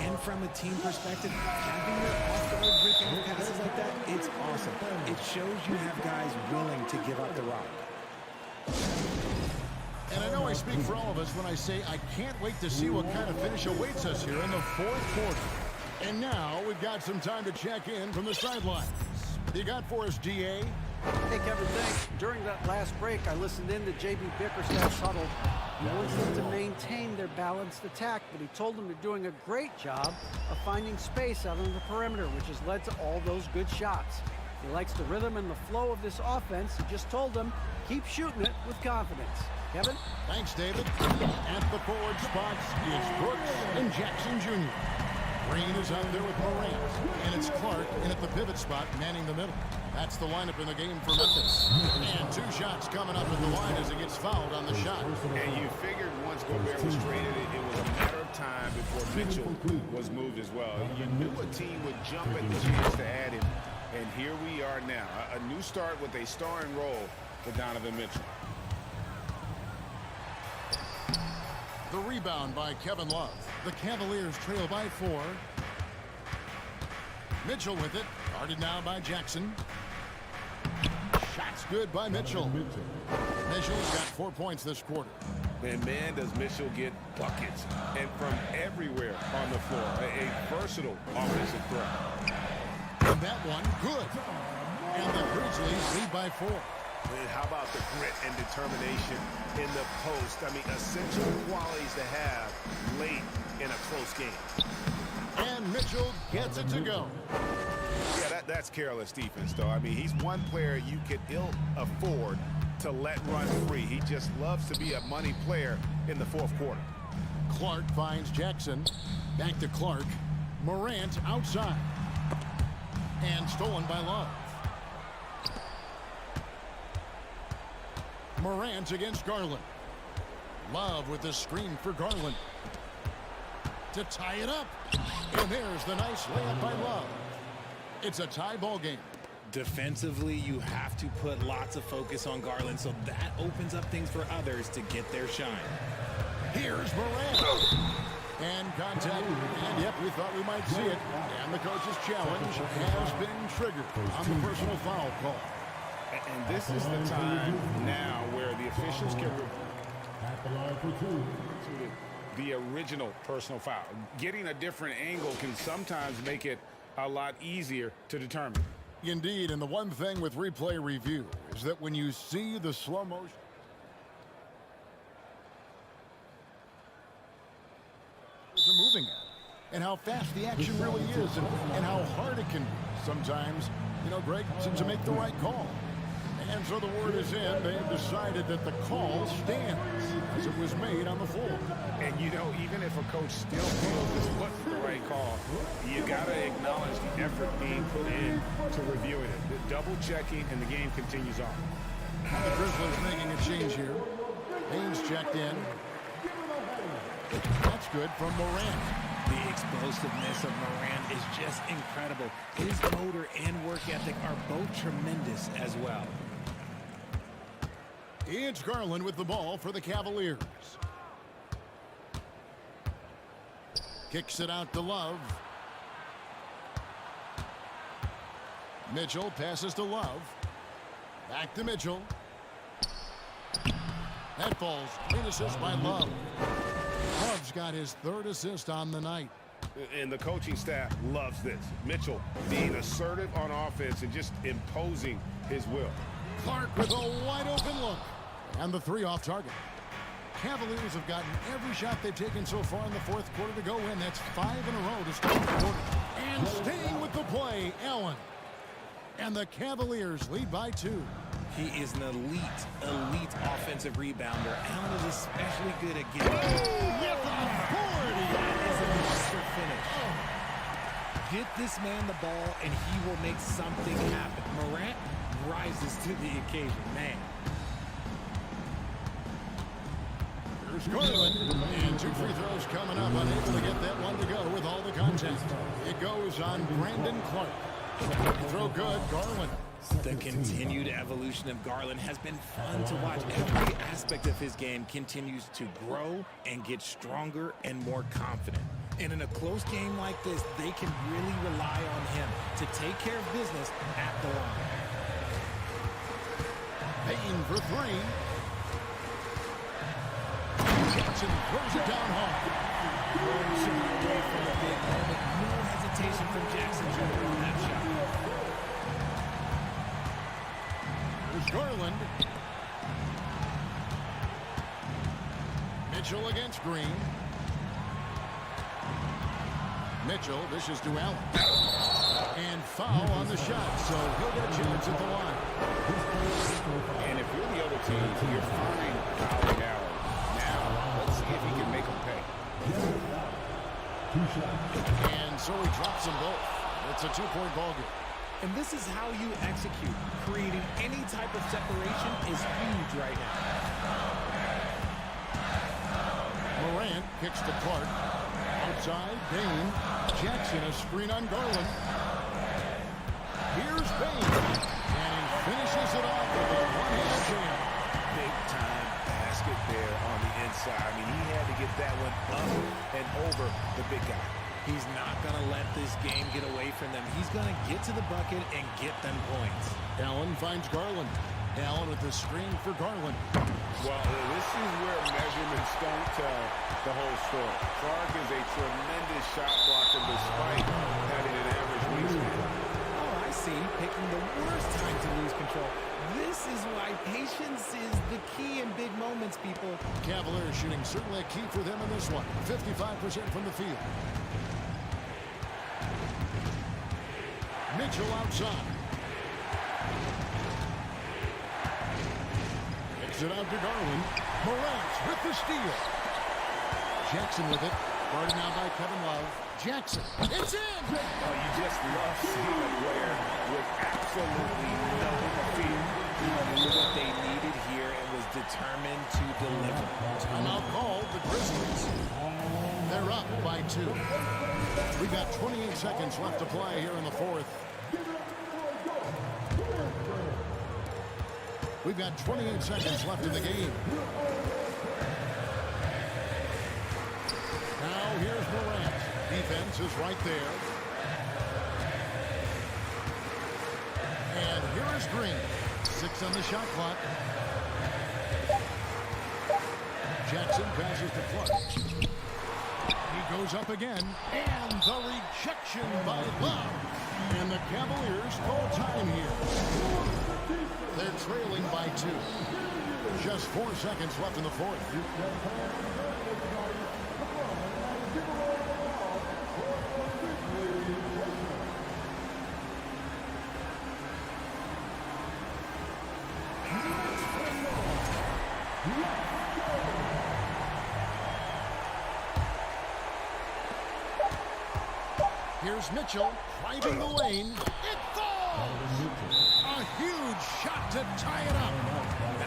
And from a team perspective, having your off-guard ripping passes like that, it's awesome. It shows you have guys willing to give up the rock. And I know I speak for all of us when I say I can't wait to see what kind of finish awaits us here in the 4th quarter. And now we've got some time to check in from the sidelines. You got for us, DA? Hey, Kevin, thanks. During that last break, I listened in to J.B. Bickerstaff's huddle. He wants them to maintain their balanced attack, but he told them they're doing a great job of finding space out on the perimeter, which has led to all those good shots. He likes the rhythm and the flow of this offense. He just told them, keep shooting it with confidence. Kevin? Thanks, David. At the forward spots, it's Brooks and Jackson Jr. Green is out there with Morant, and it's Clark in at the pivot spot, manning the middle. That's the lineup in the game for Memphis. And 2 shots coming up at the line as he gets fouled on the shot. And you figured once Gobert was traded, it was a matter of time before Mitchell was moved as well. You knew a team would jump at the chance to add him, and here we are now. A new start with a starring role for Donovan Mitchell. The rebound by Kevin Love. The Cavaliers trail by 4. Mitchell with it. Guarded now by Jackson. Shots good by Mitchell. Mitchell's got 4 points this quarter. And man, does Mitchell get buckets. And from everywhere on the floor. A versatile offensive threat. And that one, good. And the Grizzlies lead by 4. And how about the grit and determination in the post? I mean, essential qualities to have late in a close game. And Mitchell gets it to go. Yeah, that's careless defense, though. I mean, he's one player you could ill afford to let run free. He just loves to be a money player in the 4th quarter. Clark finds Jackson. Back to Clark. Morant outside. And stolen by Love. Morant against Garland. Love with the screen for Garland. To tie it up. And there's the nice layup by Love. It's a tie ball game. Defensively, you have to put lots of focus on Garland, so that opens up things for others to get their shine. Here's Morant. And contact. And yep, we thought we might see it. And the coach's challenge has been triggered on the personal foul call. And this is the time now where the officials can At the line for 2. the original personal foul. Getting a different angle can sometimes make it a lot easier to determine. Indeed, and the one thing with replay review is that when you see the slow motion are moving at, and how fast the action really is, and how hard it can be sometimes, you know, Greg, to make the right call. And so the word is in. They have decided that the call stands as it was made on the floor. And, you know, even if a coach still feels this wasn't the right call, you got to acknowledge the effort being put in to reviewing it. The double checking, and the game continues on. The Grizzlies making a change here. Haynes checked in. That's good from Morant. The explosiveness of Morant is just incredible. His motor and work ethic are both tremendous as well. It's Garland with the ball for the Cavaliers. Kicks it out to Love. Mitchell passes to Love. Back to Mitchell. That falls. Great assist by Love. Love's got his 3rd assist on the night. And the coaching staff loves this. Mitchell being assertive on offense and just imposing his will. Clark with a wide open look. And the 3 off target. Cavaliers have gotten every shot they've taken so far in the 4th quarter to go in. That's 5 in a row to start the quarter. And staying with the play, Allen. And the Cavaliers lead by 2. He is an elite offensive rebounder. Allen is especially good at getting with authority. That is a monster finish. Get this man the ball, and he will make something happen. Morant rises to the occasion, man. Here's Garland, and 2 free throws coming up, unable to get that one to go with all the contact. It goes on Brandon Clark. Free throw good, Garland. The continued evolution of Garland has been fun to watch. Every aspect of his game continues to grow and get stronger and more confident. And in a close game like this, they can really rely on him to take care of business at the line. Payne for 3. Jackson throws it down hard. Away from the big moment. No hesitation from Jackson Jr. on that shot. There's Garland. Mitchell against Green. Mitchell, this is to Allen. And foul on the shot, so he'll get a chance at the line. And if you're the other team, you're fine fouling Allen. Now, let's see if he can make them pay. And so he drops them both. It's a 2-point ball game. And this is how you execute. Creating any type of separation is huge right now. Morant kicks to Clark. Outside, Payne. Jackson, a screen on Garland. Here's Payne. And he finishes it off with a one-hand jam. Big-time basket there on the inside. I mean, he had to get that one up and over the big guy. He's not going to let this game get away from them. He's going to get to the bucket and get them points. Allen finds Garland. Allen with the screen for Garland. Well, this is where measurements don't tell the whole story. Clark is a tremendous shot blocker despite having an average wingspan. Oh, I see. Picking the worst time to lose control. This is why patience is the key in big moments, people. Cavaliers shooting certainly a key for them in this one. 55% from the field. Mitchell outside. Kicks it out to Garland. Morant with the steal. Jackson with it. Guarded now by Kevin Love. Jackson. It's in! Oh, you just love seeing a player with absolutely no fear. He knew what they needed here and was determined to deliver. Timeout called the Grizzlies. They're up by 2. We've got 28 seconds left to play here in the 4th. We've got 28 seconds left in the game. Now here's Morant. Defense is right there. And here is Green. 6 on the shot clock. Jackson passes to Clark. He goes up again. And the rejection by Love. And the Cavaliers call time here. They're trailing by 2. Just 4 seconds left in the 4th. Here's Mitchell driving the lane. It falls! A huge shot to tie it up.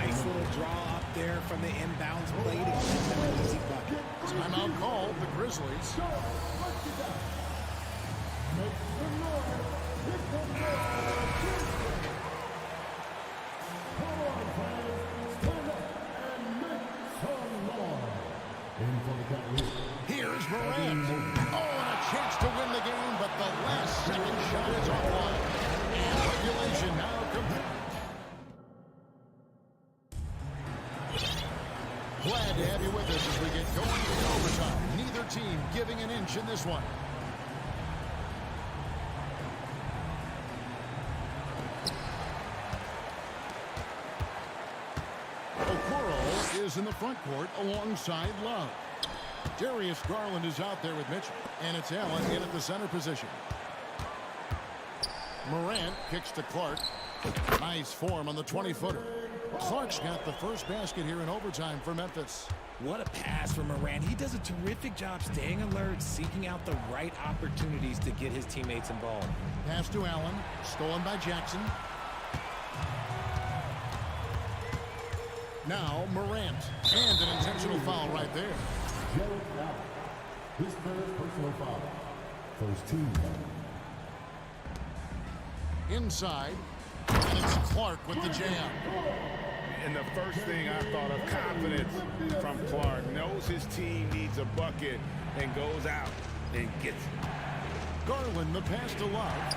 Nice little draw up there from the inbounds play to get them an easy bucket. Timeout called the Grizzlies. Here's Morant. Oh, and a chance to win the game, but the last second shot is offline. And regulation now complete. Glad to have you with us as we get going into overtime. Neither team giving an inch in this one. Okoro is in the front court alongside Love. Darius Garland is out there with Mitchell, and it's Allen in at the center position. Morant kicks to Clark. Nice form on the 20-footer. Clark's got the first basket here in overtime for Memphis. What a pass from Morant. He does a terrific job staying alert, seeking out the right opportunities to get his teammates involved. Pass to Allen, stolen by Jackson. Now Morant, and an intentional foul right there. His third personal foul. First team foul. Inside, and it's Clark with the jam. And the first thing I thought of, confidence from Clark. Knows his team needs a bucket and goes out and gets it. Garland, the pass to Love.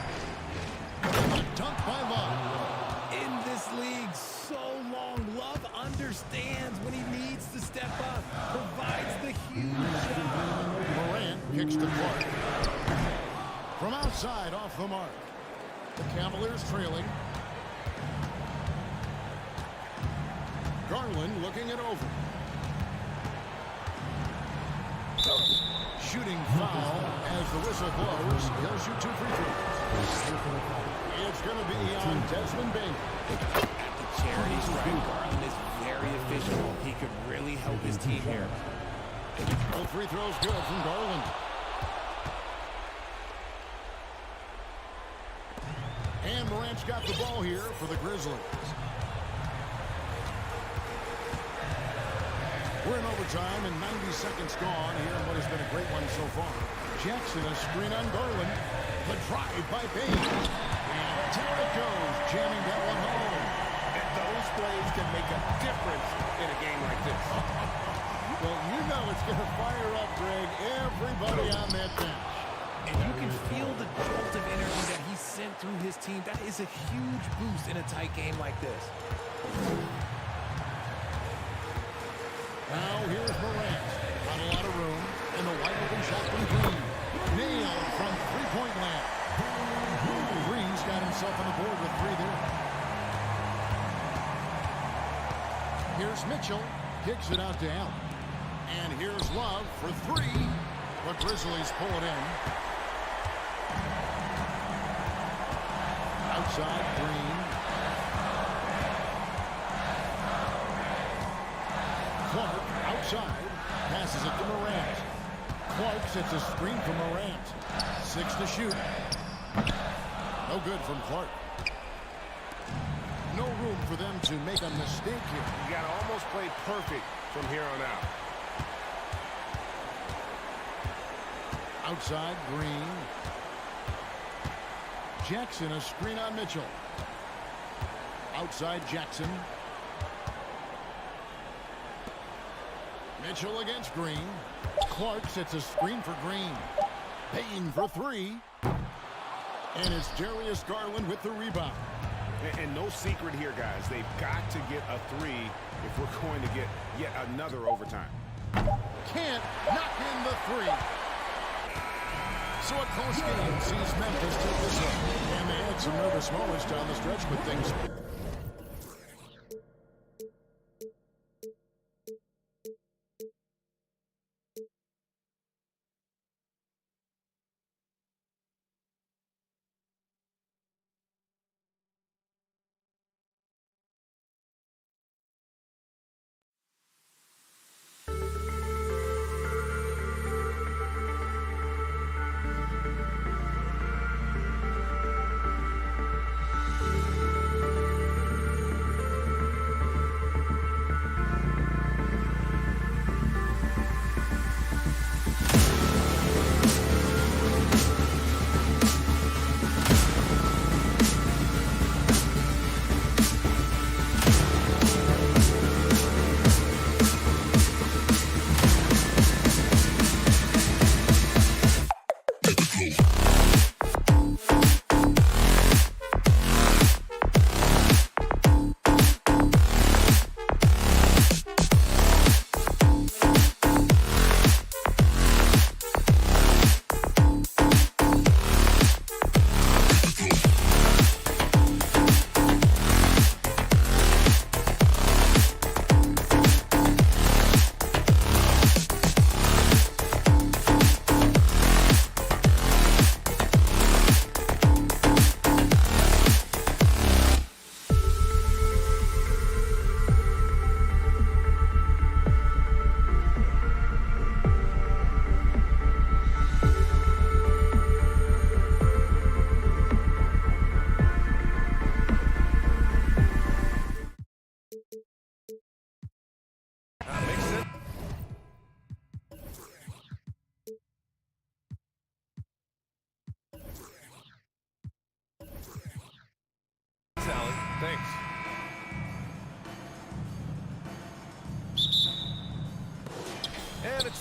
A dunk by Love. In this league so long, Love understands when he needs to step up, provides the huge shot. Morant kicks to Clark. From outside, off the mark. The Cavaliers trailing. Garland looking it over. Shooting foul as the whistle blows. He'll shoot 2 free throws. It's going to be on Desmond Bain. At the charity stripe, Garland is very efficient. He could really help his team here. Both free throws good from Garland. And Morant's got the ball here for the Grizzlies. We're in overtime and 90 seconds gone here in what has been a great one so far. Jackson, a screen on Garland. The drive by Bain. And down it goes, jamming that one home. And those plays can make a difference in a game like this. Well, you know it's going to fire up, Greg, everybody on that bench. And you can feel the jolt of energy that he sent through his team. That is a huge boost in a tight game like this. Now here's Morant. Not a lot of room. And the wide open shot from Green. Nailed from three-point land. Green's got himself on the board with 3 there. Here's Mitchell. Kicks it out to Allen. And here's Love for 3. The Grizzlies pull it in. Outside, Green. Clark outside. Passes it to Morant. Clark sets a screen for Morant. 6 to shoot. No good from Clark. No room for them to make a mistake here. You got to almost play perfect from here on out. Outside, Green. Jackson, a screen on Mitchell. Outside, Jackson. Mitchell against Green. Clark sets a screen for Green. Payne for 3. And it's Darius Garland with the rebound. And no secret here, guys. They've got to get a 3 if we're going to get yet another overtime. Can't knock in the 3. So a close game sees Memphis take this one. And they had some nervous moments down the stretch, but things...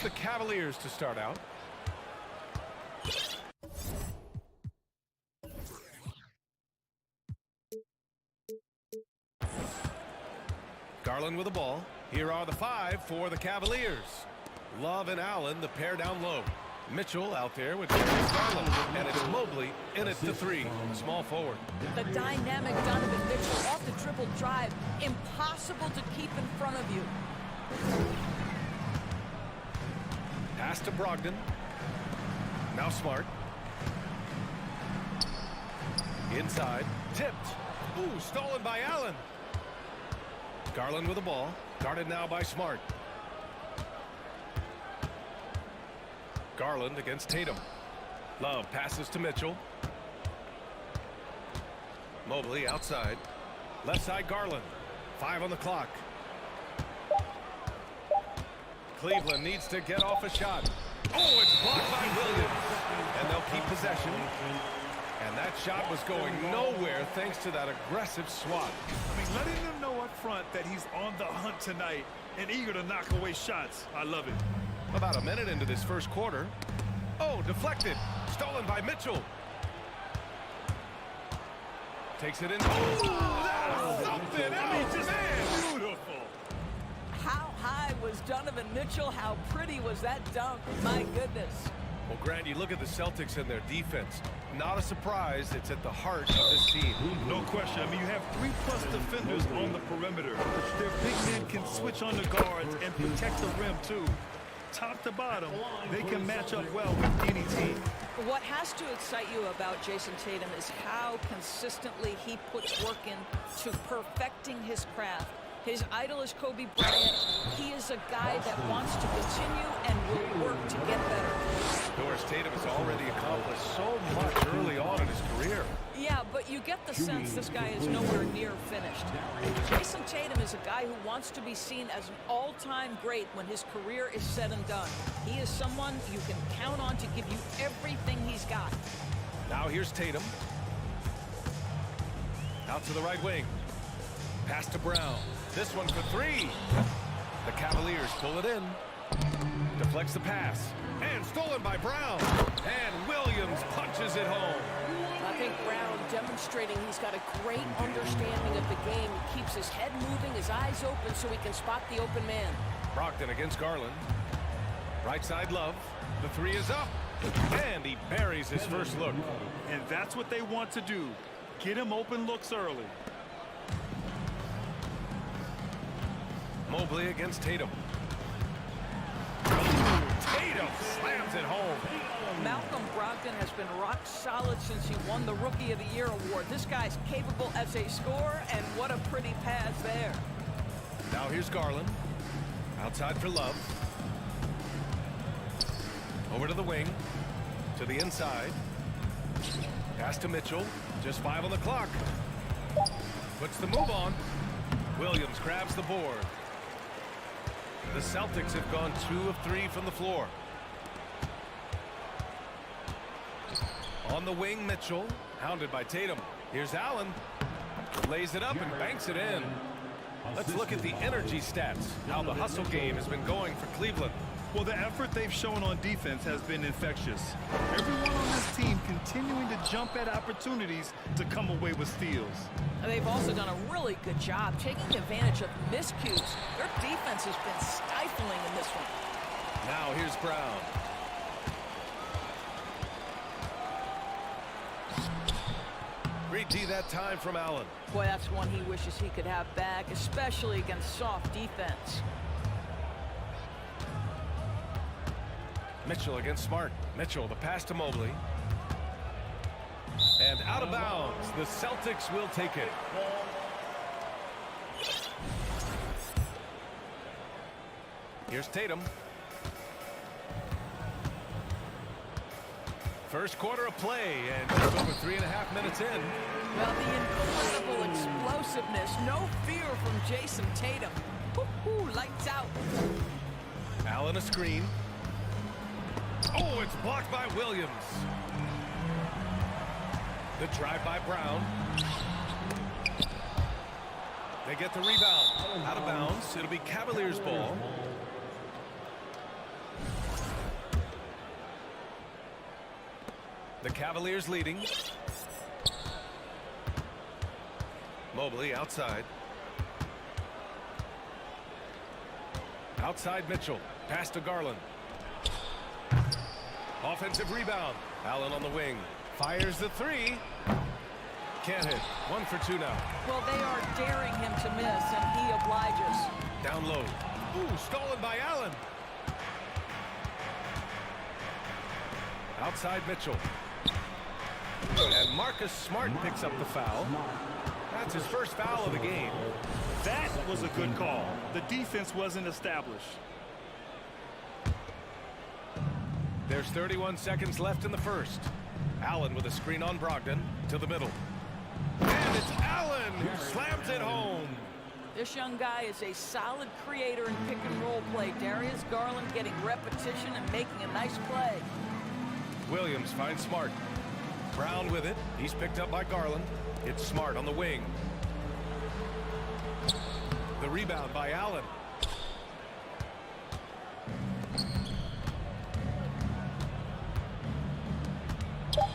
the Cavaliers to start out. Garland with the ball. Here are the 5 for the Cavaliers. Love and Allen, the pair down low. Mitchell out there with Garland, and it's Mobley in it to 3. Small forward. The dynamic Donovan Mitchell off the dribble drive. Impossible to keep in front of you. Pass to Brogdon. Now Smart. Inside. Tipped. Ooh, stolen by Allen. Garland with the ball. Guarded now by Smart. Garland against Tatum. Love passes to Mitchell. Mobley outside. Left side Garland. 5 on the clock. Cleveland needs to get off a shot. Oh, it's blocked by Williams. And they'll keep possession. And that shot was going nowhere thanks to that aggressive swat. I mean, letting them know up front that he's on the hunt tonight and eager to knock away shots. I love it. About a minute into this first quarter. Oh, deflected. Stolen by Mitchell. Takes it in. Oh, that's something else, man. Beautiful. How high was Donovan Mitchell? How pretty was that dunk? My goodness. Well, Grant, you look at the Celtics and their defense. Not a surprise. It's at the heart of this team. No question. I mean, you have 3+ defenders on the perimeter. Their big men can switch on the guards and protect the rim, too. Top to bottom, they can match up well with any team. What has to excite you about Jason Tatum is how consistently he puts work into perfecting his craft. His idol is Kobe Bryant. He is a guy that wants to continue and will work to get better. Doris, Tatum has already accomplished so much early on in his career. Yeah, but you get the sense this guy is nowhere near finished. Jason Tatum is a guy who wants to be seen as an all-time great when his career is said and done. He is someone you can count on to give you everything he's got. Now here's Tatum. Out to the right wing. Pass to Brown. This one for 3. The Cavaliers pull it in. Deflects the pass. And stolen by Brown. And Williams punches it home. I think Brown demonstrating he's got a great understanding of the game. He keeps his head moving, his eyes open so he can spot the open man. Brogdon against Garland. Right side Love. The 3 is up. And he buries his first look. And that's what they want to do. Get him open looks early. Mobley against Tatum. Tatum slams it home. Malcolm Brogdon has been rock solid since he won the Rookie of the Year award. This guy's capable as a scorer, and what a pretty pass there. Now here's Garland. Outside for Love. Over to the wing. To the inside. Pass to Mitchell. Just 5 on the clock. Puts the move on. Williams grabs the board. The Celtics have gone 2 of 3 from the floor. On the wing, Mitchell. Hounded by Tatum. Here's Allen. Lays it up and banks it in. Let's look at the energy stats. How the hustle game has been going for Cleveland. Well, the effort they've shown on defense has been infectious. Everyone on this team continuing to jump at opportunities to come away with steals. And they've also done a really good job taking advantage of miscues. Their defense has been stifling in this one. Now here's Brown. Great D that time from Allen. Boy, that's one he wishes he could have back, especially against soft defense. Mitchell against Smart. Mitchell, the pass to Mobley. And out of bounds. The Celtics will take it. Here's Tatum. First quarter of play, and just over 3.5 minutes in. Well, the incredible explosiveness. No fear from Jason Tatum. Woo-hoo, lights out. Allen a screen. Oh, it's blocked by Williams. The drive by Brown. They get the rebound. Out of bounds. It'll be Cavaliers ball. The Cavaliers leading. Mobley outside. Outside Mitchell. Pass to Garland. Offensive rebound. Allen on the wing. Fires the three. Can't hit. 1 for 2 now. Well, they are daring him to miss, and he obliges. Down low. Ooh, stolen by Allen. Outside Mitchell. And Marcus Smart picks up the foul. That's his first foul of the game. That was a good call. The defense wasn't established. There's 31 seconds left in the first. Allen with a screen on Brogdon to the middle. And it's Allen who slams it home. This young guy is a solid creator in pick and roll play. Darius Garland getting repetition and making a nice play. Williams finds Smart. Brown with it. He's picked up by Garland. It's Smart on the wing. The rebound by Allen.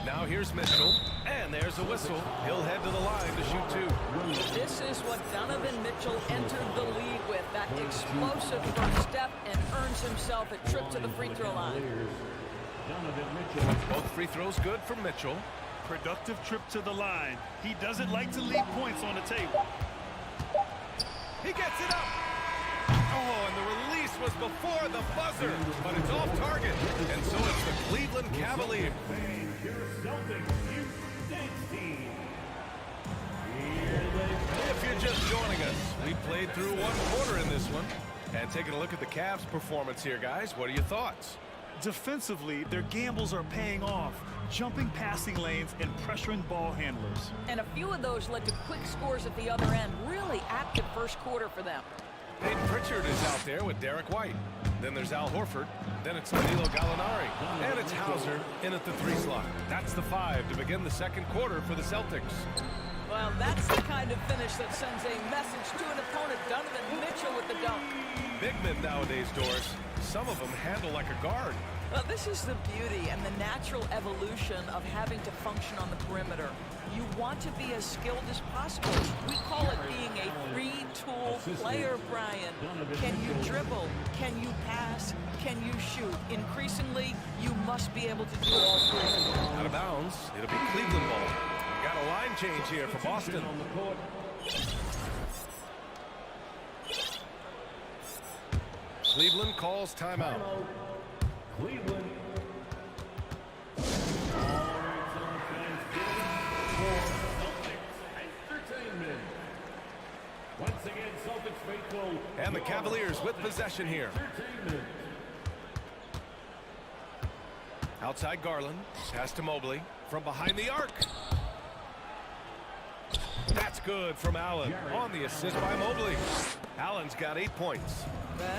Now here's Mitchell. And there's a whistle. He'll head to the line to shoot 2. This is what Donovan Mitchell entered the league with. That explosive first step, and earns himself a trip to the free throw line. Both free throws good for Mitchell. Productive trip to the line. He doesn't like to leave points on the table. He gets it up. Oh, and the release was before the buzzer, but it's off target. And so it's the Cleveland Cavaliers. If you're just joining us, we played through 1 quarter in this one. And taking a look at the Cavs' performance here, guys, what are your thoughts? Defensively, their gambles are paying off. Jumping passing lanes and pressuring ball handlers. And a few of those led to quick scores at the other end. Really active first quarter for them. Peyton Pritchard is out there with Derek White. Then there's Al Horford. Then it's Danilo Gallinari. And it's Hauser in at the 3 slot. That's the 5 to begin the second quarter for the Celtics. Well, that's the kind of finish that sends a message to an opponent. Donovan Mitchell with the dunk. Big men nowadays, Doris. Some of them handle like a guard. Well, this is the beauty and the natural evolution of having to function on the perimeter. You want to be as skilled as possible. We call it being a free-tool player, Brian. Can you dribble? Can you pass? Can you shoot? Increasingly, you must be able to do all 3. Out of bounds. It'll be Cleveland ball. We got a line change here for Boston. Cleveland calls timeout. Cleveland. Entertainment. Once again, Celtics faithful. And the Cavaliers with possession here. Entertainment. Outside Garland. Pass to Mobley. From behind the arc. That's good from Allen. On the assist by Mobley. Allen's got 8 points.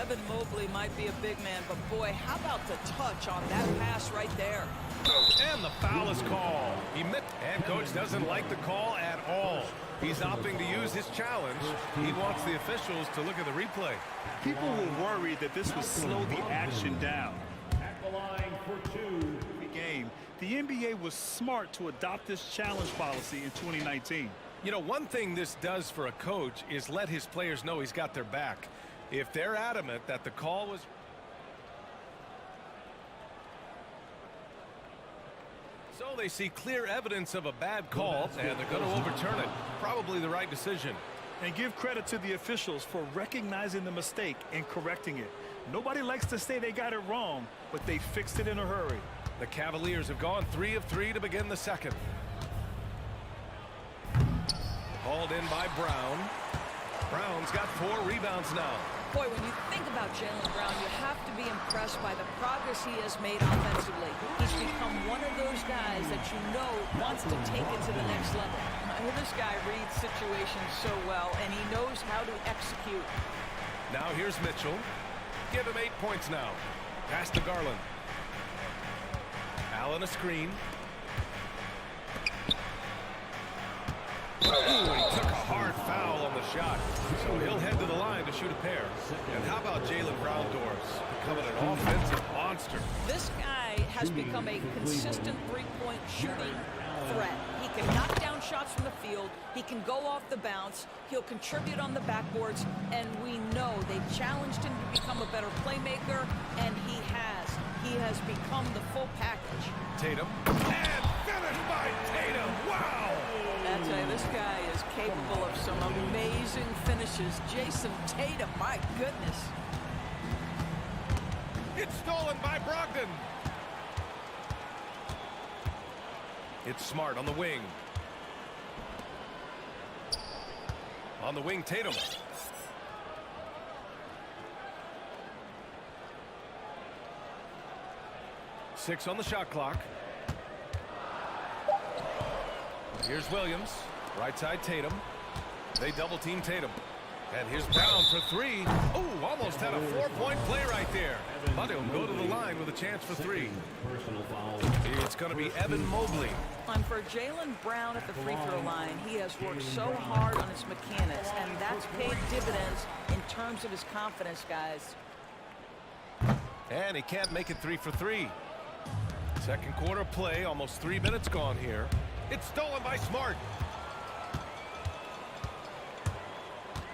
Evan Mobley might be a big man, but boy, how about the touch on that pass right there? And the foul is called. And coach doesn't like the call at all. He's opting to use his challenge. He wants the officials to look at the replay. People were worried that this would slow the action down. At the line for 2. Game. The NBA was smart to adopt this challenge policy in 2019. You know, one thing this does for a coach is let his players know he's got their back. If they're adamant that the call was... So they see clear evidence of a bad call, and they're going to overturn it. Probably the right decision. And give credit to the officials for recognizing the mistake and correcting it. Nobody likes to say they got it wrong, but they fixed it in a hurry. The Cavaliers have gone 3 of 3 to begin the second. Hauled in by Brown. Brown's got 4 rebounds now. Boy, when you think about Jaylen Brown, you have to be impressed by the progress he has made offensively. He's become one of those guys that you know wants to take it to the next level. This guy reads situations so well, and he knows how to execute. Now here's Mitchell. Give him 8 points now. Pass to Garland. Allen a screen. Ooh, he took a hard foul on the shot. So he'll head to the line to shoot a pair. And how about Jaylen Brown, Doris? Becoming an offensive monster. This guy has has become a consistent three-point shooting threat. He can knock down shots from the field. He can go off the bounce. He'll contribute on the backboards. And we know they challenged him to become a better playmaker, and he has. He has become the full package. Tatum. And finished by Tatum. Wow! I tell you, this guy is capable of some amazing finishes. Jason Tatum, my goodness. It's stolen by Brogdon. It's Smart on the wing. On the wing, Tatum. Six on the shot clock. Here's Williams. Right side, Tatum. They double team Tatum. And here's Brown for three. Oh, almost had a four-point play right there. But he'll go to the line with a chance for three. It's going to be Evan Mobley. And for Jaylen Brown at the free throw line, he has worked so hard on his mechanics, and that's paid dividends in terms of his confidence, guys. And he can't make it 3 for 3. Second quarter play, almost 3 minutes gone here. It's stolen by Smart.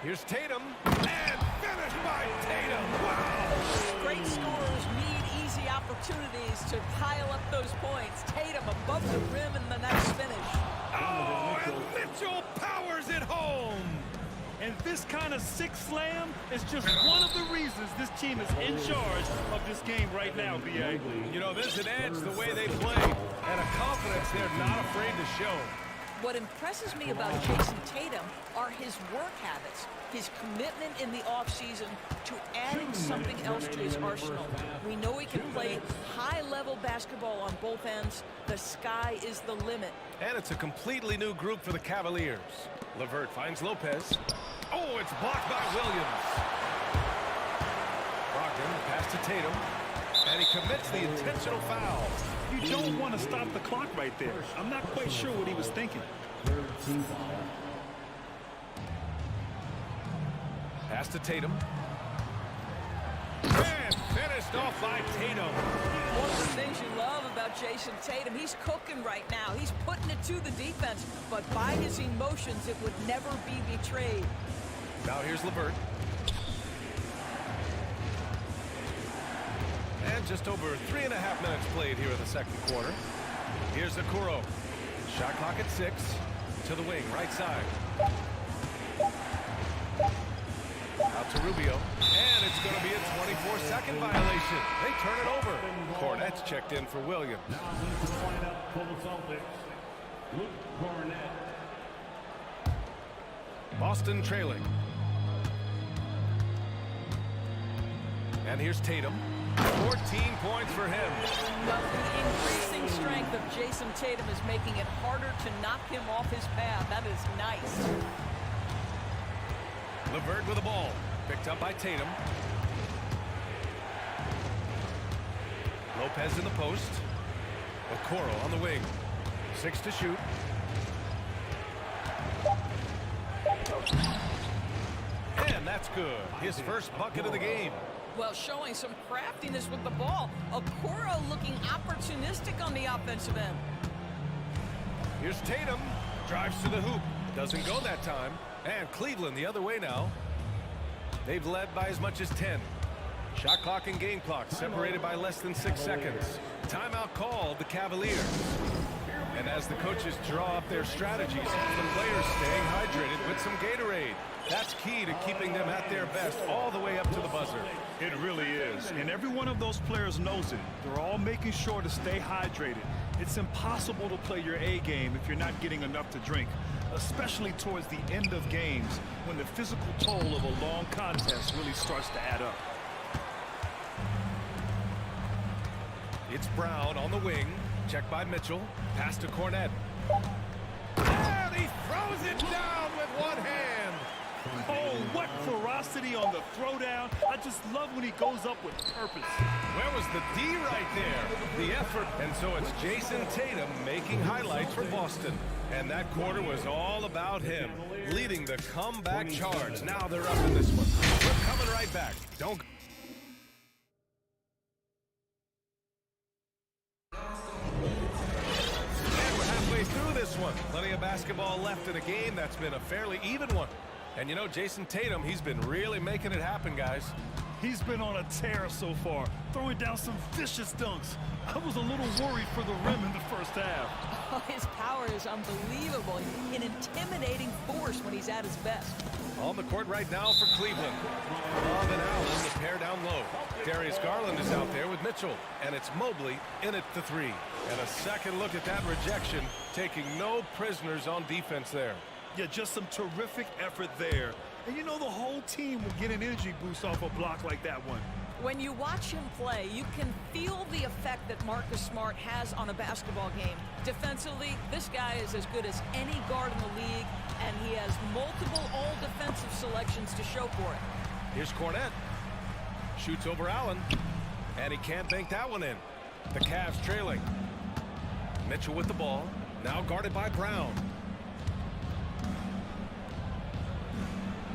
Here's Tatum, and finished by Tatum. Wow! Great scorers need easy opportunities to pile up those points. Tatum above the rim in the next finish. Oh, and Mitchell powers it home. And this kind of six slam is just one of the reasons this team is in charge of this game right now, B.A. You know, there's an edge the way they play, and a confidence they're not afraid to show. What impresses me about Jason Tatum are his work habits, his commitment in the offseason to adding something else to his arsenal. We know he can play high-level basketball on both ends. The sky is the limit. And it's a completely new group for the Cavaliers. LeVert finds Lopez. Oh, it's blocked by Williams. Brogdon, pass to Tatum. And he commits the intentional foul. You don't want to stop the clock right there. I'm not quite sure what he was thinking. Pass to Tatum. And finished off by Tatum. One of the things you love about Jason Tatum, he's cooking right now. He's putting it to the defense, but by his emotions, it would never be betrayed. Now here's LeVert. And just over 3.5 minutes played here in the second quarter. Here's Okoro. Shot clock at 6. To the wing, right side. Out to Rubio. And it's going to be a 24-second violation. They turn it over. Cornette's checked in for Williams. Now into the lineup for the Celtics, Luke Cornette. Boston trailing. And here's Tatum. 14 points for him. But the increasing strength of Jason Tatum is making it harder to knock him off his path. That is nice. LeVert with the ball. Picked up by Tatum. Lopez in the post. Okoro on the wing. 6 to shoot. And that's good. His first bucket of the game. Well, showing some craftiness with the ball. Okoro looking opportunistic on the offensive end. Here's Tatum. Drives to the hoop. Doesn't go that time. And Cleveland the other way now. They've led by as much as 10. Shot clock and game clock separated by less than 6 seconds. Timeout called the Cavaliers. And as the coaches draw up their strategies, the players staying hydrated with some Gatorade. That's key to keeping them at their best all the way up to the buzzer. It really is. And every one of those players knows it. They're all making sure to stay hydrated. It's impossible to play your A game if you're not getting enough to drink, especially towards the end of games when the physical toll of a long contest really starts to add up. It's Brown on the wing. Checked by Mitchell. Pass to Cornette. And he throws it down with one hand. Oh, what ferocity on the throwdown. I just love when he goes up with purpose. Where was the D right there? The effort. And so it's Jason Tatum making highlights for Boston. And that quarter was all about him, leading the comeback charge. Now they're up in this one. We're coming right back. Don't one. Plenty of basketball left in a game that's been a fairly even one. And you know, Jason Tatum, he's been really making it happen, guys. He's been on a tear so far, throwing down some vicious dunks. I was a little worried for the rim in the first half. Oh, his power is unbelievable. An intimidating force when he's at his best. On the court right now for Cleveland. Love and Allen, the pair down low. Darius Garland is out there with Mitchell. And it's Mobley in at the three. And a second look at that rejection, taking no prisoners on defense there. Yeah, just some terrific effort there. And you know the whole team will get an energy boost off a block like that one. When you watch him play, you can feel the effect that Marcus Smart has on a basketball game. Defensively, this guy is as good as any guard in the league, and he has multiple all-defensive selections to show for it. Here's Cornette. Shoots over Allen, and he can't bank that one in. The Cavs trailing. Mitchell with the ball, now guarded by Brown.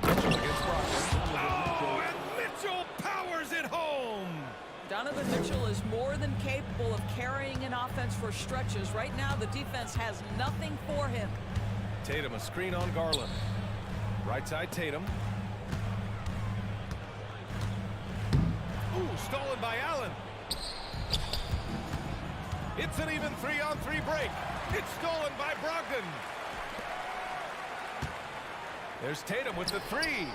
Mitchell against Brogdon. Oh, and Mitchell powers it home. Donovan Mitchell is more than capable of carrying an offense for stretches. Right now, the defense has nothing for him. Tatum, a screen on Garland. Right side, Tatum. Ooh, stolen by Allen. It's an even 3-on-3 break. It's stolen by Brogdon. There's Tatum with the three.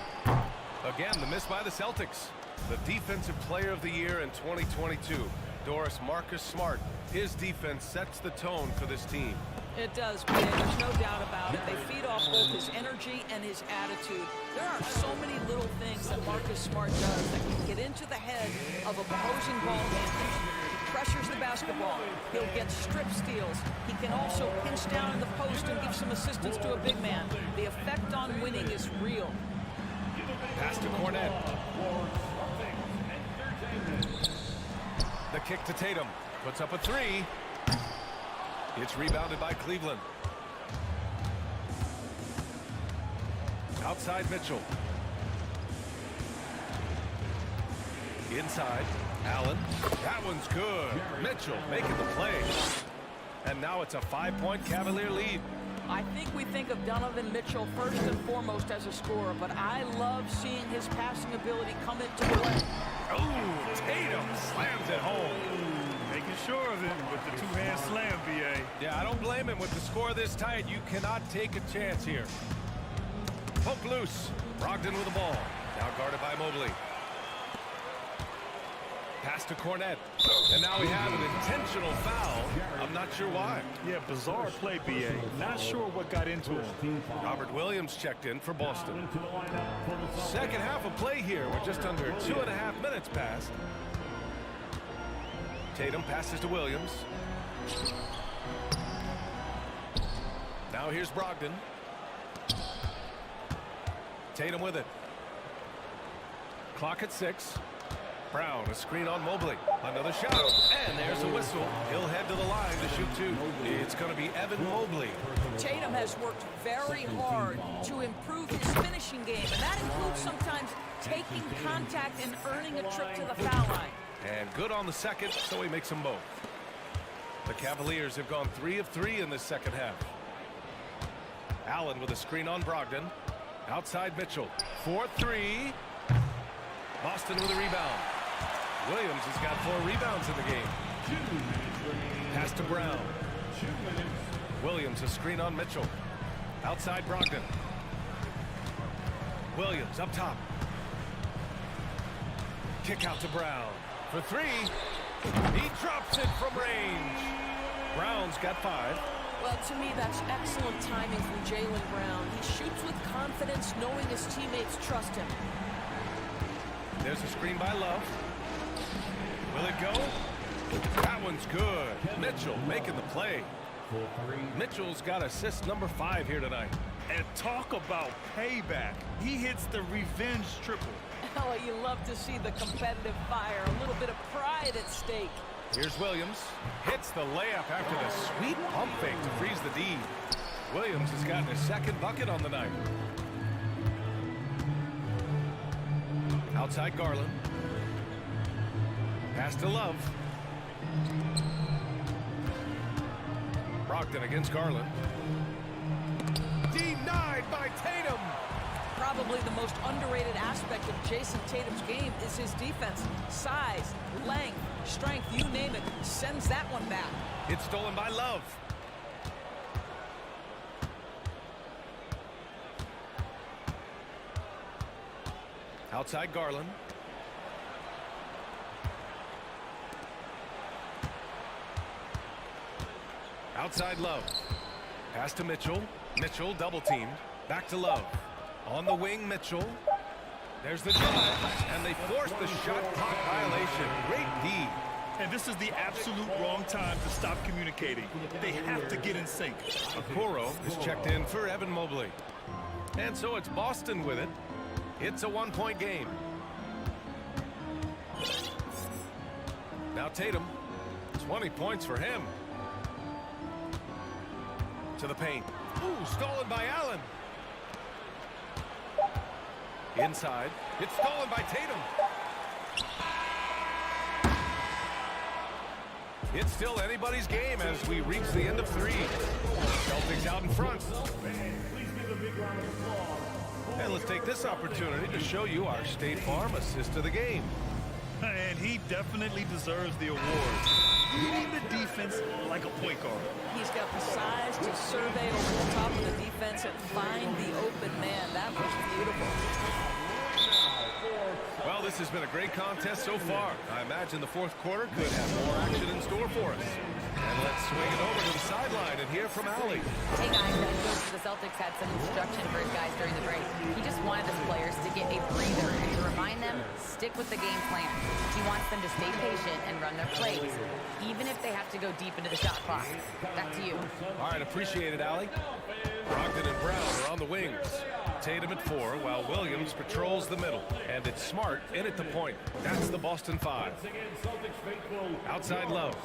Again, the miss by the Celtics. The defensive player of the year in 2022, Doris Marcus Smart. His defense sets the tone for this team. It does, man. There's no doubt about it. They feed off both his energy and his attitude. There are so many little things that Marcus Smart does that can get into the head of opposing ball handlers. He pressures the basketball. He'll get strip steals. He can also pinch down in the post and give some assistance to a big man. The effect on winning is real. Pass to Cornette. The kick to Tatum. Puts up a three. It's rebounded by Cleveland. Outside Mitchell. Inside, Allen. That one's good. Mitchell making the play. And now it's a 5-point Cavalier lead. I think we think of Donovan Mitchell first and foremost as a scorer, but I love seeing his passing ability come into play. Oh, Tatum slams it home. Making sure of it with the two-hand slam, B.A. Yeah, I don't blame him. With the score this tight, you cannot take a chance here. Poke loose. Brogdon with the ball. Now guarded by Mobley. Pass to Cornette. And now we have an intentional foul. I'm not sure why. Yeah, bizarre play, B.A. Not sure what got into him. Robert Williams checked in for Boston. Second half of play here. We're just under 2.5 minutes past. Tatum passes to Williams. Now here's Brogdon. Tatum with it. Clock at 6. Brown, a screen on Mobley. Another shot. And there's a whistle. He'll head to the line to shoot two. It's going to be Evan Mobley. Tatum has worked very hard to improve his finishing game, and that includes sometimes taking contact and earning a trip to the foul line. And good on the second, so he makes them both. The Cavaliers have gone 3 of 3 in this second half. Allen with a screen on Brogdon. Outside Mitchell. 4-3. Boston with a rebound. Williams has got 4 rebounds in the game. Pass to Brown. Williams a screen on Mitchell. Outside Brogdon. Williams up top. Kick out to Brown. For 3. He drops it from range. Brown's got 5. Well, to me, that's excellent timing from Jaylen Brown. He shoots with confidence, knowing his teammates trust him. There's a screen by Love. Will it go? That one's good. Mitchell making the play. Mitchell's got assist number 5 here tonight. And talk about payback. He hits the revenge triple. Oh, you love to see the competitive fire. A little bit of pride at stake. Here's Williams. Hits the layup after the sweet pump fake to freeze the D. Williams has gotten his second bucket on the night. Outside Garland. Pass to Love. Brogdon against Garland. Denied by Tatum. Probably the most underrated aspect of Jason Tatum's game is his defense. Size, length, strength, you name it, sends that one back. It's stolen by Love. Outside Garland. Outside Love. Pass to Mitchell. Mitchell double teamed. Back to Love. On the wing, Mitchell. There's the drive. And they force the shot clock violation. Great D. And this is the absolute wrong time to stop communicating. They have to get in sync. Okoro is checked in for Evan Mobley. And so it's Boston with it. It's a one-point game. Now Tatum. 20 points for him. To the paint. Ooh, stolen by Allen. Inside. It's stolen by Tatum. It's still anybody's game as we reach the end of 3. Celtics out in front. And let's take this opportunity to show you our State Farm assist of the game. And he definitely deserves the award. Leading the defense like a point guard. He's got the size to survey over the top of the defense and find the open man. That was beautiful. Well, this has been a great contest so far. I imagine the fourth quarter could have more action in store for us. And let's swing it over to the sideline and hear from Allie. Hey guys, the coach of the Celtics had some instruction for his guys during the break. He just wanted his players to get a breather and to remind them, stick with the game plan. He wants them to stay patient and run their plays, even if they have to go deep into the shot clock. Back to you. All right, appreciate it, Allie. Brogdon and Brown are on the wings. Tatum at 4, while Williams patrols the middle. And it's Smart in at the point. That's the Boston 5. Outside Love.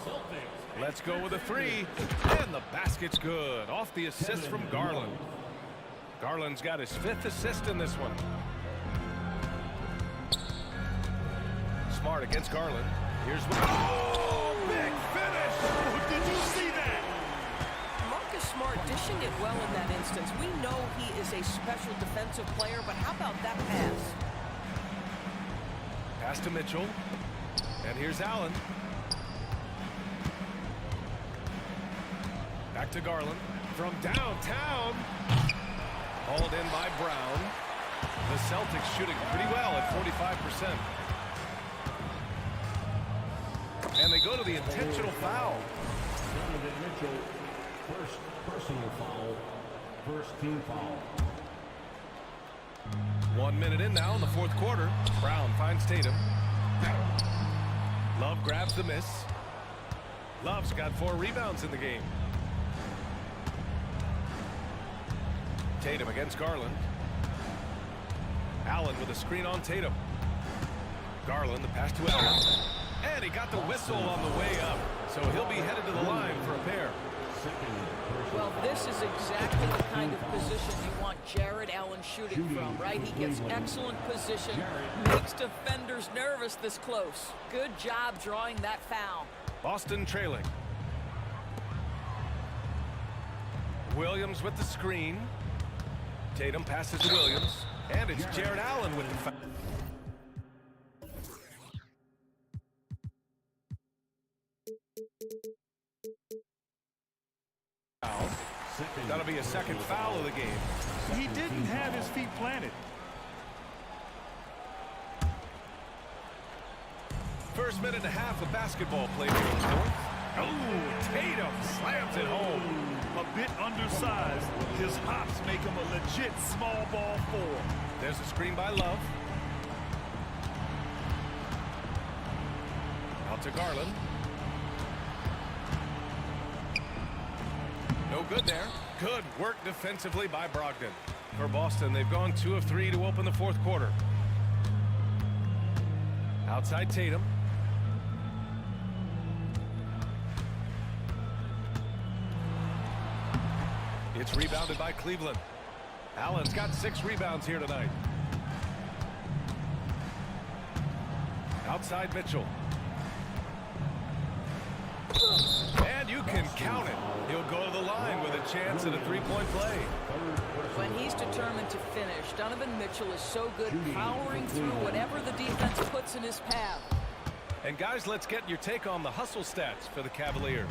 Let's go with a 3. And the basket's good. Off the assist from Garland. Garland's got his 5th assist in this one. Smart against Garland. Here's what. Oh, big finish! Did you see that? Marcus Smart dishing it well in that instance. We know he is a special defensive player, but how about that pass? Pass to Mitchell. And here's Allen. Back to Garland. From downtown. Hauled in by Brown. The Celtics shooting pretty well at 45%. And they go to the intentional foul. Mitchell, first personal foul, first team foul. 1 minute in now in the fourth quarter. Brown finds Tatum. Love grabs the miss. Love's got 4 rebounds in the game. Tatum against Garland. Allen with a screen on Tatum. Garland, the pass to Allen. And he got the whistle on the way up. So he'll be headed to the line for a pair. Well, this is exactly the kind of position you want Jared Allen shooting from, right? He gets excellent position, makes defenders nervous this close. Good job drawing that foul. Boston trailing. Williams with the screen. Tatum passes to Williams. And it's Jared Allen with the foul. That'll be a second foul of the game. He didn't have his feet planted. First minute and a half of basketball played here in the fourth. Oh, Tatum slams it home. A bit undersized. His hops make him a legit small ball 4. There's a screen by Love. Out to Garland. No good there. Good work defensively by Brogdon. For Boston, they've gone 2 of 3 to open the fourth quarter. Outside Tatum. It's rebounded by Cleveland. Allen's got 6 rebounds here tonight. Outside Mitchell. And you can count it. He'll go to the line chance at a three-point play. When he's determined to finish, Donovan Mitchell is so good powering through whatever the defense puts in his path. And guys, let's get your take on the hustle stats for the Cavaliers.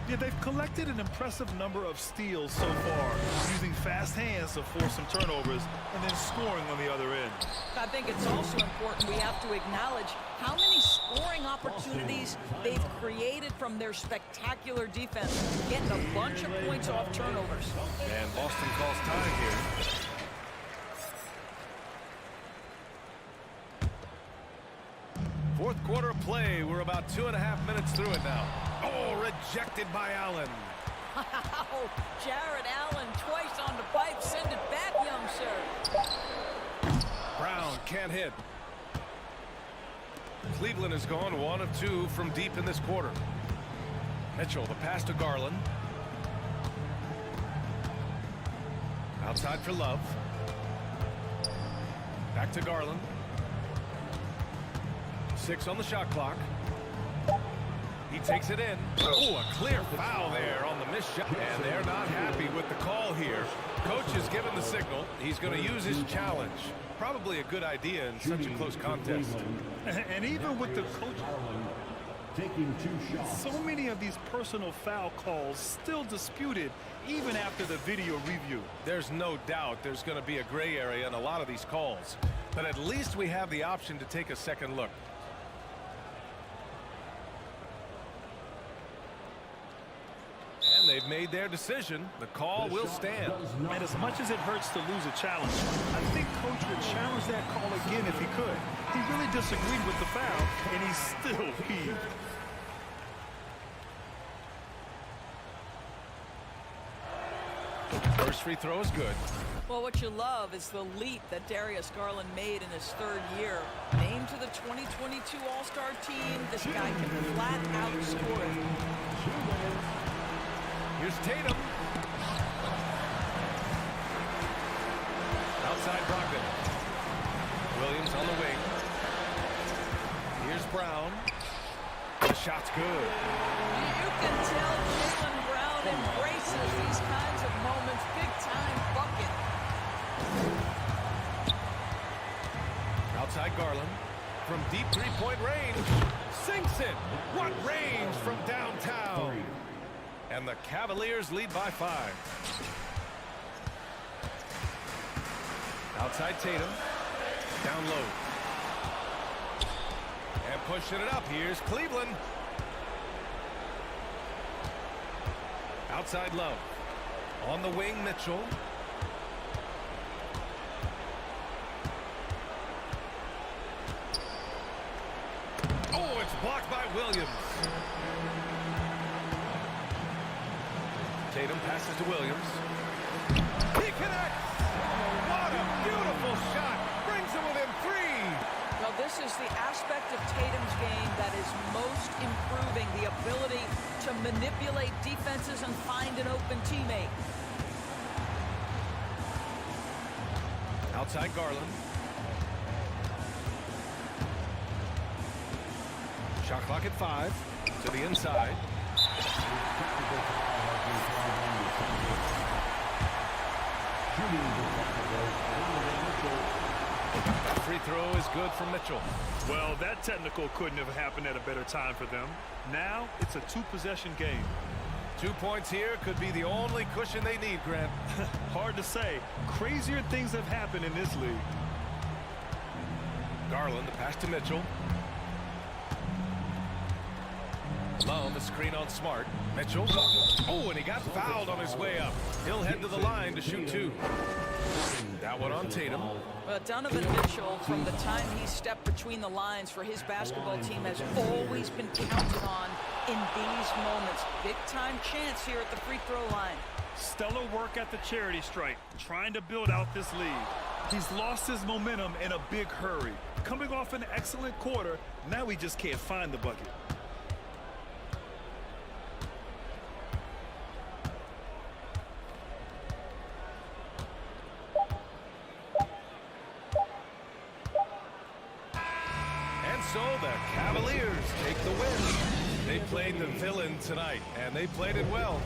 Yeah, they've collected an impressive number of steals so far, using fast hands to force some turnovers and then scoring on the other end. I think it's also important we have to acknowledge how many scoring opportunities they've created from their spectacular defense, getting a bunch of points off turnovers. And Boston calls time here. Fourth quarter of play. We're about 2.5 minutes through it now. Oh, rejected by Allen. Wow, Jared Allen twice on the pipe. Send it back, young sir. Brown can't hit. Cleveland has gone 1 of 2 from deep in this quarter. Mitchell, the pass to Garland. Outside for Love. Back to Garland. 6 on the shot clock. He takes it in. Oh, a clear foul there on the missed shot. And they're not happy with the call here. Coach has given the signal. He's going to use his challenge. Probably a good idea in such a close contest. And even with the coach taking 2 shots. so many of these personal foul calls still disputed even after the video review. There's no doubt there's going to be a gray area in a lot of these calls. But at least we have the option to take a second look. And they've made their decision. The call will stand. And as much as it hurts to lose a challenge, I think Coach would challenge that call again if he could. He really disagreed with the foul, and he's still peeved. First free throw is good. Well, what you love is the leap that Darius Garland made in his 3rd year. Named to the 2022 All-Star team, this guy can flat out score it. Here's Tatum. Outside Brogdon. Williams on the wing. Here's Brown. The shot's good. You can tell Jaylen Brown embraces these kinds of moments. Big-time bucket. Outside Garland. From deep three-point range. Sinks it. What range from downtown. And the Cavaliers lead by 5. Outside Tatum. Down low. And pushing it up. Here's Cleveland. Outside Love. On the wing, Mitchell. Oh, it's blocked by Williams. Tatum passes to Williams. He connects! What a beautiful shot! Brings him within 3! Well, this is the aspect of Tatum's game that is most improving, the ability to manipulate defenses and find an open teammate. Outside Garland. Shot clock at 5. To the inside. Free throw is good for Mitchell. Well, that technical couldn't have happened at a better time for them. Now it's a 2-possession game. 2 points here could be the only cushion they need, Grant. Hard to say. Crazier things have happened in this league. Garland, the pass to Mitchell. Love, a screen on Smart. Mitchell. Oh, and he got fouled on his way up. He'll head to the line to shoot 2. That one on Tatum. Well, Donovan Mitchell, from the time he stepped between the lines for his basketball team, has always been counted on in these moments. Big-time chance here at the free throw line. Stellar work at the charity stripe, trying to build out this lead. He's lost his momentum in a big hurry. Coming off an excellent quarter, now he just can't find the bucket. So the Cavaliers take the win. They played the villain tonight, and they played it well.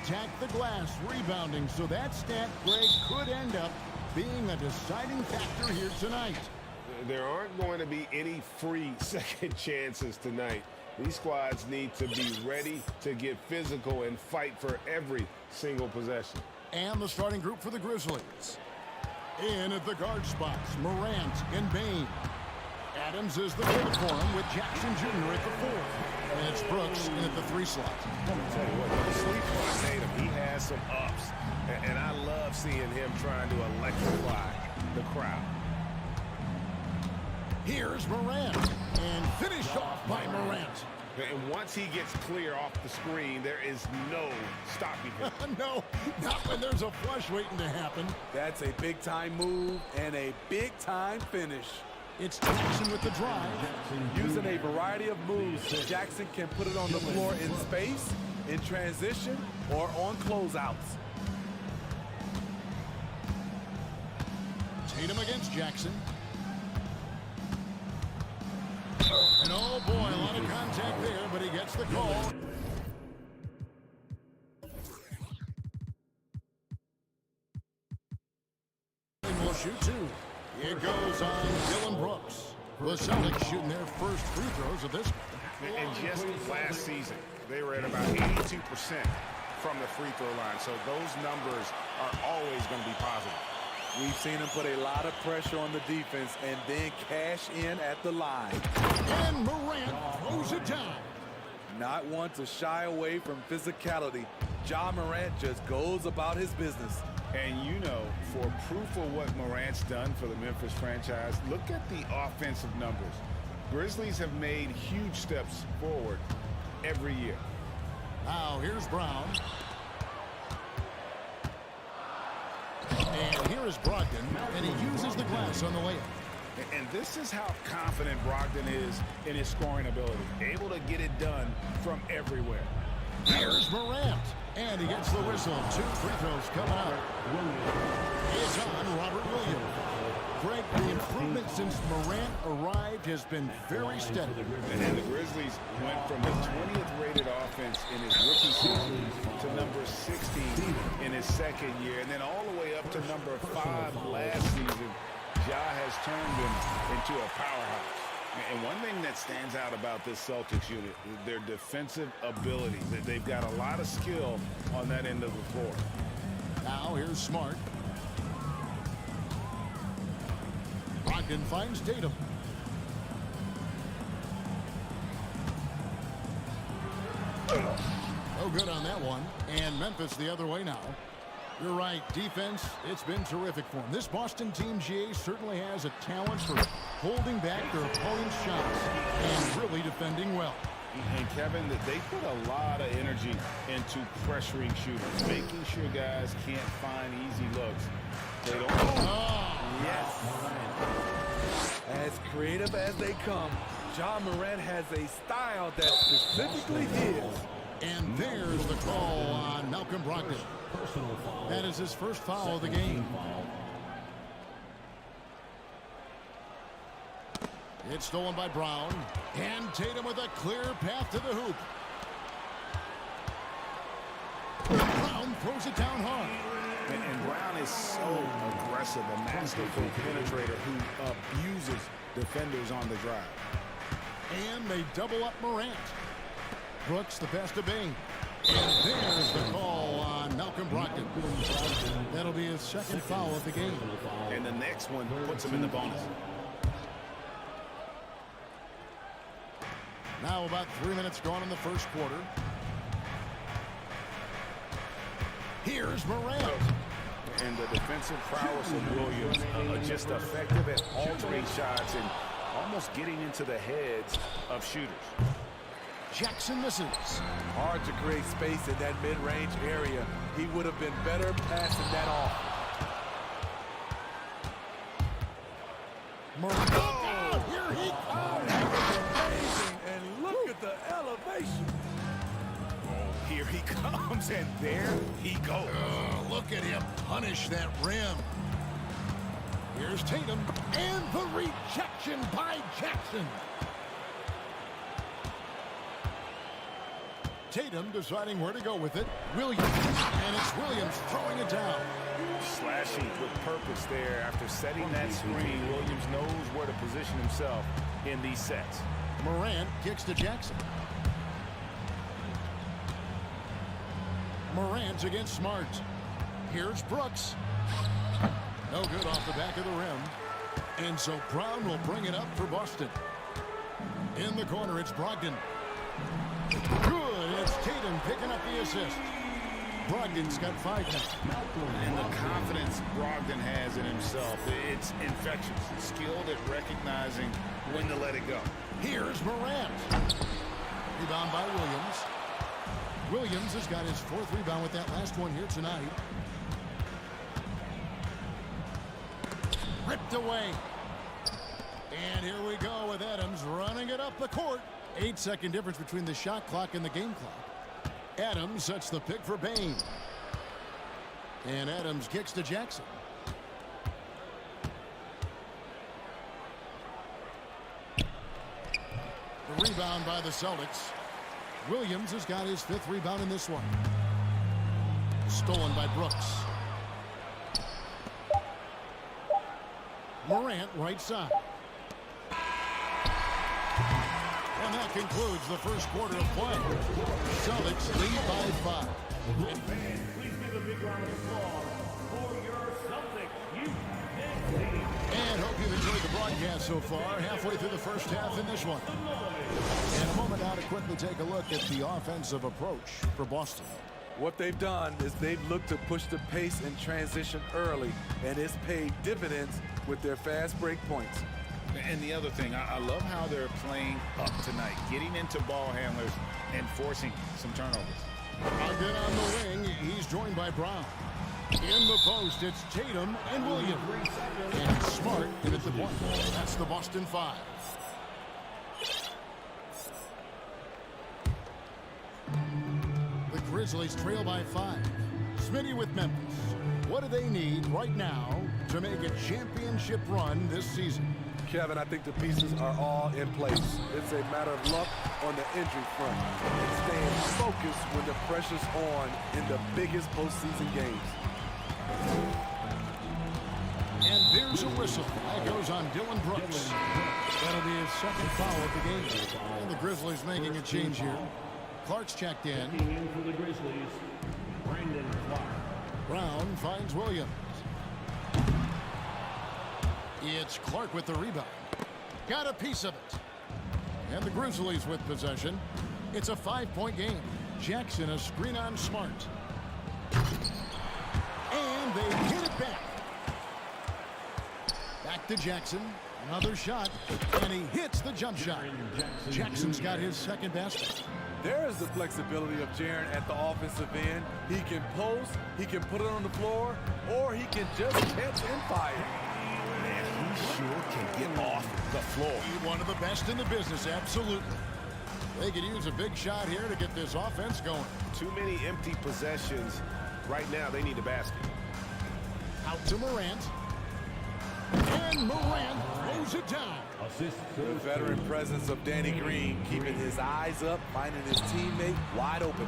attack the glass, rebounding. So that stat, Greg, could end up being a deciding factor here tonight. There aren't going to be any free second chances tonight. These squads need to be ready to get physical and fight for every single possession. And the starting group for the Grizzlies. In at the guard spots, Morant and Bane. Adams is the middle for him with Jackson Jr. at the 4. And it's Brooks in at the 3 slot. I'm going to tell you what, don't sleep on Tatum. He has some ups. And I love seeing him trying to electrify the crowd. Here's Morant. And finished off by Morant. And once he gets clear off the screen, there is no stopping him. No, not when there's a flush waiting to happen. That's a big-time move and a big-time finish. It's Jackson with the drive. Using a variety of moves, Jackson can put it on the floor in space, in transition, or on closeouts. Tatum against Jackson. And oh boy, a lot of contact there, but he gets the call. And will shoot 2. It goes on Dylan Brooks. The Celtics shooting their first free throws of this one. And just last season, they were at about 82% from the free throw line. So those numbers are always going to be positive. We've seen him put a lot of pressure on the defense and then cash in at the line. And Morant throws it down. Not one to shy away from physicality. Ja Morant just goes about his business. And you know, for proof of what Morant's done for the Memphis franchise, look at the offensive numbers. Grizzlies have made huge steps forward every year. Now here's Brown. And here is Brogdon, and he uses the glass on the layup. And this is how confident Brogdon is in his scoring ability. Able to get it done from everywhere. Here's Morant, and he gets the whistle. 2 free throws coming up. It's on Robert Williams. Greg, the improvement since Morant arrived has been very steady. And the Grizzlies went from the 20th rated offense in his rookie season to number 16 in his second year, and then all the way up to number 5 last season. Ja has turned him into a powerhouse. And one thing that stands out about this Celtics unit is their defensive ability. They've got a lot of skill on that end of the floor. Now here's Smart. Brogdon finds Tatum. No good on that one. And Memphis the other way now. You're right. Defense, it's been terrific for them. This Boston team, GA, certainly has a talent for holding back their opponent's shots and really defending well. And Kevin, they put a lot of energy into pressuring shooters, making sure guys can't find easy looks. They don't. Oh, yes. As creative as they come, Ja Morant has a style that's specifically his. And there's the call on Malcolm Brogdon. That is his first foul of the game. It's stolen by Brown. And Tatum with a clear path to the hoop. Brown throws it down hard. And Brown is so aggressive, a masterful penetrator who abuses defenders on the drive. And they double up Morant. Brooks the pass to Bane. And there's the call on Malcolm Brogdon. That'll be his second foul of the game. And the next one puts him in the bonus. Now about 3 minutes gone in the first quarter. Here's Morant. And the defensive prowess of Williams, just effective at altering shots and almost getting into the heads of shooters. Jackson misses. Hard to create space in that mid-range area. He would have been better passing that off. Morant. Oh, here he comes. Amazing, and look at the elevation. Oh, here he comes, and there he goes. Look at him punish that rim. Here's Tatum, and the rejection by Jackson. Tatum deciding where to go with it. Williams. And it's Williams throwing it down. Slashing with purpose there. After setting that screen, Williams knows where to position himself in these sets. Morant kicks to Jackson. Morant against Smart. Here's Brooks. No good off the back of the rim. And so Brown will bring it up for Boston. In the corner, it's Brogdon. Good, and it's Tatum picking up the assist. Brogdon's got 5 now. And the confidence Brogdon has in himself, it's infectious. Skilled at recognizing when to let it go. Here's Morant. Rebound by Williams. Williams has got his 4th rebound with that last one here tonight. Ripped away. And here we go with Adams running it up the court. 8-second difference between the shot clock and the game clock. Adams sets the pick for Bain. And Adams kicks to Jackson. The rebound by the Celtics. Williams has got his 5th rebound in this one. Stolen by Brooks. Morant right side. And that concludes the first quarter of play. Celtics lead by 5. Fans, please give a big round of applause for your Celtics youth team. And hope you've enjoyed the broadcast so far. Halfway through the first half in this one. And a moment now to quickly take a look at the offensive approach for Boston. What they've done is they've looked to push the pace and transition early, and it's paid dividends with their fast break points. And the other thing, I love how they're playing up tonight, getting into ball handlers and forcing some turnovers. Again on the wing, he's joined by Brown. In the post, it's Tatum and Williams. And Smart in at the point. That's the Boston 5. The Grizzlies trail by 5. Smitty with Memphis. What do they need right now to make a championship run this season? Kevin, I think the pieces are all in place. It's a matter of luck on the injury front and staying focused when the pressure's on in the biggest postseason games. And there's a whistle. That goes on Dylan Brooks. That'll be his 2nd foul of the game. And the Grizzlies making a change here. Clark's checked in. In for the Grizzlies, Brandon Clark. Brown finds Williams. It's Clark with the rebound. Got a piece of it. And the Grizzlies with possession. It's a 5-point game. Jackson a screen on Smart. And they hit it back. Back to Jackson. Another shot. And he hits the jump shot. Jackson's got his 2nd basket. There is the flexibility of Jaren at the offensive end. He can post, he can put it on the floor, or he can just catch and fire. He sure can get off the floor. One of the best in the business, absolutely. They could use a big shot here to get this offense going. Too many empty possessions. Right now, they need a basket. Out to Morant. And Morant throws it down. The veteran presence of Danny Green, keeping his eyes up, finding his teammate wide open.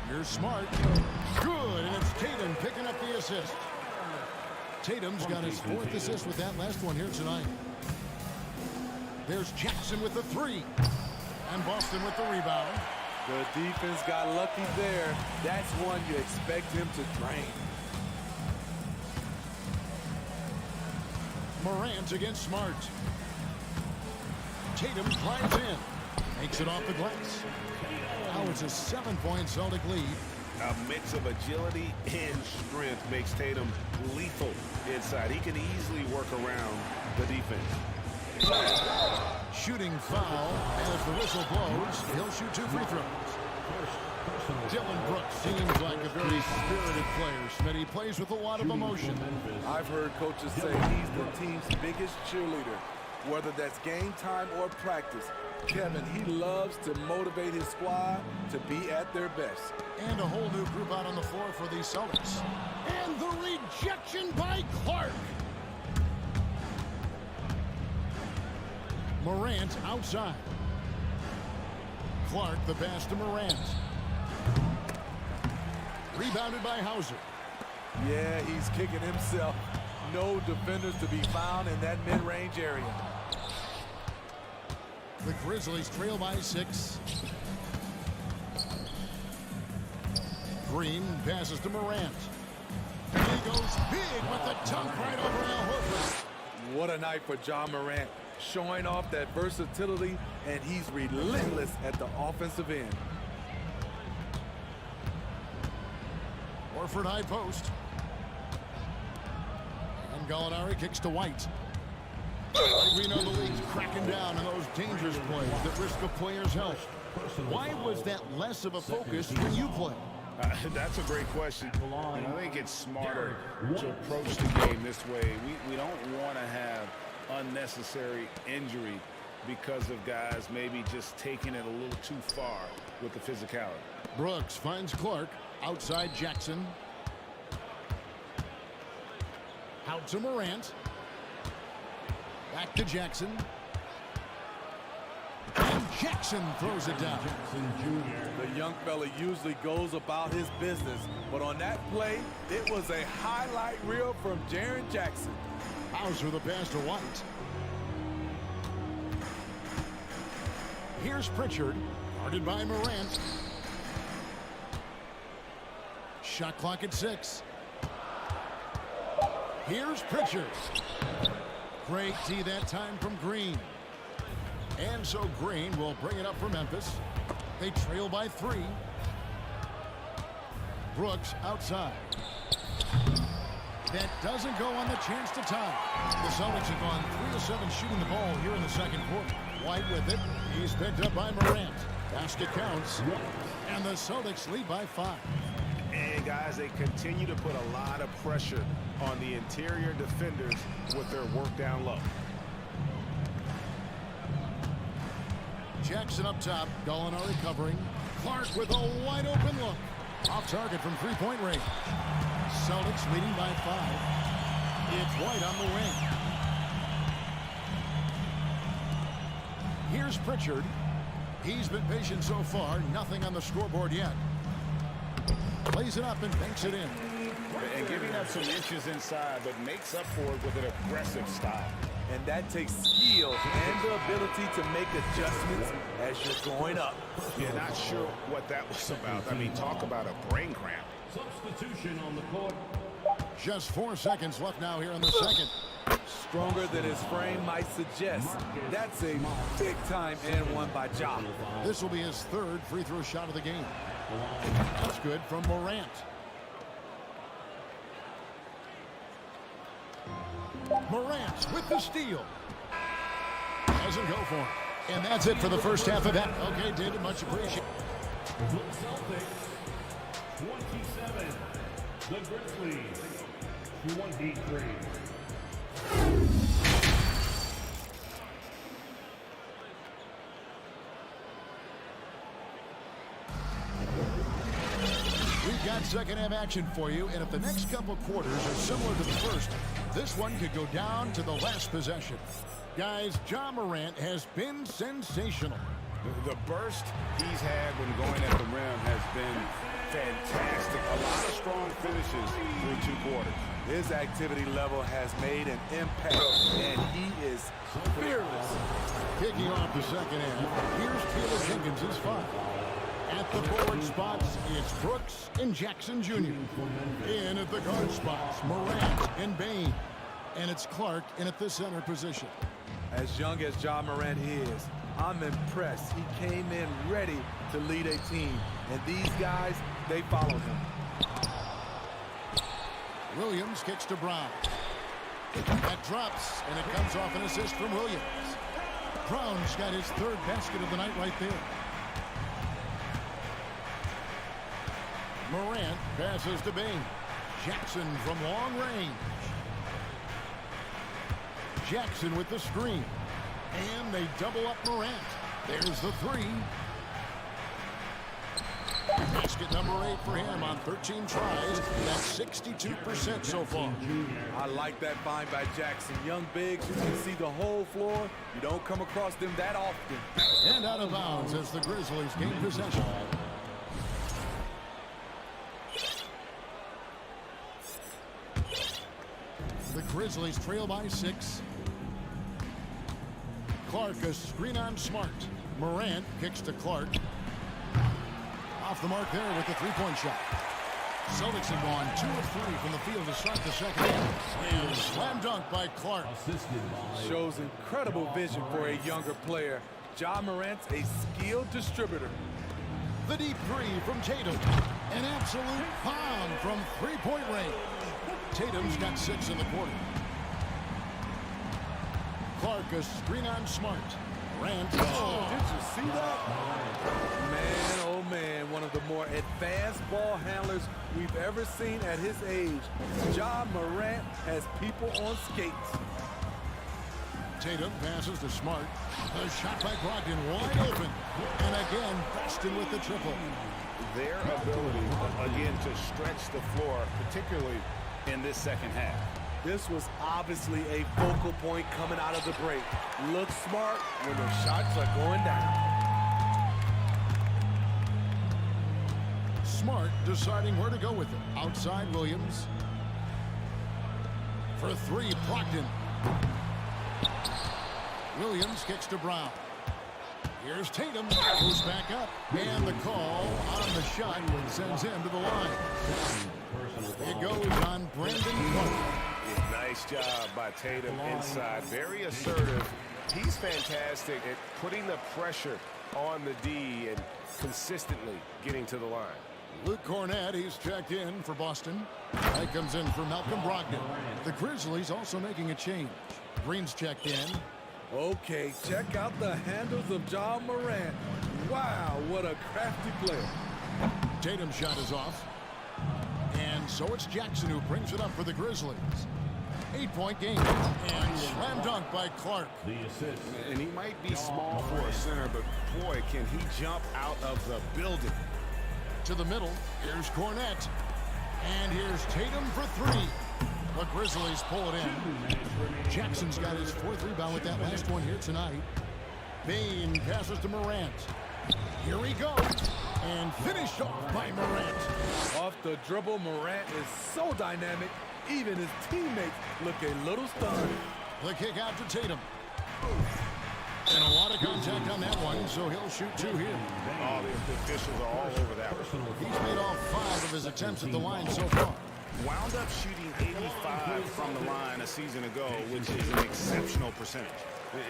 Here's Smart. Good, and it's Tatum picking up the assist. Tatum's got his 4th assist with that last one here tonight. There's Jackson with the 3. And Boston with the rebound. The defense got lucky there. That's one you expect him to drain. Morant against Smart. Tatum climbs in. Makes it off the glass. Now it's a 7-point Celtic lead. A mix of agility and strength makes Tatum lethal inside. He can easily work around the defense. Shooting foul. As the whistle blows, he'll shoot 2 free throws. Dylan Brooks seems like a very spirited player. Smitty plays with a lot of emotion. I've heard coaches say he's the team's biggest cheerleader, whether that's game time or practice. Kevin, he loves to motivate his squad to be at their best. And a whole new group out on the floor for the Celtics. And the rejection by Clark. Morant outside. Clark, the pass to Morant. Rebounded by Hauser. Yeah, he's kicking himself. No defenders to be found in that mid-range area. The Grizzlies trail by 6. Green passes to Morant. He goes big with the dunk right over Al Horford. What a night for John Morant, showing off that versatility, and he's relentless at the offensive end. Horford high post. And Gallinari kicks to White. We know the league's cracking down on those dangerous plays that risk a player's health. Why was that less of a focus when you play? That's a great question. And I think it's smarter to approach the game this way. We don't want to have unnecessary injury because of guys maybe just taking it a little too far with the physicality. Brooks finds Clark outside Jackson. Out to Morant. Back to Jackson. And Jackson throws it down. The young fella usually goes about his business, but on that play, it was a highlight reel from Jaren Jackson. Hauser the pass to White. Here's Pritchard, guarded by Morant. Shot clock at 6. Here's Pritchard. Great D that time from Green. And so Green will bring it up for Memphis. They trail by 3. Brooks outside. That doesn't go on the chance to tie. The Celtics have gone 3 of 7 shooting the ball here in the second quarter. White with it. He's picked up by Morant. Basket counts. And the Celtics lead by 5. And guys, they continue to put a lot of pressure on the interior defenders with their work down low. Jackson up top. Gallinari covering. Clark with a wide open look. Off target from 3-point range. Celtics leading by 5. It's White on the wing. Here's Pritchard. He's been patient so far. Nothing on the scoreboard yet. Plays it up and banks it in. And giving up some inches inside, but makes up for it with an aggressive style. And that takes skill and the ability to make adjustments as you're going up. Yeah, not sure what that was about. I mean, talk about a brain cramp. Substitution on the court. Just 4 seconds left now here in the second. Stronger than his frame might suggest. That's a big-time and one by Ja. This will be his 3rd free throw shot of the game. That's good from Morant. Morant with the steal. Doesn't go for him. And that's it for the first half of that. Okay, David, much appreciated. The Celtics, 27. The Grizzlies, 23. We've got second half action for you, and if the next couple quarters are similar to the first, this one could go down to the last possession. Guys, Ja Morant has been sensational. The burst he's had when going at the rim has been fantastic. A lot of strong finishes through 2 quarters. His activity level has made an impact, and he is fearless. Kicking off the second half, here's Taylor Jenkins, his 5. At the forward spots, it's Brooks and Jackson Jr. In at the guard spots, Morant and Bain. And it's Clark in at the center position. As young as Ja Morant is, I'm impressed. He came in ready to lead a team. And these guys, they follow him. Williams kicks to Brown. That drops, and it comes off an assist from Williams. Brown's got his 3rd basket of the night right there. Morant passes to Bain. Jackson from long range. Jackson with the screen. And they double up Morant. There's the 3. Basket number 8 for him on 13 tries. That's 62% so far. I like that find by Jackson. Young bigs, you can see the whole floor. You don't come across them that often. And out of bounds as the Grizzlies gain possession. The Grizzlies trail by 6. Clark, a screen on Smart. Morant kicks to Clark. Off the mark there with the three-point shot. Celtics have gone 2 of 3 from the field to start the second half. And slam dunk by Clark. Shows incredible vision for a younger player. Ja Morant's a skilled distributor. The deep three from Tatum. An absolute bomb from three-point range. Tatum's got 6 in the quarter. Clark, a screen on Smart. Morant. Oh, did you see that? Man, oh man, one of the more advanced ball handlers we've ever seen at his age. Ja Morant has people on skates. Tatum passes to Smart. A shot by Brogdon wide open. And again, Boston with the triple. Their ability, again, to stretch the floor, particularly in this second half. This was obviously a focal point coming out of the break. Look smart when the shots are going down. Smart deciding where to go with it. Outside Williams. For 3, Brogdon. Williams kicks to Brown. Here's Tatum. Goes back up. And the call on the shot sends him to the line. It goes on Brandon Clark. Nice job by Tatum inside. Very assertive. He's fantastic at putting the pressure on the D and consistently getting to the line. Luke Cornett, he's checked in for Boston. That comes in for Malcolm Brogdon. The Grizzlies also making a change. Green's checked in. Okay, check out the handles of Ja Morant. Wow, what a crafty player. Tatum's shot is off. And so it's Jackson who brings it up for the Grizzlies. 8-point game. And slam dunk by Clark. The assist. And he might be small for a center, but boy, can he jump out of the building. To the middle, here's Cornett. And here's Tatum for 3. The Grizzlies pull it in. Jackson's got his 4th rebound with that last one here tonight. Bain passes to Morant. Here he goes. And finished off by Morant. Off the dribble, Morant is so dynamic, even his teammates look a little stunned. The kick out to Tatum. And a lot of contact on that one, so he'll shoot 2 here. Oh, the officials are all over that one. He's made all 5 of his attempts at the line so far. Wound up shooting 85 from the line a season ago, which is an exceptional percentage.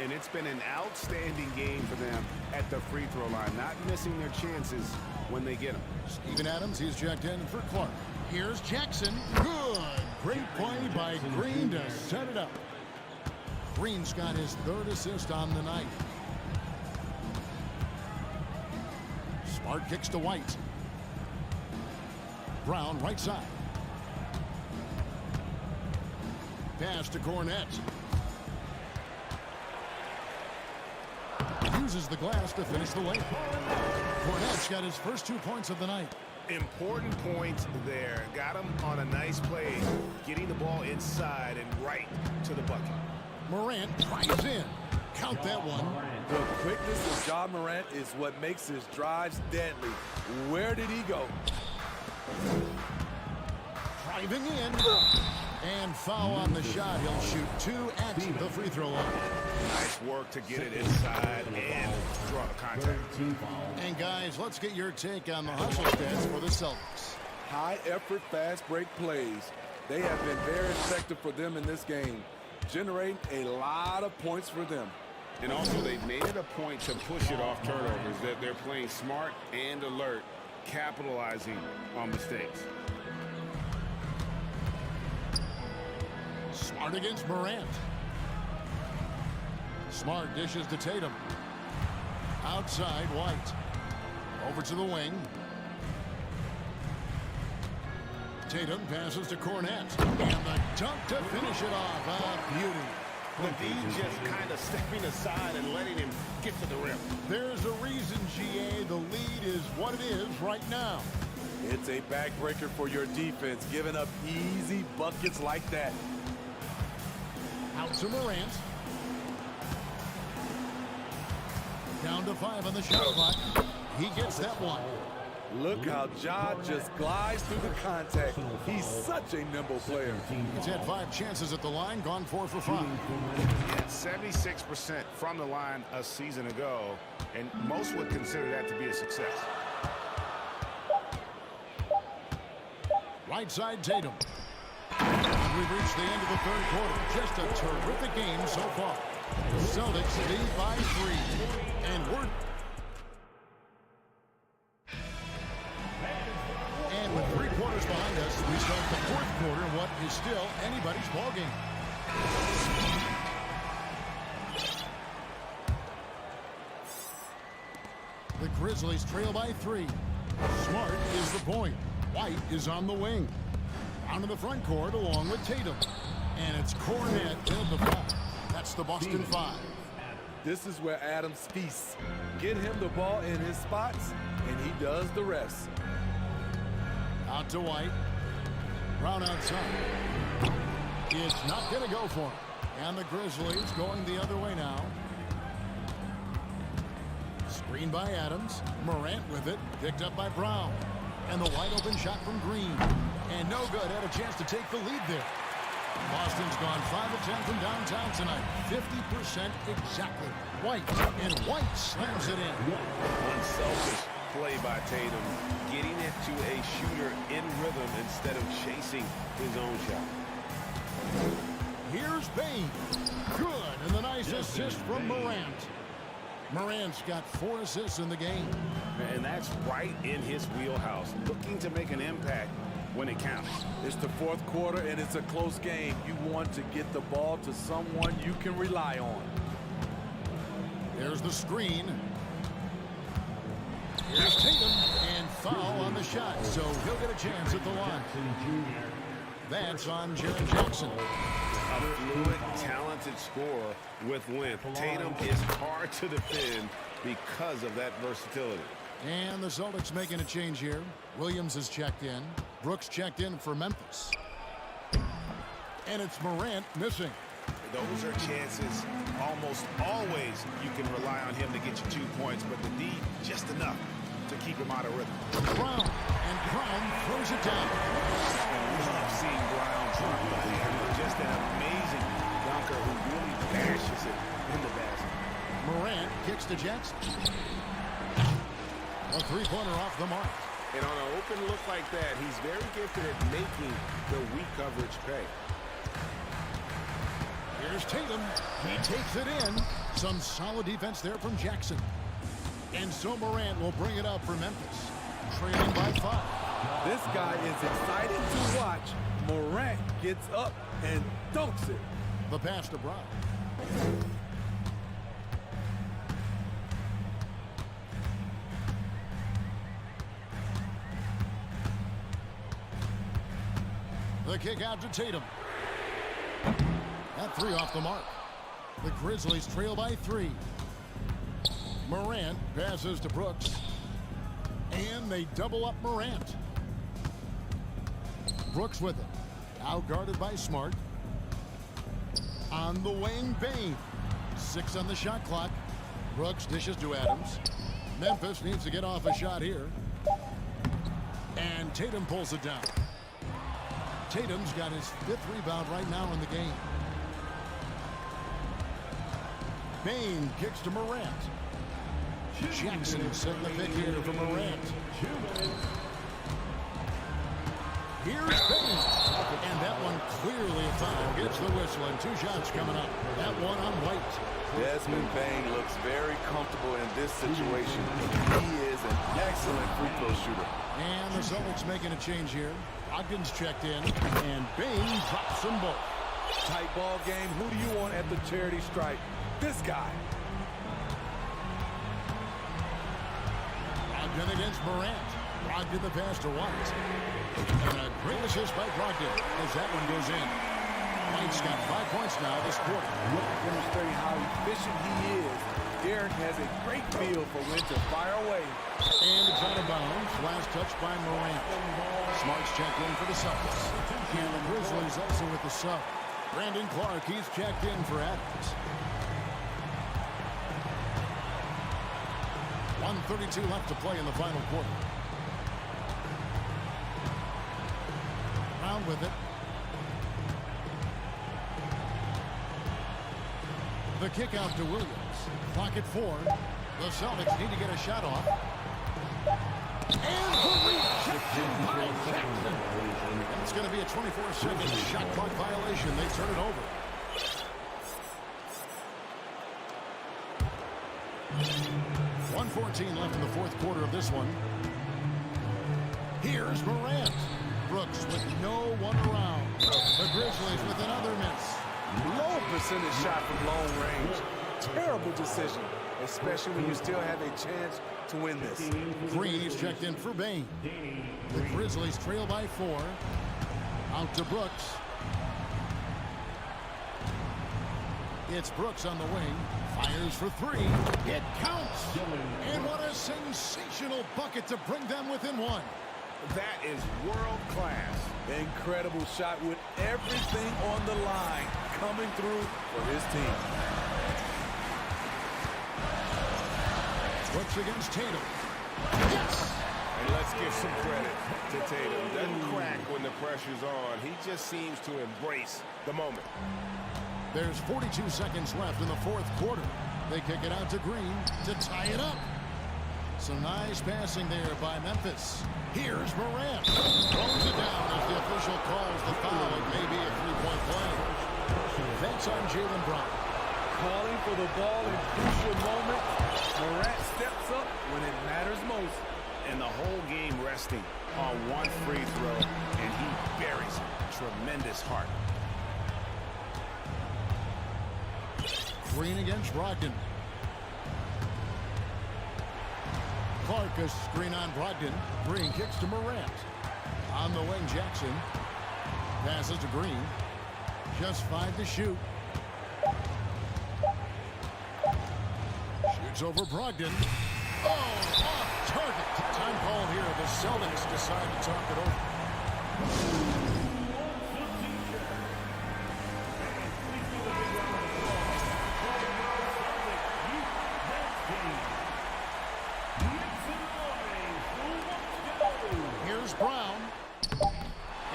And it's been an outstanding game for them at the free throw line, not missing their chances when they get them. Steven Adams, he's checked in for Clark. Here's Jackson. Good. Great play by Green to set it up. Green's got his 3rd assist on the night. Smart kicks to White. Brown right side. Pass to Cornett. Uses the glass to finish the layup. Cornett's got his first 2 points of the night. Important point there. Got him on a nice play, getting the ball inside and right to the bucket. Morant drives in. Count that one. The quickness of Ja Morant is what makes his drives deadly. Where did he go? Driving in. And foul on the shot. He'll shoot 2 at the free throw line. Nice work to get it inside and draw the contact. And guys, let's get your take on the hustle stats for the Celtics. High effort, fast break plays. They have been very effective for them in this game, generating a lot of points for them. And also, they've made it a point to push it off turnovers. That they're playing smart and alert, capitalizing on mistakes. Smart against Morant. Smart dishes to Tatum. Outside, White. Over to the wing. Tatum passes to Cornett. And the dunk to finish it off. A beauty. The D just kind of stepping aside and letting him get to the rim. There's a reason, GA. The lead is what it is right now. It's a backbreaker for your defense, giving up easy buckets like that. Out to Morant. Down to 5 on the shot clock. He gets that one. Look how Ja just glides through the contact. He's such a nimble player. He's had 5 chances at the line, gone 4 for 5. 76% from the line a season ago, and most would consider that to be a success. Right side, Tatum. And we've reached the end of the third quarter. Just a terrific game so far. The Celtics lead by 3. And we're... And with 3 quarters behind us, we start the fourth quarter, what is still anybody's ballgame. The Grizzlies trail by 3. Smart is the point. White is on the wing. Down to the front court along with Tatum. And it's Cornet in the foul. That's the Boston 5. This is where Adams feasts. Get him the ball in his spots, and he does the rest. Out to White. Brown outside. It's not going to go for him. And the Grizzlies going the other way now. Screen by Adams. Morant with it. Picked up by Brown. And the wide open shot from Green. And no good. Had a chance to take the lead there. Boston's gone 5 of 10 from downtown tonight. 50% exactly. White. And White slams it in. Unselfish play by Tatum. Getting it to a shooter in rhythm instead of chasing his own shot. Here's Bane. Good. And the nice assist from Morant. Morant's got 4 assists in the game. And that's right in his wheelhouse. Looking to make an impact when it counts. It's the fourth quarter, and it's a close game. You want to get the ball to someone you can rely on. There's the screen. Here's Tatum. And foul on the shot, so he'll get a chance at the line. That's on Jaren Jackson. A fluid, talented scorer with length. Tatum is hard to defend because of that versatility. And the Celtics making a change here. Williams has checked in. Brooks checked in for Memphis. And it's Morant missing. Those are chances almost always you can rely on him to get you 2 points, but the D just enough to keep him out of rhythm. Brown. And Brown throws it down. Love seeing Brown drop the hammer. Just an amazing dunker who really bashes it in the basket. Morant kicks to Jackson. A 3-pointer off the mark. And on an open look like that, he's very gifted at making the weak coverage pay. Here's Tatum. He takes it in. Some solid defense there from Jackson. And so Morant will bring it up for Memphis. Trailing by 5. This guy is exciting to watch. Morant gets up and dunks it. The pass to Brown. The kick out to Tatum. That 3 off the mark. The Grizzlies trail by 3. Morant passes to Brooks. And they double up Morant. Brooks with it. Out guarded by Smart. On the wing, Bane. 6 on the shot clock. Brooks dishes to Adams. Memphis needs to get off a shot here. And Tatum pulls it down. Tatum's got his 5th rebound right now in the game. Bane kicks to Morant. Jackson setting the pick here for Morant. Here's Bane. And that one clearly a foul. Gets the whistle and 2 shots coming up. That one on White. Desmond Bane looks very comfortable in this situation. He is an excellent free throw shooter. And the Celtics making a change here. Ogden's checked in, and Bane drops them both. Tight ball game. Who do you want at the charity stripe? This guy. Ogden against Morant. Brogdon the pass to White. And a great assist by Brogdon as that one goes in. White's got 5 points now this quarter. Demonstrating how efficient he is. Derek has a great feel for when to fire away. And it's out of bounds. Last touch by Morant. Smart's checked in for the Celtics. And the Grizzlies also with the sub. Brandon Clark, he's checked in for Adams. 1:32 left to play in the final quarter. Brown with it. The kick out to Williams. Clock at 4. The Celtics need to get a shot off. And the rejection by Jackson. It's going to be a 24-second shot clock violation. They turn it over. .114 left in the fourth quarter of this one. Here's Morant. Brooks with no one around. The Grizzlies with another miss. Low percentage shot from long range. Terrible decision, especially when you still have a chance to win this. Green is checked in for Bain. The Grizzlies trail by 4. Out to Brooks. It's Brooks on the wing. Fires for 3. It counts. And what a sensational bucket to bring them within 1. That is world class. Incredible shot with everything on the line coming through for his team. Brooks against Tatum. Yes! And let's give some credit to Tatum. Doesn't crack when the pressure's on. He just seems to embrace the moment. There's 42 seconds left in the fourth quarter. They kick it out to Green to tie it up. Some nice passing there by Memphis. Here's Morant. Throws it down as the official calls the foul. It may be a three-point play. That's on Jaylen Brown. Calling for the ball in crucial moments. Morant steps up when it matters most. And the whole game resting on one free throw, and he buries it. Tremendous heart. Green against Brogdon. Clark, a screen on Brogdon. Green kicks to Morant. On the wing, Jackson. Passes to Green. Just 5 to shoot. Shoots over Brogdon. Oh, off target. Time call here. The Celtics decide to talk it over. Here's Brown.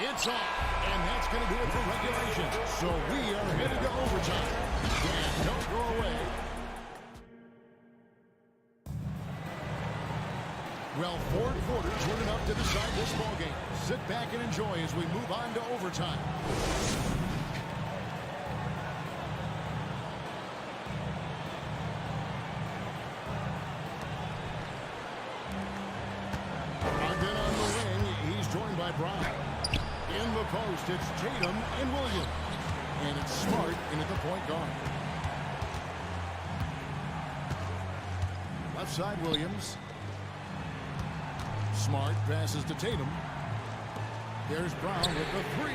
It's off, and that's going to do it for regulation. So we are headed to overtime. And don't go away. Well, 4 quarters weren't enough to decide this ballgame. Sit back and enjoy as we move on to overtime. Brogdon on the wing. He's joined by Brown. In the post, it's Tatum and Williams. And it's Smart in at the point guard. Left side, Williams. Smart passes to Tatum. There's Brown with the 3.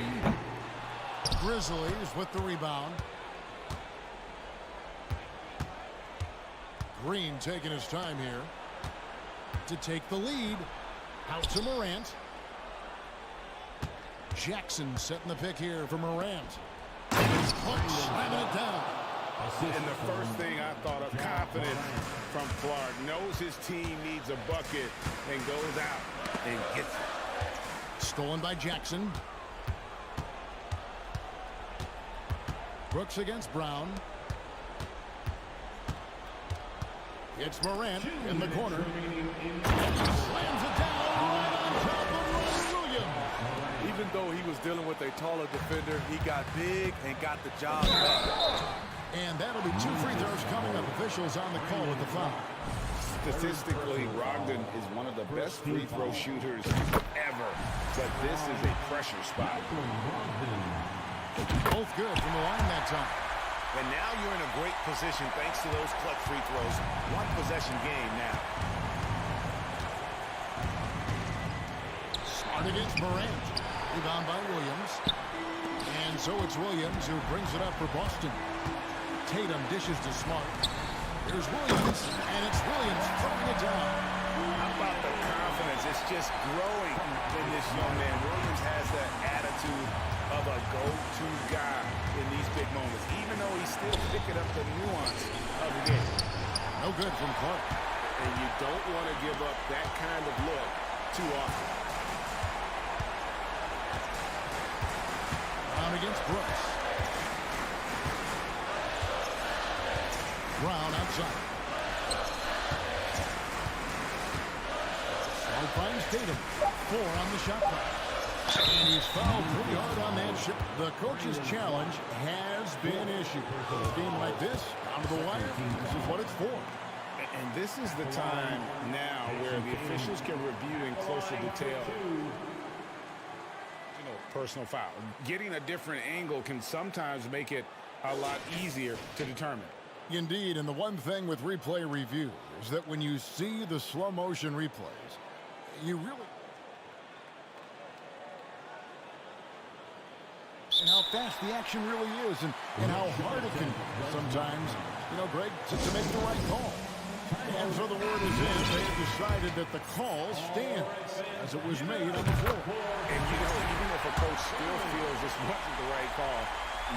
Grizzlies with the rebound. Green taking his time here to take the lead. Out to Morant. Jackson setting the pick here for Morant. Clark slamming it down. And the first thing I thought of, confidence from Clark. Knows his team needs a bucket and goes out and gets it. Stolen by Jackson. Brooks against Brown. It's Morant in the corner. Slams it down right on top of Williams. Even though he was dealing with a taller defender, he got big and got the job done. And that'll be 2 free throws coming up. Officials on the call with the foul. Statistically, Brogdon is one of the best free throw shooters ever. But this is a pressure spot. Both good from the line that time. And now you're in a great position thanks to those clutch free throws. 1 possession game now. Smart against Morant. Rebound by Williams. And so it's Williams who brings it up for Boston. Tatum dishes to Smart. Here's Williams, and it's Williams throwing it down. How about the confidence? It's just growing in this young man. Williams has that attitude of a go-to guy in these big moments, even though he's still picking up the nuance of the game. No good from Clark. And you don't want to give up that kind of look too often. Brown against Brooks. Brown outside. Smart finds Tatum. 4 on the shot clock. And he's fouled pretty hard on that shot. The coach's challenge has been issued. A game like this, down to the wire, this is what it's for. And this is the time now where the officials can review in closer detail. Personal foul. Getting a different angle can sometimes make it a lot easier to determine. Indeed, and the one thing with replay review is that when you see the slow motion replays, you really... And how fast the action really is and how hard it can be sometimes, Greg, to make the right call. And so the word is in. They have decided that the call stands as it was made on the floor. And even if a coach still feels this wasn't the right call,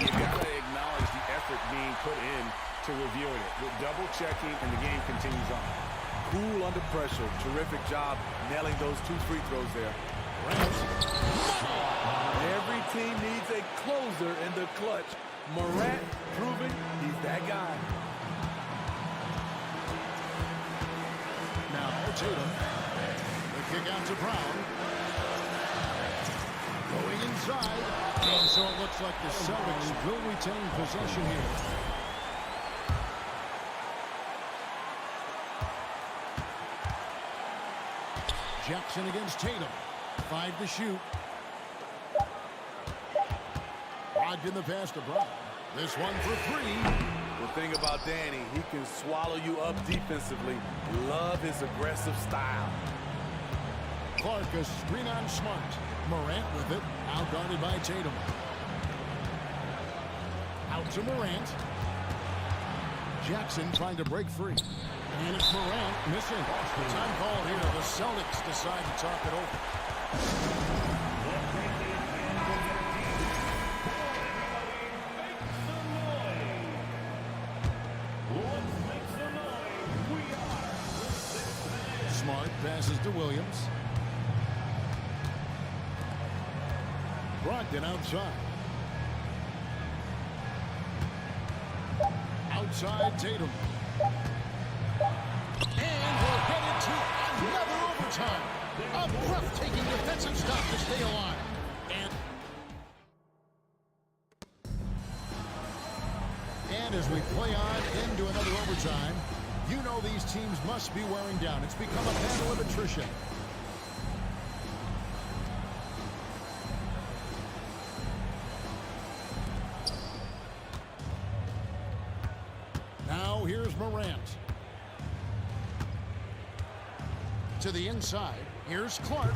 you got to acknowledge the effort being put in to reviewing it. With double checking, and the game continues on. Cool under pressure. Terrific job nailing those 2 free throws there. Every team needs a closer in the clutch. Morant proving he's that guy. Now Tatum. The kick out to Brown. Going inside. And so it looks like the Celtics will retain possession here. Jackson against Tatum. 5 to shoot. Logged in the pass to Brown. This one for 3. The thing about Danny, he can swallow you up defensively. Love his aggressive style. Clark, a screen on Smart. Morant with it. Out guarded by Tatum. Out to Morant. Jackson trying to break free. And it's Morant missing. Time called here. The Celtics decide to talk it over. Smart passes to Williams. Brogdon outside. Outside Tatum. And we're headed to another overtime. A breathtaking defensive stop to stay alive. And as we play on into another overtime, you know these teams must be wearing down. It's become a battle of attrition. Now here's Morant. To the inside. Here's Clark.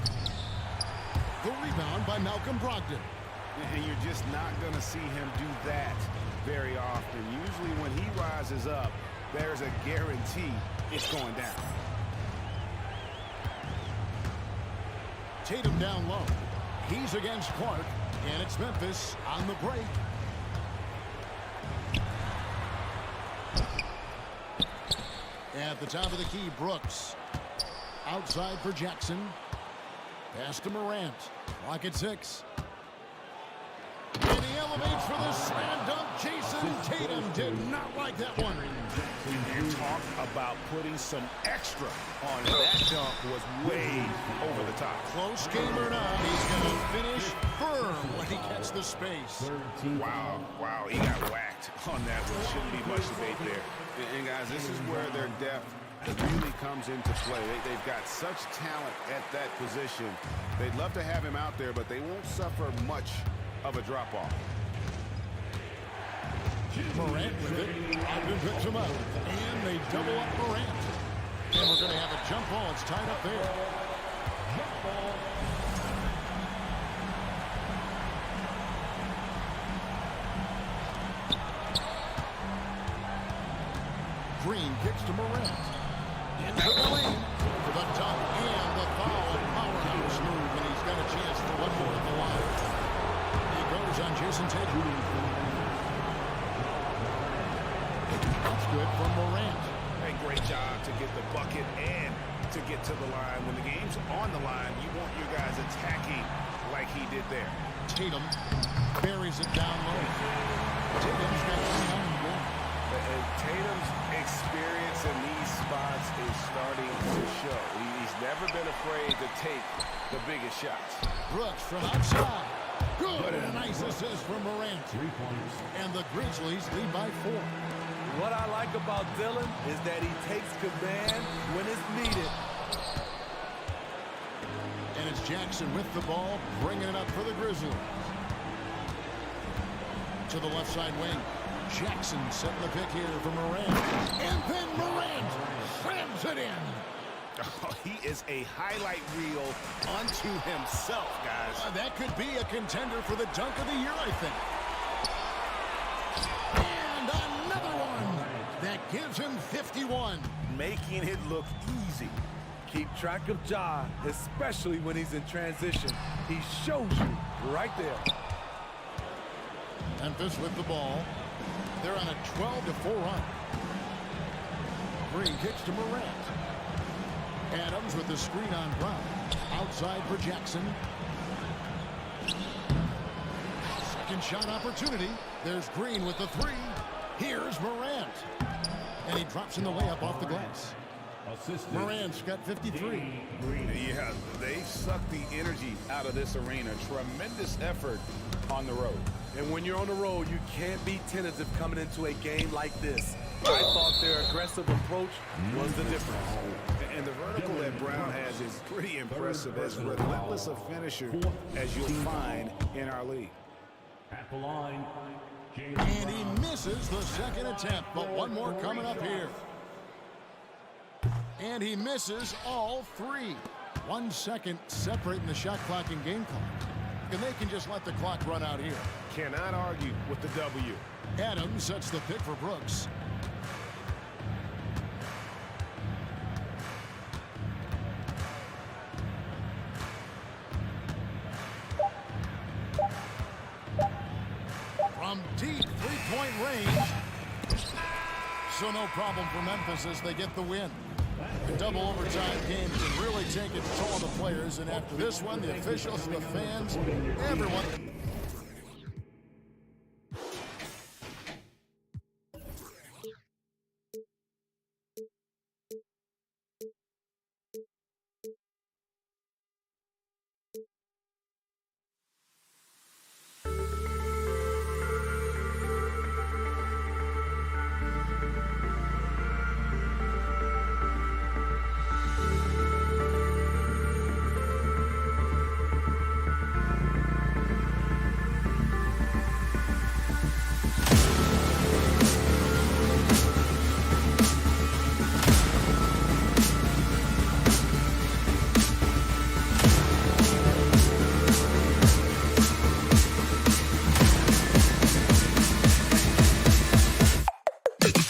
The rebound by Malcolm Brogdon. And you're just not going to see him do that very often. Usually when he rises up, there's a guarantee it's going down. Tatum down low. He's against Clark, and it's Memphis on the break. At the top of the key, Brooks. Outside for Jackson. Pass to Morant. Clock at 6. And he elevates for the slam dunk. Jason Tatum did not like that one. You talk about putting some extra on it. That dunk was way over the top. Close game or not, he's going to finish firm when he gets the space. Wow, he got whacked on that one. Shouldn't be much debate there. And guys, this is where their depth really comes into play. They've got such talent at that position. They'd love to have him out there, but they won't suffer much of a drop-off. Morant with it. Ogden picks him up. And they double up Morant. And we're going to have a jump ball. It's tied up there. Green kicks to Morant. Into the lane for the dunk and the foul. Powerhouse move, and he's got a chance for one more at the line. He goes on Jason Tatum. That's good from Morant. A great job to get the bucket and to get to the line. When the game's on the line, you want your guys attacking like he did there. Tatum buries it down low. Tatum's got 29 in the game. And Tatum's experience in these spots is starting to show. He's never been afraid to take the biggest shots. Brooks from outside. Good, and a nice assist from Morant. 3 points. And the Grizzlies lead by 4. What I like about Dillon is that he takes command when it's needed. And it's Jackson with the ball, bringing it up for the Grizzlies. To the left side wing. Jackson setting the pick here for Morant. And then Morant slams it in. Oh, he is a highlight reel unto himself, guys. That could be a contender for the dunk of the year, I think. And another one. That gives him 51. Making it look easy. Keep track of Ja, especially when he's in transition. He shows you right there. Memphis with the ball. They're on a 12-4 run. Green kicks to Morant. Adams with the screen on Brown. Outside for Jackson. Second shot opportunity. There's Green with the 3. Here's Morant. And he drops in the layup off the glass. Morant's got 53. Yeah, they sucked the energy out of this arena. Tremendous effort on the road. And when you're on the road, you can't be tentative coming into a game like this. I thought their aggressive approach was the difference. And the vertical that Brown has is pretty impressive, as relentless a finisher as you'll find in our league. At the line, And he misses the second attempt, but one more coming up here. And he misses all 3. 1 second separating the shot clock and game clock. And they can just let the clock run out here. Cannot argue with the W. Adams sets the pick for Brooks. From deep three-point range. So no problem for Memphis as they get the win. The double overtime game can really take its toll on the players, and after this one, the officials, the fans, everyone